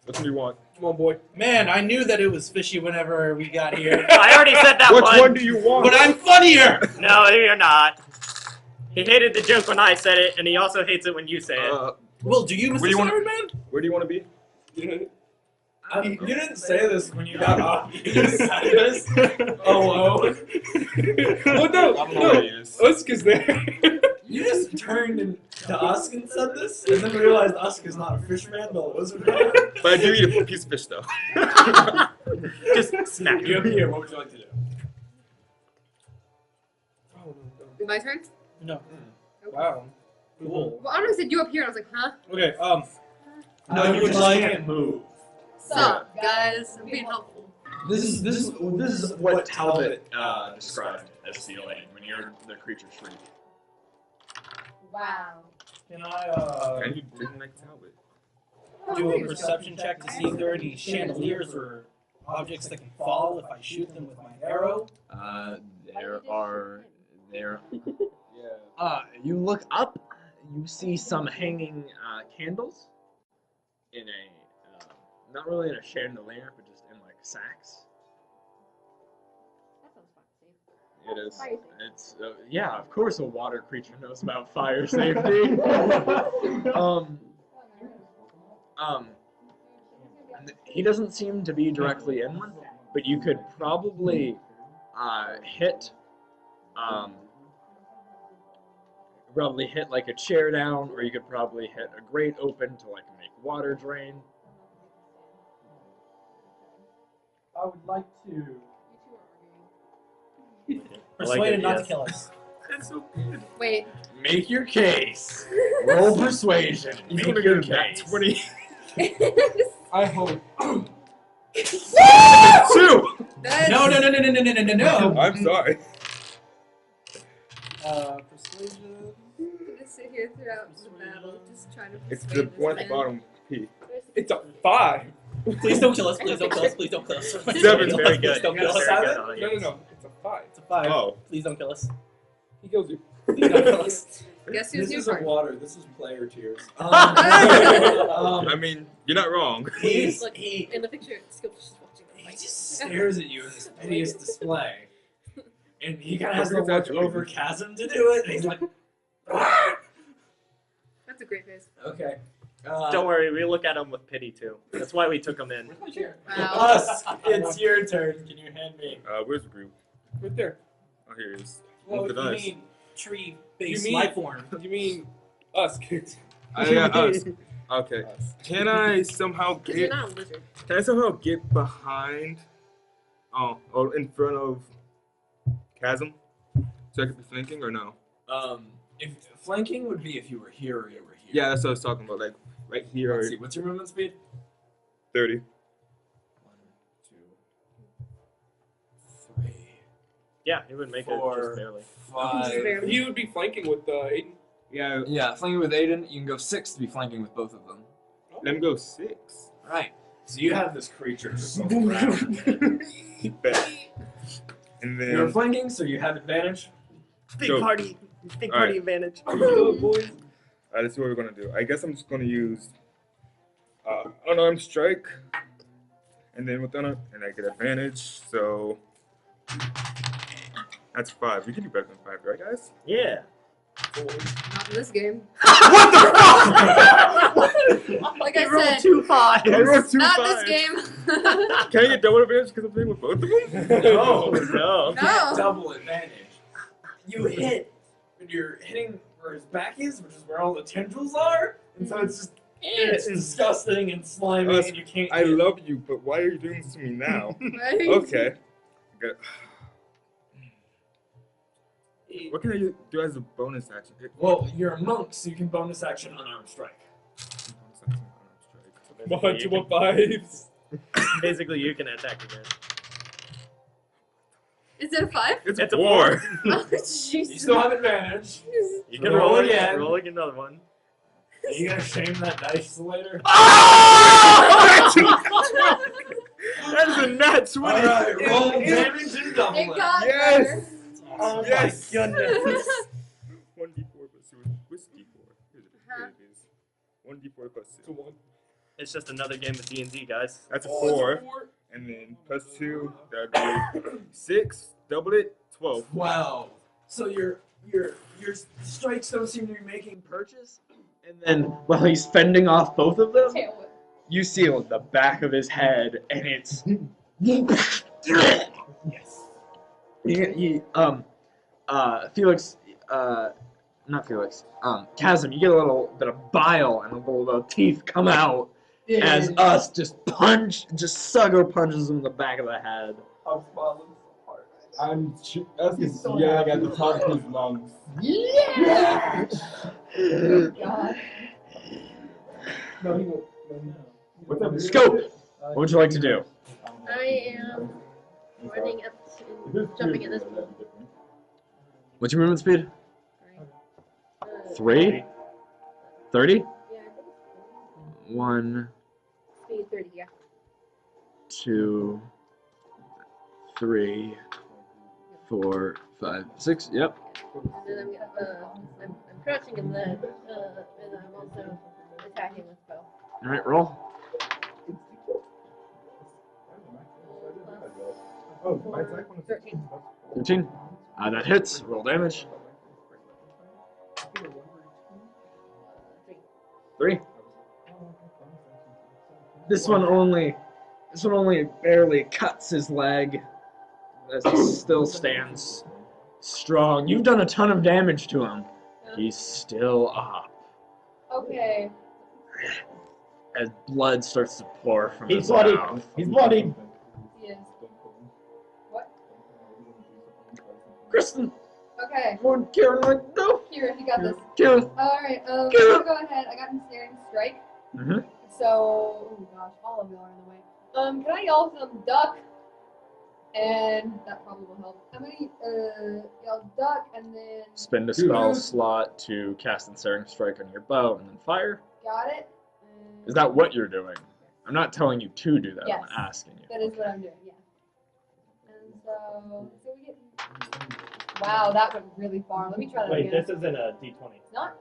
That's what you want. Come on, boy. Man, I knew that it was fishy whenever we got here. I already said that Which one. one do you want? But I'm funnier! No, you're not. He hated the joke when I said it, and he also hates it when you say it. Well, do you, Where Mr. do you want- Siren Man? Where do you want to be? You didn't say this when you got off. You just said this alone. Well, no, I'm no. hilarious. Usk is there. You just turned to Usk and said this, and then realized Usk is not a fisherman, but a wizard. But I do eat a piece of fish though. Just smack You him. here, what would you like to do? My turn? No. Wow. Cool. Well, I don't know. Said you up here, and I was like, huh? Okay, No, you would just like- can't move. Sup, guys? I'm being helpful. This is what Talbot described as feeling when you're the creature shriek. Wow. can I And you didn't like Talbot. do a perception check to see if there are any chandeliers or objects that can fall if I shoot them with my arrow? You look up, you see some hanging candles in a, not really in a chandelier, but just in like sacks. That sounds fun. It is. Fire safe. It's yeah, of course a water creature knows about fire safety. He doesn't seem to be directly in one, but you could probably hit like a chair down, or you could probably hit a grate open to like make water drain. I would like to You two are arguing. persuade him not to yes. kill us. That's so good. Wait. Make your case. Roll persuasion. He's Make gonna your get that case. 20. I hope. 2! That's No. I'm sorry. Persuasion. I'm gonna sit here throughout the battle, just trying to It's persuade the this one at the man. bottom. P. It's a 5. Please don't kill us. Please don't kill us. Please don't kill us. Please Seven, don't very kill us. good. Please don't kill us. Very Seven? good on No, you. no. It's a 5. It's a 5. Oh. Please don't kill us. He kills you. Please don't kill us. Guess who's This new isn't card? water, this is player tears. I mean, you're not wrong. He's, Look, he in the picture, Skip's just watching the fight. just stares at you in this hideous display. And he kind of has to look over Chasm to do it, and he's like, "Ah!" That's a great face. Okay. Don't worry, we look at him with pity too. That's why we took him in. Where's my chair? Wow. Us, it's your turn. Can you hand me? Where's the group? Right there. Oh, here it is. Well, Look at you us. mean tree-based You mean- life form. You mean us kids? Yeah, us. Okay. Can I somehow Because you're get? not a lizard. Can I somehow get behind? Or in front of Chasm, so I could be flanking or no? If flanking would be if you were here or you were here. Yeah, that's what I was talking about. Like right here. Let's Or see. What's your movement speed? 30. 1, 2, 3, Yeah, he would make Four. it just barely. 5. You would be flanking with Aiden. Yeah. Yeah, flanking with Aiden. You can go 6 to be flanking with both of them. Let me go 6. Right. So you have this creature just going around. Bet. And You're then flanking, so you have advantage. Big Go. party Alright. advantage. boys. Let's see what we're gonna do. I guess I'm just gonna use unarmed strike, and then with unarmed, and I get advantage. So that's 5. We can do better than 5, right, guys? Yeah. Not in this game. What the fuck? Like He I rolled said, 2 5s. I rolled 2 not 5s. this game. Can I get double advantage because I'm playing with both of them? No, no. No. Double advantage. You hit when you're hitting where his back is, which is where all the tendrils are, and so it's just it's disgusting and slimy, Us, and you can't. I hit. love you, but why are you doing this to me now? Right? Okay. Good. What can I do as a bonus action? Well, you're a monk, so you can bonus action unarmed strike. Bunch of 5s. Basically, you can attack again. Is it a 5? It's It's a 4. Oh, You jeez. still have advantage. You can Roll roll again. again. Roll another one. Are you gonna shame that dice later? That is a nat 20. Alright, roll damage and double It it. got Yes. better. Oh Yes. my goodness. 1d4 plus 2. What's d4? Here it is. 1d4 plus 6. It's just another game of D&D, guys. That's a 4. And then plus 2, that would be 6. Double it, 12. 12. So your strikes don't seem to be making purchase. And then while he's fending off both of them, Tail whip. you see on the back of his head, and it's yes. Felix, not Felix. Chasm, you get a little bit of bile and a little teeth come out as us just sucker punches him in the back of the head. I'm us is yelling at the top of his lungs. Yeah! God. No, he won't. What's up, Scope. What would you like to do? I am running up to jumping at this one. What's your movement speed? 3? 30? Yeah, I think 1, speed 30, yeah. 2, 3, 4, 5, 6. Yep. And then I'm crouching and then I'm also attacking with bow. All right, roll. Oh, my attack one is 13. 13. That hits. Roll damage. 3. This one only barely cuts his leg as he still stands strong. You've done a ton of damage to him. He's still up Okay. as blood starts to pour from He's his bloody. mouth. He's bloody. Yes. What? Kristen, Okay. one Karen, like no, Kira, you got this. Karen. Alright, I'm Kira. gonna go ahead. I got ensnaring strike. Mm-hmm. So, oh gosh, all of you are in the way. Can I yell some duck? And that probably will help. I'm gonna yell duck and then Spend a spell slot to cast Ensnaring Strike on your bow and then fire. got it. Is that what you're doing? I'm not telling you to do that. Yes. I'm asking you. That is what I'm doing, yeah. And so we get. Wow, that went really far. Let me try that Wait, again. this isn't a D20. It's not?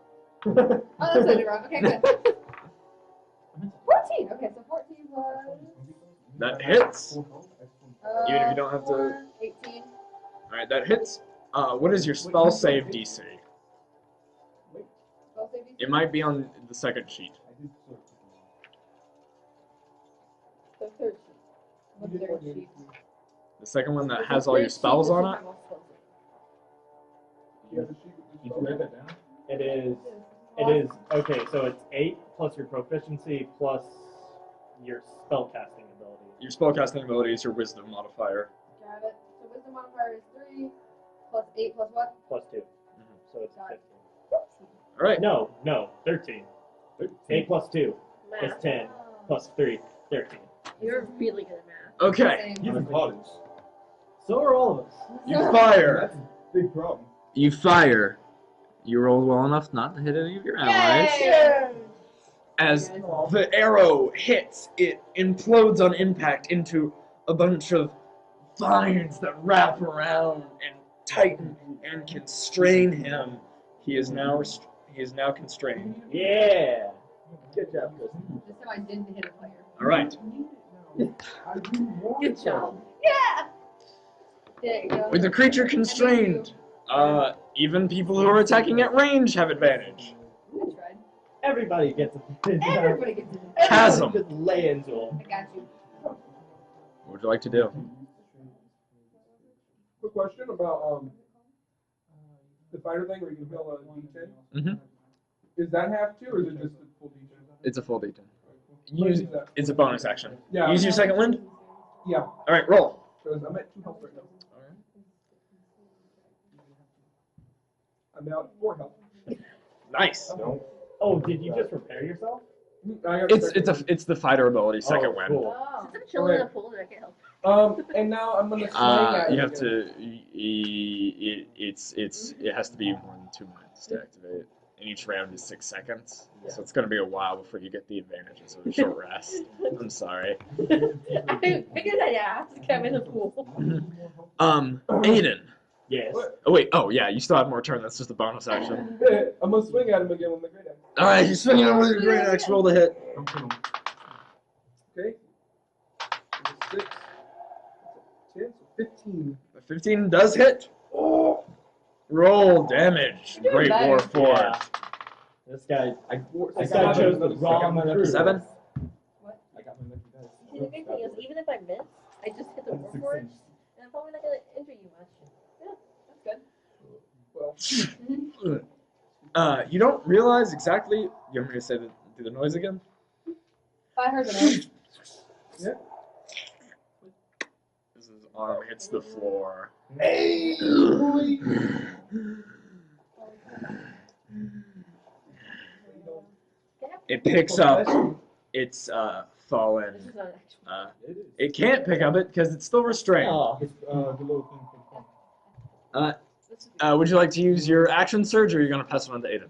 Oh, that's what I did wrong. Okay, good. 14. Okay, so 14 was. That hits. Even if you don't have to. 4, 18. Alright, that hits. What is your spell save DC? Spell save DC? It might be on the second sheet. The third sheet. What third sheet? The second one that has all your spells on it. Did you write that down? It is okay. So it's 8 plus your proficiency plus your spellcasting ability. Your spellcasting ability is your wisdom modifier. Got it. So wisdom modifier is 3 plus 8 plus what? Plus 2. So it's Got 15. it. Alright. No, 13. 8 plus 2 is 10. Plus 3, 13. You're really good at math. Okay. He's in college. So are all of us. You fire. That's a big problem. You fire. You rolled well enough not to hit any of your allies. Yay! As the arrow hits, it implodes on impact into a bunch of vines that wrap around and tighten and constrain him. He is now constrained. Yeah. Good job, Kristen. This time I didn't hit a player. All right. Good job. Yeah! There you go. With the creature constrained, even people who are attacking at range have advantage. I tried. Everybody gets a Everybody gets it. Chasm. Just lay into him. I got you. What would you like to do? Quick question about the fighter thing where you can fill a D10. Mm-hmm. Is that half two or is it just a full D10? It's a full D10. What Use, is that? it's a bonus action. Yeah. Use your second wind. Yeah. All right, roll. Because I'm at 2 health right now. I'm out 4 health. Nice. Oh, did you just repair yourself? I got It's the fighter ability, second Oh, wind. cool. Oh. Since I'm chilling in a pool, I can help. And now I'm gonna swing at You him have again. to. It has to be more than 2 minutes to activate. And each round is 6 seconds, so it's gonna be a while before you get the advantages of a short rest. I'm sorry. I figured that, yeah, I have to come in the pool. Aiden. Yes. What? Oh wait. Oh yeah. You still have more turn. That's just a bonus action. I'm gonna swing at him again with my great axe. All right. You're swinging over your great axe. Roll the hit. Okay. 6, 10, so 15. 15 does hit. Oh! Roll damage. You're Great better. War 4. Yeah. This guy I guy got chose my the wrong second recruit. 7. I got my lucky dice. See, the great thing is, even if I miss, I just hit the warforged, and I'm probably not going to injure you much. That's good. Well, You don't realize exactly. You want me to say do the noise again? I heard the noise. yeah. As his arm hits the floor. Hey, boy. It picks up. It's fallen. This is not actually. It can't pick up it because it's still restrained. Oh. It's the little thing for fun. Would you like to use your action surge, or are you gonna pass it on to Aiden?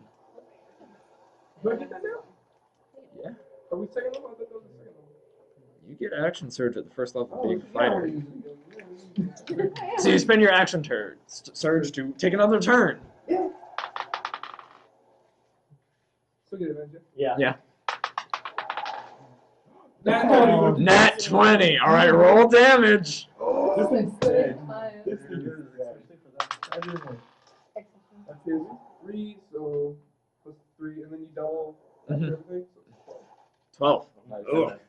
Do I get that now? Yeah. Are we second level? I thought that was the second level. You get action surge at the first level of Oh, being a yeah, fighter. we're using it. So you spend your action surge to take another turn. Yeah. Still get advantage. Yeah. Yeah. Nat 20. Nat 20. All right, roll damage. Oh, This is good. this thing is That's his 3, so plus 3, and then you double after Mhm. everything. So 12. Ugh.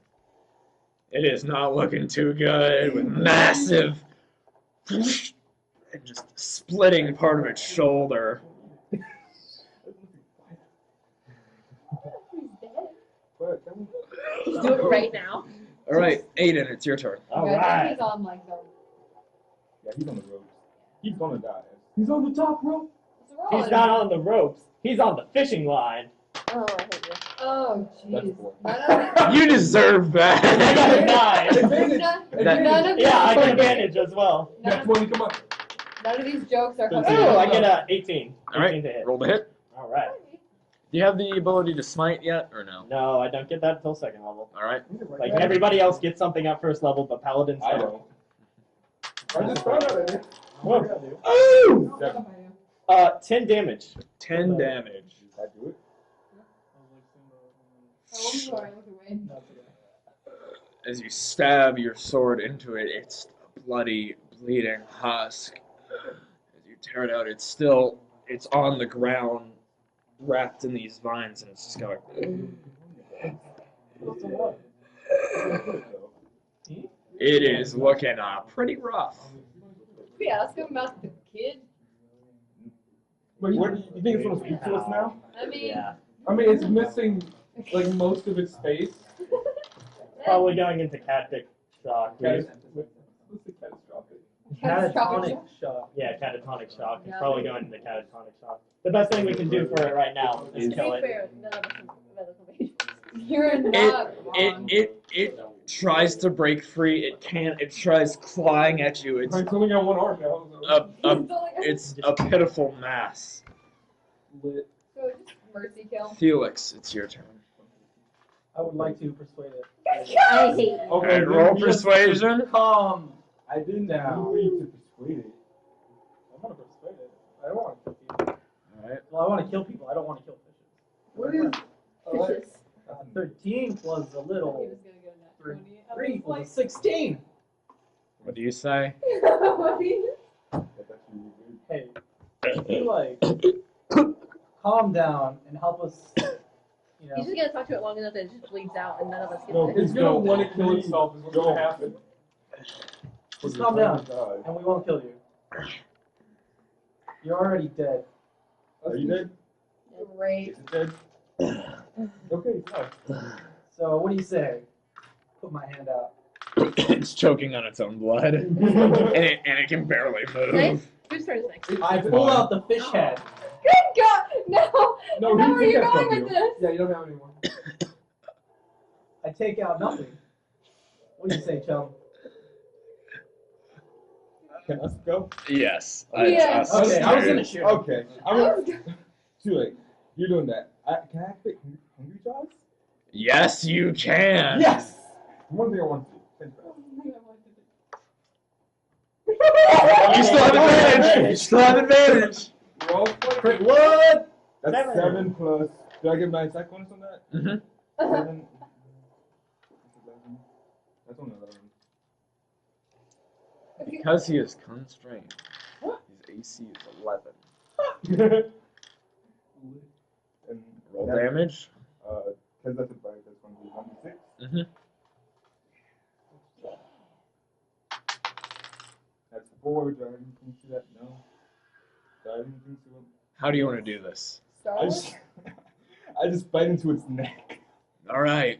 It is not looking too good with massive and just splitting part of its shoulder. But then Just do it right now. All right, Aiden, it's your turn. All Okay, right. He's on like the. yeah, he's on the ropes. He's gonna die. He's on the top rope. What's wrong? He's not on the ropes. He's on the fishing line. Oh, I hate you. Oh That's jeez. four. None of You deserve I got a that. these. 9. Advantage. None of Yeah, I these. get advantage as well. Nat 20, come on. None of these jokes are Oh, fucking. I get a 18. All right, 18 to hit. roll the hit. All right. Do you have the ability to smite yet, or no? No, I don't get that until second level. All right. Like everybody else gets something at first level, but paladins I don't. don't. I just thought of it. Whoa. Oh! 10 damage. 10 damage. I do it. Oh, I'm sorry, look away. As you stab your sword into it, it's a bloody, bleeding husk. As you tear it out, it's on the ground, wrapped in these vines, and it's just going. It is looking pretty rough. We ask him about the kid. What you think it's supposed to speak to us now? I mean, Yeah. I mean, it's missing like most of its face. Probably going into catatonic shock. What's the catastrophic? Catatonic shock. Yeah, catatonic shock. It's Yeah. probably going into catatonic shock. The best thing we can do for it right now is To be kill it. fair, none of us have medical patients. you're not wrong. It tries to break free. It can't. It tries clawing at you. It's It's only got one arm now. So. it's a pitiful mass. Lit. So just mercy kill. Felix, it's your turn. I would like to persuade it. I hate you. Okay, Alright, roll persuasion. Calm. I didn't Now. agree to persuade it. I want to persuade it. I don't want to kill people. Alright. Well, I want to kill people. I don't want to kill fishes. What is? Fishes. 13 plus a He little was gonna go nat 3 20. I was equals like, 16. What do you say? What do you- That's actually really Hey, if you like, calm down and help us, you know. He's just gonna talk to it long enough that it just bleeds out and none of us good. get No, it. it's gonna want to kill itself. Is what's gonna happen. Just calm down, and we won't kill you. You're already dead. Are you dead? Great. Is it dead? Okay, fine. So, what do you say? Put my hand out. It's choking on its own blood, and it can barely Nice. move. Whose turn is next? I pull out the fish head. Good God! No! No, I know you where think you're that's going from with you. this. Yeah, you don't have anyone. I take out nothing. What do you say, chum? Can us go? Yes. Yes. Okay, I was gonna shoot him. Okay, I'm I gonna. was Too late. You're doing that. Can I activate Hungry Jaws? Yes, you can. Yes! One thing I want to do. Think about You still have advantage. You still have advantage. it. Roll Crit what? That's 7. 7 plus. Do I get my attack bonus on that? Mhm. 7. That's only 11. Because he is constrained, his AC is 11. And Roll that- damage. Because that's a bite, that's going to be 1d6. Mhm. That's 4. Do I have anything to that? No. Do I have anything to it? How do you want to do this? Star I Wars? just, I just bite into its neck All right.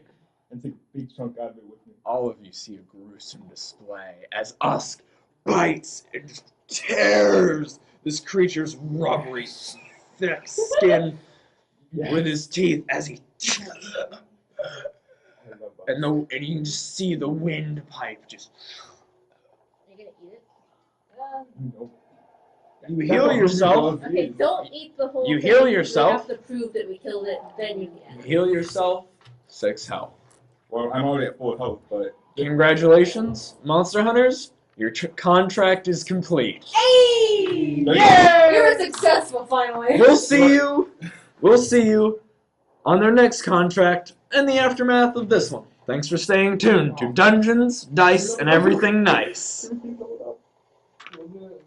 and take a big chunk out of it with me. All of you see a gruesome display as Usk bites and just tears this creature's rubbery, thick skin with his teeth as he. I love that. And you can just see the windpipe just. Are you gonna eat it? Nope. You That's heal what yourself. Hungry Okay, Jaws is. don't eat the whole You thing. heal We yourself. have to prove that we killed it, then you You can. heal yourself. 6 health. Well, I'm already at full health, but Congratulations, Monster Hunters. Your contract is complete. Hey! Yeah! We were successful finally. We'll see you. We'll see you on their next contract and the aftermath of this one. Thanks for staying tuned to Dungeons, Dice, and Everything Nice. Wasn't it-